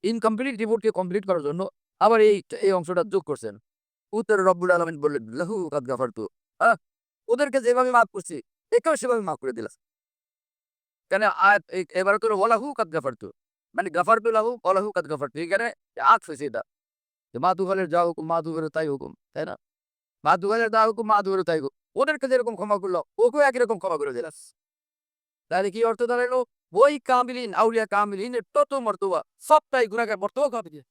Speaker 1: ইনকমপ্লিট রিপোর্টকে কমপ্লিট করার জন্য আবার এই অংশটা যোগ করছেন। উত্তরে রব্বুল আলামিন বললেন, লাহু কাদ গাফারতু। আ ওদেরকে যেভাবে মাফ করছি, একেও সেভাবে মাফ করে দিলাম। কেন আয়াত এবারে তো ওয়ালাহু কাদ গাফারতু। মানে গাফারতু লাহু ওয়ালাহু কাদ গাফারতু। এখানে আতফ হইছে এটা। যে মাতুফালের যা হুকুম মাতুফালের তাই হুকুম। তাই না? মাতুফালের যা হুকুম মাতুফালের তাই হুকুম। ওদেরকে যেরকম ক্ষমা করল, ওকেও একই রকম ক্ষমা করে দিলাম। তাহলে কি অর্থ দাঁড়াইলো? ওই কামিলিন, আউলিয়া কামিলিনের তত মর্তবা, সবটাই গুনাহগার মর্তবা কামিলিন।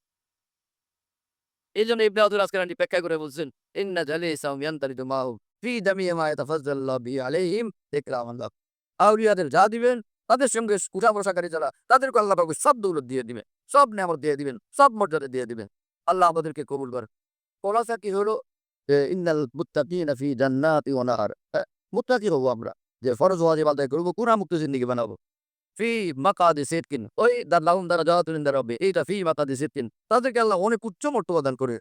Speaker 1: এইজন্য ইবনে আব্দুল আসকালানি ব্যাখ্যা করে বলছেন, ইন্না জালিসাহুম ইয়ানতারিদু মাহুম ফি জামিই মা ইয়াতাফাজ্জালু বিহি আলাইহিম ইকরামাল্লাহ। আউলিয়াদের যা দিবেন, তাদের সঙ্গে উঠা বসাকারী যারা, তাদেরকে আল্লাহ পাক সব দৌলত দিয়ে দিবেন, সব নেয়ামত দিয়ে দিবেন, সব মর্যাদা দিয়ে দিবেন। আল্লাহ আমাদেরকে কবুল করেন। খোলাসা কি হলো? ইন্নাল মুত্তাকিনা ফি জান্নাতি ওয়া নাহার। মুত্তাকি হবো আমরা। যে ফরজ ওয়াজিব আদায় করবো, গুনাহমুক্ত জিন্দেগি বানাবো। ফি মাকাদি সিদকিন। ওই লাহুম দারাজাতুন ইনদা রাব্বি। এইটা ফি মাকাদি সিদকিন। তাদেরকে আল্লাহ অনেক উচ্চ মর্তবা দান করে।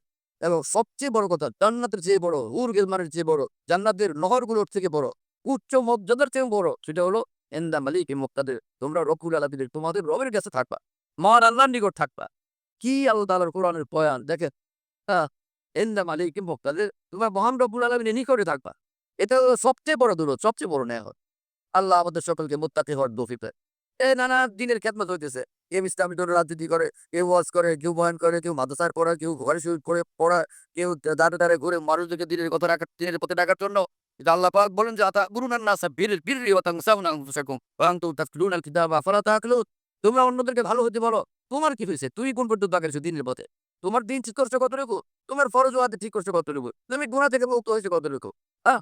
Speaker 1: এবং সবচেয়ে বড় কথা, জান্নাতের চেয়ে বড়, হুর গিলমানের চেয়ে বড়, জান্নাতের নহরগুলোর থেকে বড়, উচ্চ মর্যাদার চেয়েও বড়, সেটা হলো ইনদা মালিকি মুক্তাদির। তোমরা রব্বুল আলামিনের, তোমাদের রবের কাছে থাকবা। মহান আল্লাহর নিকট থাকবা। কি আল্লাহ তাআলার কোরআনের বয়ান দেখেন। হ্যাঁ, ইনদা মালিকি মুক্তাদির। তোমরা মহান রব্বুল আলামিনের নিকটে থাকবা। এটা হলো সবচেয়ে বড় দৌলত, সবচেয়ে বড় নেয়ামত। আল্লাহ আমাদের সকলকে মুত্তাকি হওয়ার তৌফিক দেয়। নানা দিনের খেদমত হইতেছে। কেউ ইসলামী দলের রাজনীতি করে, কেউ ওয়াজ করে, কেউ বয়ান করে, কেউ মাদ্রাসায় পড়ায়, কেউ ঘরে শুয়ে করে পড়ায়, কেউ দাঁড়ে, দাঁড়ে ঘুরে মানুষদেরকে দিনের কথা রাখার, দিনের পথে ডাকার জন্য। কিন্তু আল্লাহ পাক বলেন যে, আতা'মুরুনান নাসা বিররি ওয়া তানসাউনা আনফুসাকুম ওয়া আনতুম তাতলুনাল কিতাবা আফালা তা'কিলুন। তোমরা অন্যদেরকে ভালো হতে বলো। তোমার কি হইছে? তুমি কোন পর্যন্ত আগাইছো দিনের পথে? তোমার দিন ঠিক করছো কতটুকু? তোমার ফরজ ওয়াজিব ঠিক করছো কতটুকু? তুমি গুনাহ থেকে মুক্ত হইছো কতটুকু? হ্যাঁ?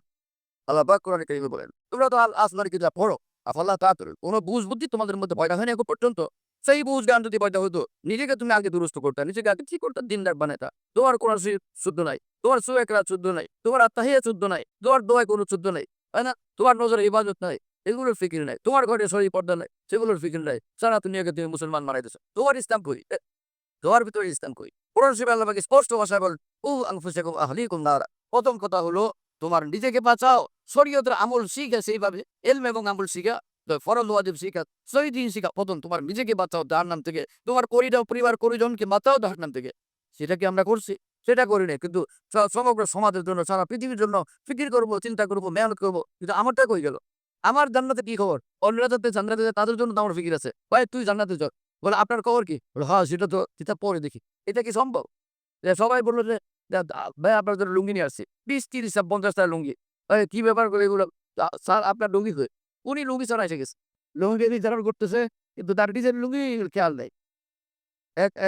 Speaker 1: আল্লাহ পাক কোরআনে কারিমে বলেন, তোমরা তো আসমানি কিতাব পড়ো। আফাল্লাহ তাআতুল। কোন বুঝ বুদ্ধি তোমাদের মধ্যে পয়দা হয়নি এখন পর্যন্ত? সেই বুঝ জ্ঞান যদি পয়দা হইতো, নিজেকে তুমি আগে দুরস্ত করতা, নিজেকে আগে ঠিক করতা, দিনদার বানাইতা। তোমার কোরআন শরীফ শুদ্ধ নাই, তোমার সূরা ইকরা শুদ্ধ নাই, তোমার আত্তাহিয়াত শুদ্ধ নাই, তোমার দোয়ায় কোনো শুদ্ধ নাই, তাই না? তোমার নজরে ইবাদত নাই, এগুলোর ফিকির নাই। তোমার ঘরে শরীর পর্দা নাই, সেগুলোর ফিকির নাই। সারা দুনিয়াকে তুমি মুসলমান বানাইতেছো। তোমার ইসলাম কই? তোমার ভিতরে ইসলাম কই? কোরআন শরীফে আল্লাহ পাক স্পষ্ট ভাষায় বলেন, উ আনফুসাকুম আহলিকুম নারা। প্রথম কথা হলো তোমার নিজেকে বাঁচাও। শরীয়তের আমল শিখা, সেইভাবে ইলম এবং আমল শিখা, ফরজ ওয়াজিব শিখা, সহি দ্বীন শিখা। প্রথম তোমার নিজেকে বাঁচাও জাহান্নাম থেকে। তোমার পরিবার পরিজনকে বাঁচাও জাহান্নাম থেকে। সেটা কি আমরা করছি? সেটা করি নাই। কিন্তু সমগ্র সমাজের জন্য, সারা পৃথিবীর জন্য ফিকির করব, চিন্তা করব, মেহনত করব। কিন্তু আমারটা কই গেল? আমার জান্নাতে কি খবর? অন্যরা যাতে জান্নাতে যায়, তাদের জন্য তো আমার ফিকির আছে। ভাই তুই জান্নাতে চ। বলে আপনার খবর কি? বলে হ্যাঁ, সেটা তো কিতাব পড়ে দেখি। এটা কি সম্ভব? যে সবাই বলল যে, ভাই আপনার জন্য লুঙ্গি নিয়ে আসছি। ২০, ৩০, ৫০ টাকার লুঙ্গি। কি ব্যাপার করে এগুলো? স্যার আপনার লুঙ্গি কই? উনি লুঙ্গি ছাড়া এসে গেছে। লুঙ্গি নির্ধারণ করতেছে, কিন্তু তার নিজের লুঙ্গি খেয়াল নাই।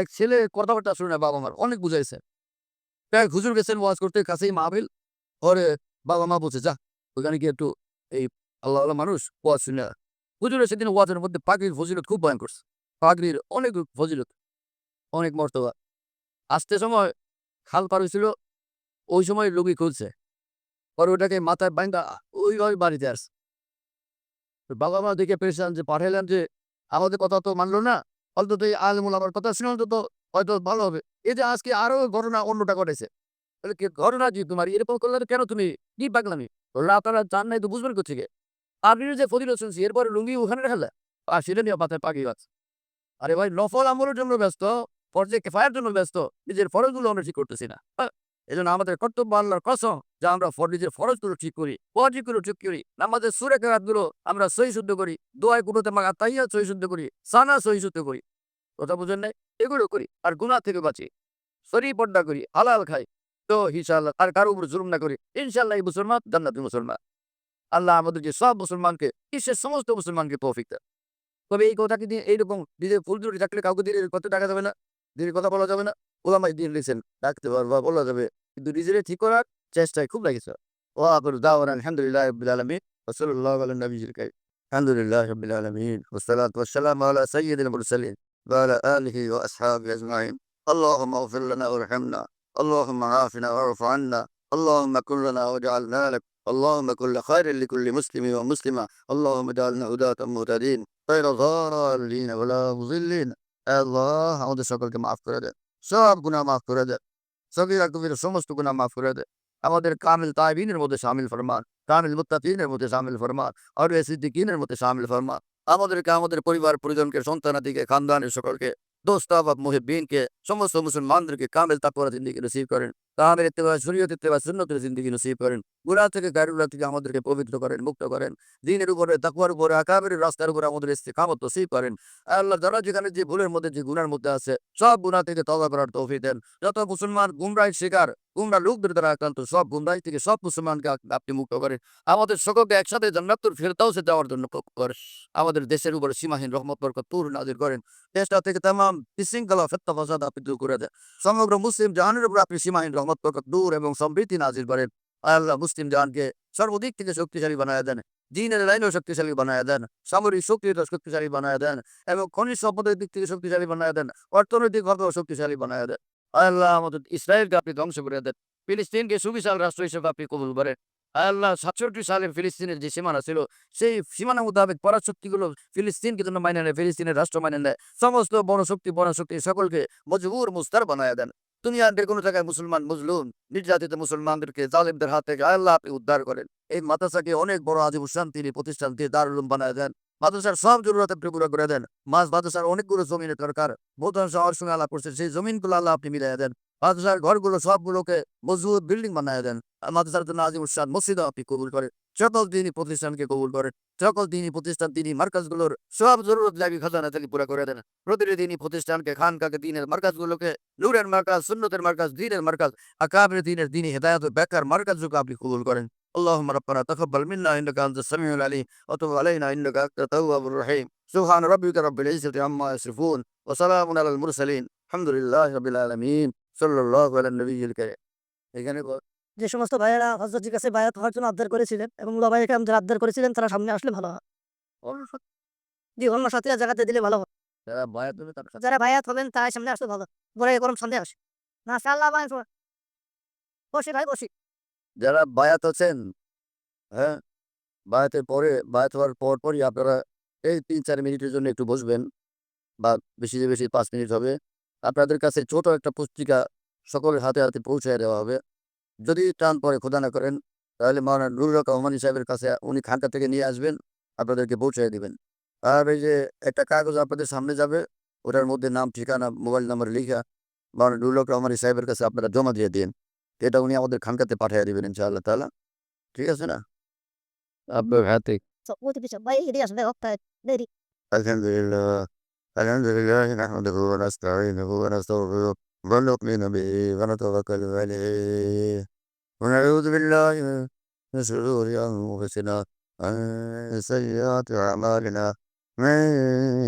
Speaker 1: এক ছেলে কথাবার্তা শুনে না বাবা-মার। অনেক বুঝাইছে। এক হুজুর গেছেন ওয়াজ করতে, কাছেই মাহফিল। পরে বাবা-মা বলছে, "যা, ওখানে গিয়ে একটু এই আল্লাহওয়ালা মানুষ ওয়াজ শুইনা আয়।" হুজুরের সেদিন ওয়াজের মধ্যে পাগড়ির ফজিলত খুব বয়ান করছে। পাগড়ির অনেক ফজিলত, অনেক মর্তবা। আসতে সময় খাল পার হইছিল, ওই সময় লুঙ্গি খুলছে। পরে ওটাকে মাথায় বাইন্ধা ওইভাবে বাড়িতে আসছে। তো বাবা-মা দেখে পেরেশান, যে পাঠাইলাম যে আমাদের কথা তো মানলো না। অন্তত এই আলেম ওলামার কথা শুনে অন্তত হয়তো ভালো হবে। এই যে আজকে আরো ঘটনা অন্যটা ঘটেছে। বলে কি ঘটনা কি তোমার? এরকম করলে কেন তুমি? কি পাগলামি? বলল আপনারা জান নাই তো বুঝবেন কোত্থেকে? আপনিও যে ফজিলত শুনছি, এরপরে লুঙ্গি ওখানে রাখলা? সেটা নিয়ে মাথায় পাগড়ি বাঁধছে। আরে ভাই, নফল আমলের জন্য ব্যস্ত, ফরজে কিফায়ার জন্য ব্যস্ত, নিজের ফরজগুলো আমরা ঠিক করতেছি না। এজন্য আমাদের কর্তব্য, আল্লাহর কসম, যে আমরা নিজের ফরজগুলো ঠিক করি, ওয়াজিবগুলো ঠিক করি, নামাজের সূরা কেরাতগুলো আমরা সহি শুদ্ধ করি, দোয়ায় কুনুতে মাগা তাহিয়াত সহি শুদ্ধ করি, সানা সহি শুদ্ধ করি। কথা বুঝেন নাই? এগুলো করি আর গুনাহ থেকে বাঁচি। শরী পর্দা করি, হালাল খাই। তো ইনশাআল্লাহ আর কারো উপর জুলুম না করি। ইনশাআল্লাহ এই মুসলমান জান্নাতি মুসলমান। আল্লাহ আমাদেরকে সব মুসলমানকে, বিশ্বের সমস্ত মুসলমানকে তৌফিক দেন। তবে এই কথাকে নিয়ে এইরকম নিজের ফুলঝুরি থাকলে কাউকে দিনের কথা ডাকা যাবে না, দিনের কথা বলা যাবে না। ওলামাই দিন লিখছেন, ডাকতে পারবা, বলা যাবে। কিন্তু নিজেরে ঠিক করার চেষ্টায় খুব লাগিয়েছে। ওয়া আখিরু দাওয়ানা আলহামদুলিল্লাহি রাব্বিল আলামিন ওয়া সাল্লাল্লাহু আলা নাবিয়্যিল কারীম। আলহামদুলিল্লাহি রাব্বিল আলামিন ওয়াসসালাতু ওয়াসসালামু আলা সাইয়্যিদিল মুরসালিন ওয়া আলা আলিহি ওয়া আসহাবিহি আজমাইন। اللهم اغفر لنا وارحمنا، اللهم عافنا واعف عنا، اللهم كن لنا واجعلنا لك، اللهم كن خير لكل مسلم ومسلمة، اللهم اجعلنا هداة مهتدين غير ضالين ولا مضلين। আল্লাহ আমাদের সকলকে মাফ করে দেন। সব গুনাহ মাফ করে দেন। সগীরা কবিরা সমস্ত গুনাহ মাফ করে দেন। আমাদের কামিল তাইবিনের মধ্যে শামিল ফরমান, কামিল মুত্তাকিনের মধ্যে শামিল ফরমান, আউলিয়া সিদ্দিকিনের মধ্যে শামিল ফরমান। আমাদেরকে, আমাদের পরিবার পরিজনকে, সন্তানাদিকে, খানদানের সকলকে, দোস্ত আহবাব মুহিব্বিনকে, সমস্ত মুসলমানদেরকে কামিল তাকওয়ার জিন্দেগি নসিব করেন। কামিল ইত্তেবা, শরীয়ত ইত্তেবা, সুন্নতের জিন্দেগি নসিব করেন। গুনাহ থেকে, গায়রুল্লাহ থেকে আমাদেরকে পবিত্র করেন, মুক্ত করেন। দ্বীনের উপরে, তাকওয়ার উপরে, আকাবিরের রাস্তার উপরে আমাদের ইস্তিকামত নসিব করেন। আল্লাহ, যারা যেখানে যে ভুলের মধ্যে, যে গুনার মধ্যে আছে, সব গুনাহ থেকে তওবা করার তৌফিক দেন। যত মুসলমান গুমরাহির শিকার, গুমরা লোকদের দ্বারা আক্রান্ত, সব গুমরাহি থেকে সব মুসলমানকে আপনি মুক্ত করেন। আমাদের সকলকে একসাথে জান্নাতুল ফিরদাউসে যাওয়ার জন্য কবুল করেন। আমাদের দেশের উপরে সীমাহীন রহমত বরকত তুর নাজির করেন। দেশটা থেকে তামাম বিশৃঙ্খলা, ফিতনা, ফাসাদ আপনি দূর করে দেন। সমগ্র মুসলিম জাহানের উপর আপনি সীমাহীন রহমত বরকত দূর এবং সমৃদ্ধি নাজির করেন। আল্লাহ, মুসলিম জাহানকে সর্বদিক থেকে শক্তিশালী বানায় দেন। দ্বীনের লাইনেও শক্তিশালী বানায় দেন। সামরিক শক্তিতে শক্তিশালী বানায় দেন এবং খনিজ সম্পদের দিক থেকে শক্তিশালী বানায় দেন। অর্থনৈতিকভাবেও শক্তিশালী বানায় দেন। আল্লাহ, আমাদের ইসরায়েলকে আপনি ধ্বংস করে দেন। ফিলিস্তিনকে সুবিশাল রাষ্ট্র হিসেবে আপনি কবুল করেন। আল্লাহ, 67 সালে ফিলিস্তিনের যে সীমানা ছিল, সেই সীমানা মোতাবেক পরাশক্তিগুলো ফিলিস্তিনকে জন্য মাইনে নেয়, ফিলিস্তিনের রাষ্ট্র মাইনে নেয়। সমস্ত বড় শক্তি, পরাশক্তি সকলকে মজবুর মুস্তার বানায় দেন। দুনিয়ার যে কোনো জায়গায় মুসলমান মজলুম, নির্যাতিত মুসলমানদেরকে জালিমদের হাত থেকে আল্লাহ আপনি উদ্ধার করেন। এই মাদ্রাসাকে অনেক বড় আজিম শান্তির প্রতিষ্ঠান দিয়ে দারুল উলুম বানায় দেন। মাদ্রাসার সব জরুরত আপনি পুরো করে দেন। মাদ্রাসার অনেকগুলো জমিনের দরকার, বোধন শহর সঙ্গে আলাপ করছে, সেই জমিনগুলো আল্লাহ আপনি মিলাই দেন। মাদ্রাসার ঘরগুলো সবগুলোকে মজবুত বিল্ডিং বানায় দেন। মাদ্রাসার জন্য আজিম শান মসজিদ আপনি কবুল করেন। সকল দিনই প্রতিষ্ঠানকে কবুল করেন। সকল দিনই প্রতিষ্ঠান, দিনই মার্কাজগুলোর সব জরুরত লাগি খাজানা থেকে পুরা করে দেন। প্রতিটি দিনই প্রতিষ্ঠানকে, খানকাকে, দিনের মার্কাজগুলোকে নূরের মার্কাজ, সুন্নতের মার্কাজ, দ্বীনের মার্কাজ, আকাবির দ্বীনের দিনী হেদায়েত ও ব্যাখ্যার মার্কাজকে আপনি কবুল করেন। اللهم ربنا تقبل منا انك انت السميع العليم وتب علينا انك انت التواب الرحيم سبحان ربك رب العزة عما يصفون وسلام على المرسلين الحمد لله رب العالمين صلى الله على النبي الكريم এখানে
Speaker 2: যে সমস্ত ভাইয়েরা হযরতজির কাছে বায়াত হওয়ার জন্য আবদার করেছিলেন এবং মুলা ভাই কেরাম যারা আবদার করেছিলেন তারা সামনে আসলে ভালো হয়। জি, অন্য সাথীরা জায়গাতে দিলে ভালো হয়।
Speaker 1: যারা বায়াত হবে তারা
Speaker 2: যারা বায়াত হবেন তারাই সামনে আসলে ভালো। পরে গরম সন্দেহ আসে। না সাল্লাহ ভাই বসি ভাই বসি।
Speaker 1: যারা বায়াত আছেন, হ্যাঁ, বায়াতের পরে, বায়াত হওয়ার পরই আপনারা এই ৩-৪ মিনিটের জন্য একটু বসবেন, বা বেশি থেকে বেশি ৫ মিনিট হবে। আপনাদের কাছে ছোট একটা পুস্তিকা সকলের হাতে হাতে পৌঁছায় দেওয়া হবে। যদি টান পরে খোদা না করেন, তাহলে মাওলানা নুরুল হক ওমানী সাহেবের কাছে উনি খানকা থেকে নিয়ে আসবেন, আপনাদেরকে পৌঁছায় দিবেন। আর এই যে একটা কাগজ আপনাদের সামনে যাবে, ওটার মধ্যে নাম, ঠিকানা, মোবাইল নাম্বার লিখা মাওলানা নুরুল হক ওমানী সাহেবের কাছে আপনারা জমা দিয়ে দিন। এটা উনি আমাদের খানকাতে পাঠিয়ে দিবেন ইনশাআল্লাহ তাআলা। ঠিক আছে না? আপনার হাতে।
Speaker 2: ওইদিকে ভাই এদিকে আসবে হপ্তায় দেরি।
Speaker 1: আলহামদুলিল্লাহ, আলহামদুলিল্লাহ নাহমাদুহু ওয়া নাস্তাঈনুহু ওয়া নাস্তাগফিরুহ ওয়া নু'মিনু বিহি ওয়া নাতাওয়াক্কালু আলাইহি ونعوذ بالله من شرور أنفسنا ومن سيئات أعمالنا من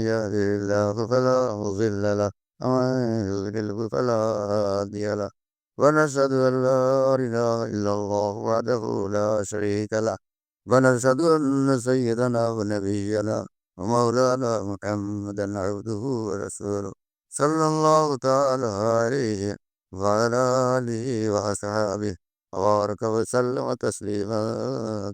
Speaker 1: يهده الله فلا مضل له ومن يضلله فلا هادي له ونشهد أن لا إله إلا الله وحده لا شريك له ونشهد أن سيدنا ونبينا ومولانا محمدا عبده ورسوله صلى الله تعالى عليه وعلى آله وأصحابه وبارك وسلم تسليما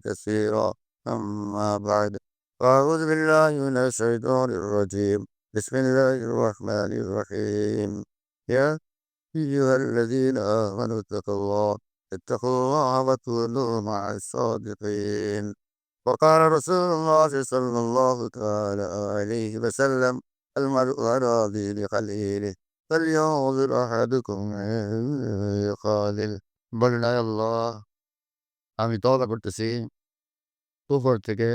Speaker 1: كثيرا أما بعد أعوذ بالله من الشيطان الرجيم بسم الله الرحمن الرحيم يا أيها الذين آمنوا اتقوا الله وكونوا مع الصادقين وقال رسول الله صلى الله تعالى عليه وسلم المرء على دين خليله فلينظر أحدكم من يخالل বলেন, আল্লাহ, আমি তওবা করতেছি কুফর থেকে,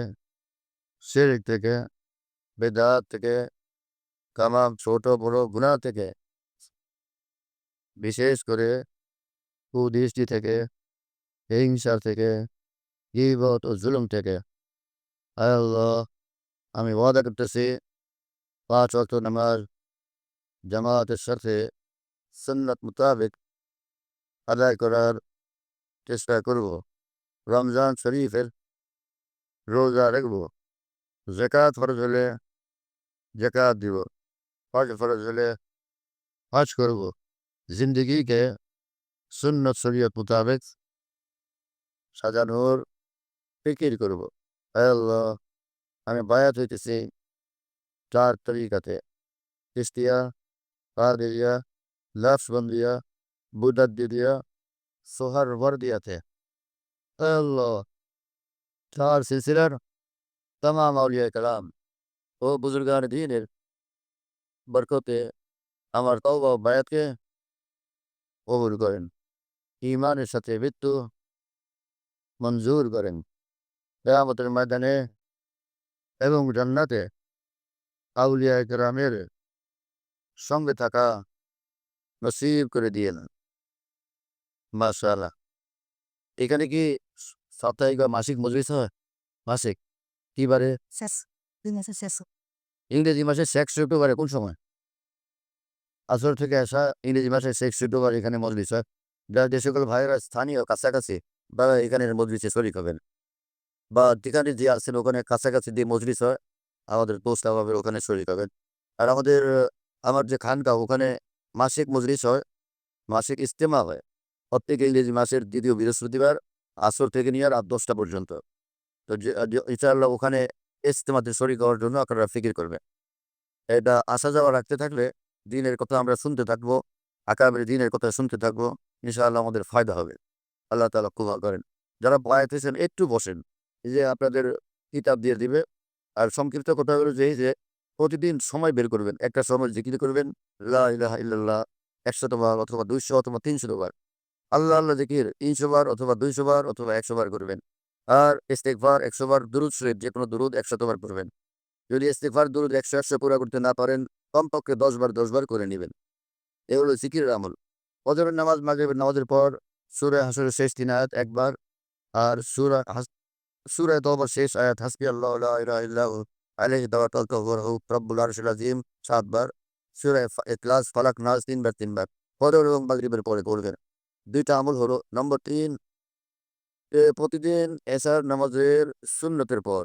Speaker 1: শিরক থেকে, বেদাত থেকে, তামাম ছোট বড় গুনাহ থেকে, বিশেষ করে কুদৃষ্টি থেকে, হিংসা থেকে, গীবত ও জুলুম থেকে। আয় আল্লাহ, আমি ওয়াদা করতেছি ৫ ওয়াক্ত নামাজ জামাতের সাথে সুন্নাত মোতাবেক আদায় করার চেষ্টা করব। রমজান শরীফের রোজা রাখব। যাকাত ফরজ হলে যাকাত দিব। হজ ফরজ হলে হজ করব। জিন্দগিকে সুন্নত শরীয়ত মোতাবেক সাজানোর ফিকির করব। আয় আল্লাহ, আমি বায়াত হইতেছি ৪ তরিকাতে: চিশতিয়া, কাদেরিয়া, নকশবন্দিয়া, বুদাদ্দিদিয়া, সোহার বর্দিয়াতে আল্লাহ চার সিলসিলার তামাম আউলিয়া কালাম ও বুজুর্গান দিনের বরকতে আমার তওবা ও বায়াতকে কবুল করেন, ইমানের সাথে মৃত্যু মঞ্জুর করেন। কিয়ামতের ময়দানে এবং জান্নাতে আউলিয়া কেরামের সঙ্গে থাকা নসিব করে দিয়েন। মাশাআল্লাহ। এখানে কি সাপ্তাহিক বা মাসিক মজলিস হয়? মাসিক কি বারে?
Speaker 2: শেষ দিন আছে শেষ
Speaker 1: ইংরেজি মাসের 6 সেপ্টেম্বরে কোন সময়? আসর থেকে আসা ইংরেজি মাসের 6 সেপ্টেম্বর এখানে মজলিস হয়। যারা যে সকল ভাইয়েরা স্থানীয় কাছাকাছি তারা এখানের মজলিসে শরিক হবেন, বা যেখানে যে আছেন ওখানে কাছাকাছি যে মজলিস হয় আমাদের দোস্ত আহবাবের ওখানে শরিক হবেন। আর আমার যে খানকা ওখানে মাসিক মজলিস হয়, মাসিক ইজতেমা হয় প্রত্যেক ইংরেজি মাসের দ্বিতীয় বৃহস্পতিবার আসর থেকে নিয়ে রাত 10টা পর্যন্ত। তো ইনশাআল্লাহ ওখানে ইজতেমাতে শরিক হওয়ার জন্য আপনারা ফিকির করবেন। এটা আসা যাওয়া রাখতে থাকলে দিনের কথা আমরা শুনতে থাকবো, আকাবের দিনের কথা শুনতে থাকবো, ইনশাআল্লাহ আমাদের ফায়দা হবে। আল্লাহ তাআলা কবুল করেন। যারা বয়াতেছেন একটু বসেন, এই যে আপনাদের কিতাব দিয়ে দিবে। আর সংক্ষিপ্ত কথা হলো যে এই যে প্রতিদিন সময় বের করবেন, একটা সময় জিকির করবেন লা ইলাহা ইল্লাল্লাহ 100 বার অথবা 200 অথবা 300 বার। আল্লাহ আল্লাহ জিকির 300 বার অথবা 200 বার অথবা 100 বার করবেন। আর ইস্তেগফার 100 বার, দুরূদ শরীফ যে কোনো দুরূদ 100 বার করবেন। যদি ইস্তেগফার দুরূদ 100 পুরা করতে না পারেন কমপক্ষে 10 বার 10 বার করে নেবেন। এ হলো জিকিরের আমল। ফজরের নামাজ, মাগরিবের নামাজের পর সূরা হাসরের শেষ 3 আয়াত একবার, আর সূরা তওবার শেষ আয়াত হাসবিয়াল্লাহু লা ইলাহা ইল্লা হু আলাইহি তাওয়াক্কালতু ওয়া হুয়া রাব্বুল আরশিল আযীম 7 বার। সূরা ইখলাস, ফালাক, নাস 3 বার 3 বার ফজর এবং মাগরিবের পরে পড়বেন। 2টা আমল হলো। নম্বর 3, প্রতিদিন এশার নামাজের সুন্নতের পর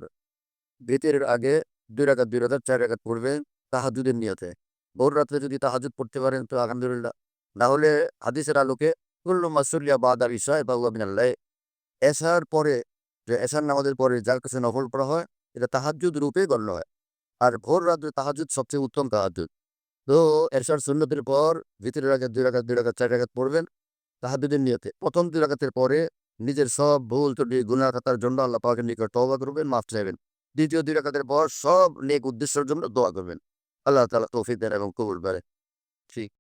Speaker 1: ভিতরের আগে 2 রাকাত 2 রাকাত 4 রাকাত পড়বেন তাহাজ্জুদের নিয়তে। ভোর রাত্রে যদি তাহাজ্জুদ পড়তে পারেন তো আলহামদুলিল্লাহ। না হলে হাদিসের আলোকে কুল্লু মা সুল্লিয়া বাদাল ইশা ফাহুয়া মিনাল লাইল। এশার পরে, যে এশার নামাজের পরে যার কাছে নফল পড়া হয় এটা তাহাজ্জুদ রূপে গণ্য হয়। আর ভোর রাত্রে তাহাজ্জুদ সবচেয়ে উত্তম তাহাজ্জুদ। তো এশার সুন্নতের পর ভিতরের আগে 2 রাকাত 2 রাকাত 4 রাকাত পড়বেন তাহাজ্জুদের নিয়তে। প্রথম 2 রাকাতের পরে নিজের সব ভুল ত্রুটি গুনাহ খাতার জন্য আল্লাহ পাকের নিকট তওবা করবেন, মাফ চাইবেন। দ্বিতীয় 2 রাকাতের পর সব নেক উদ্দেশ্যের জন্য দোয়া করবেন। আল্লাহ তাআলা তৌফিক দেন এবং কবুল করেন। ঠিক।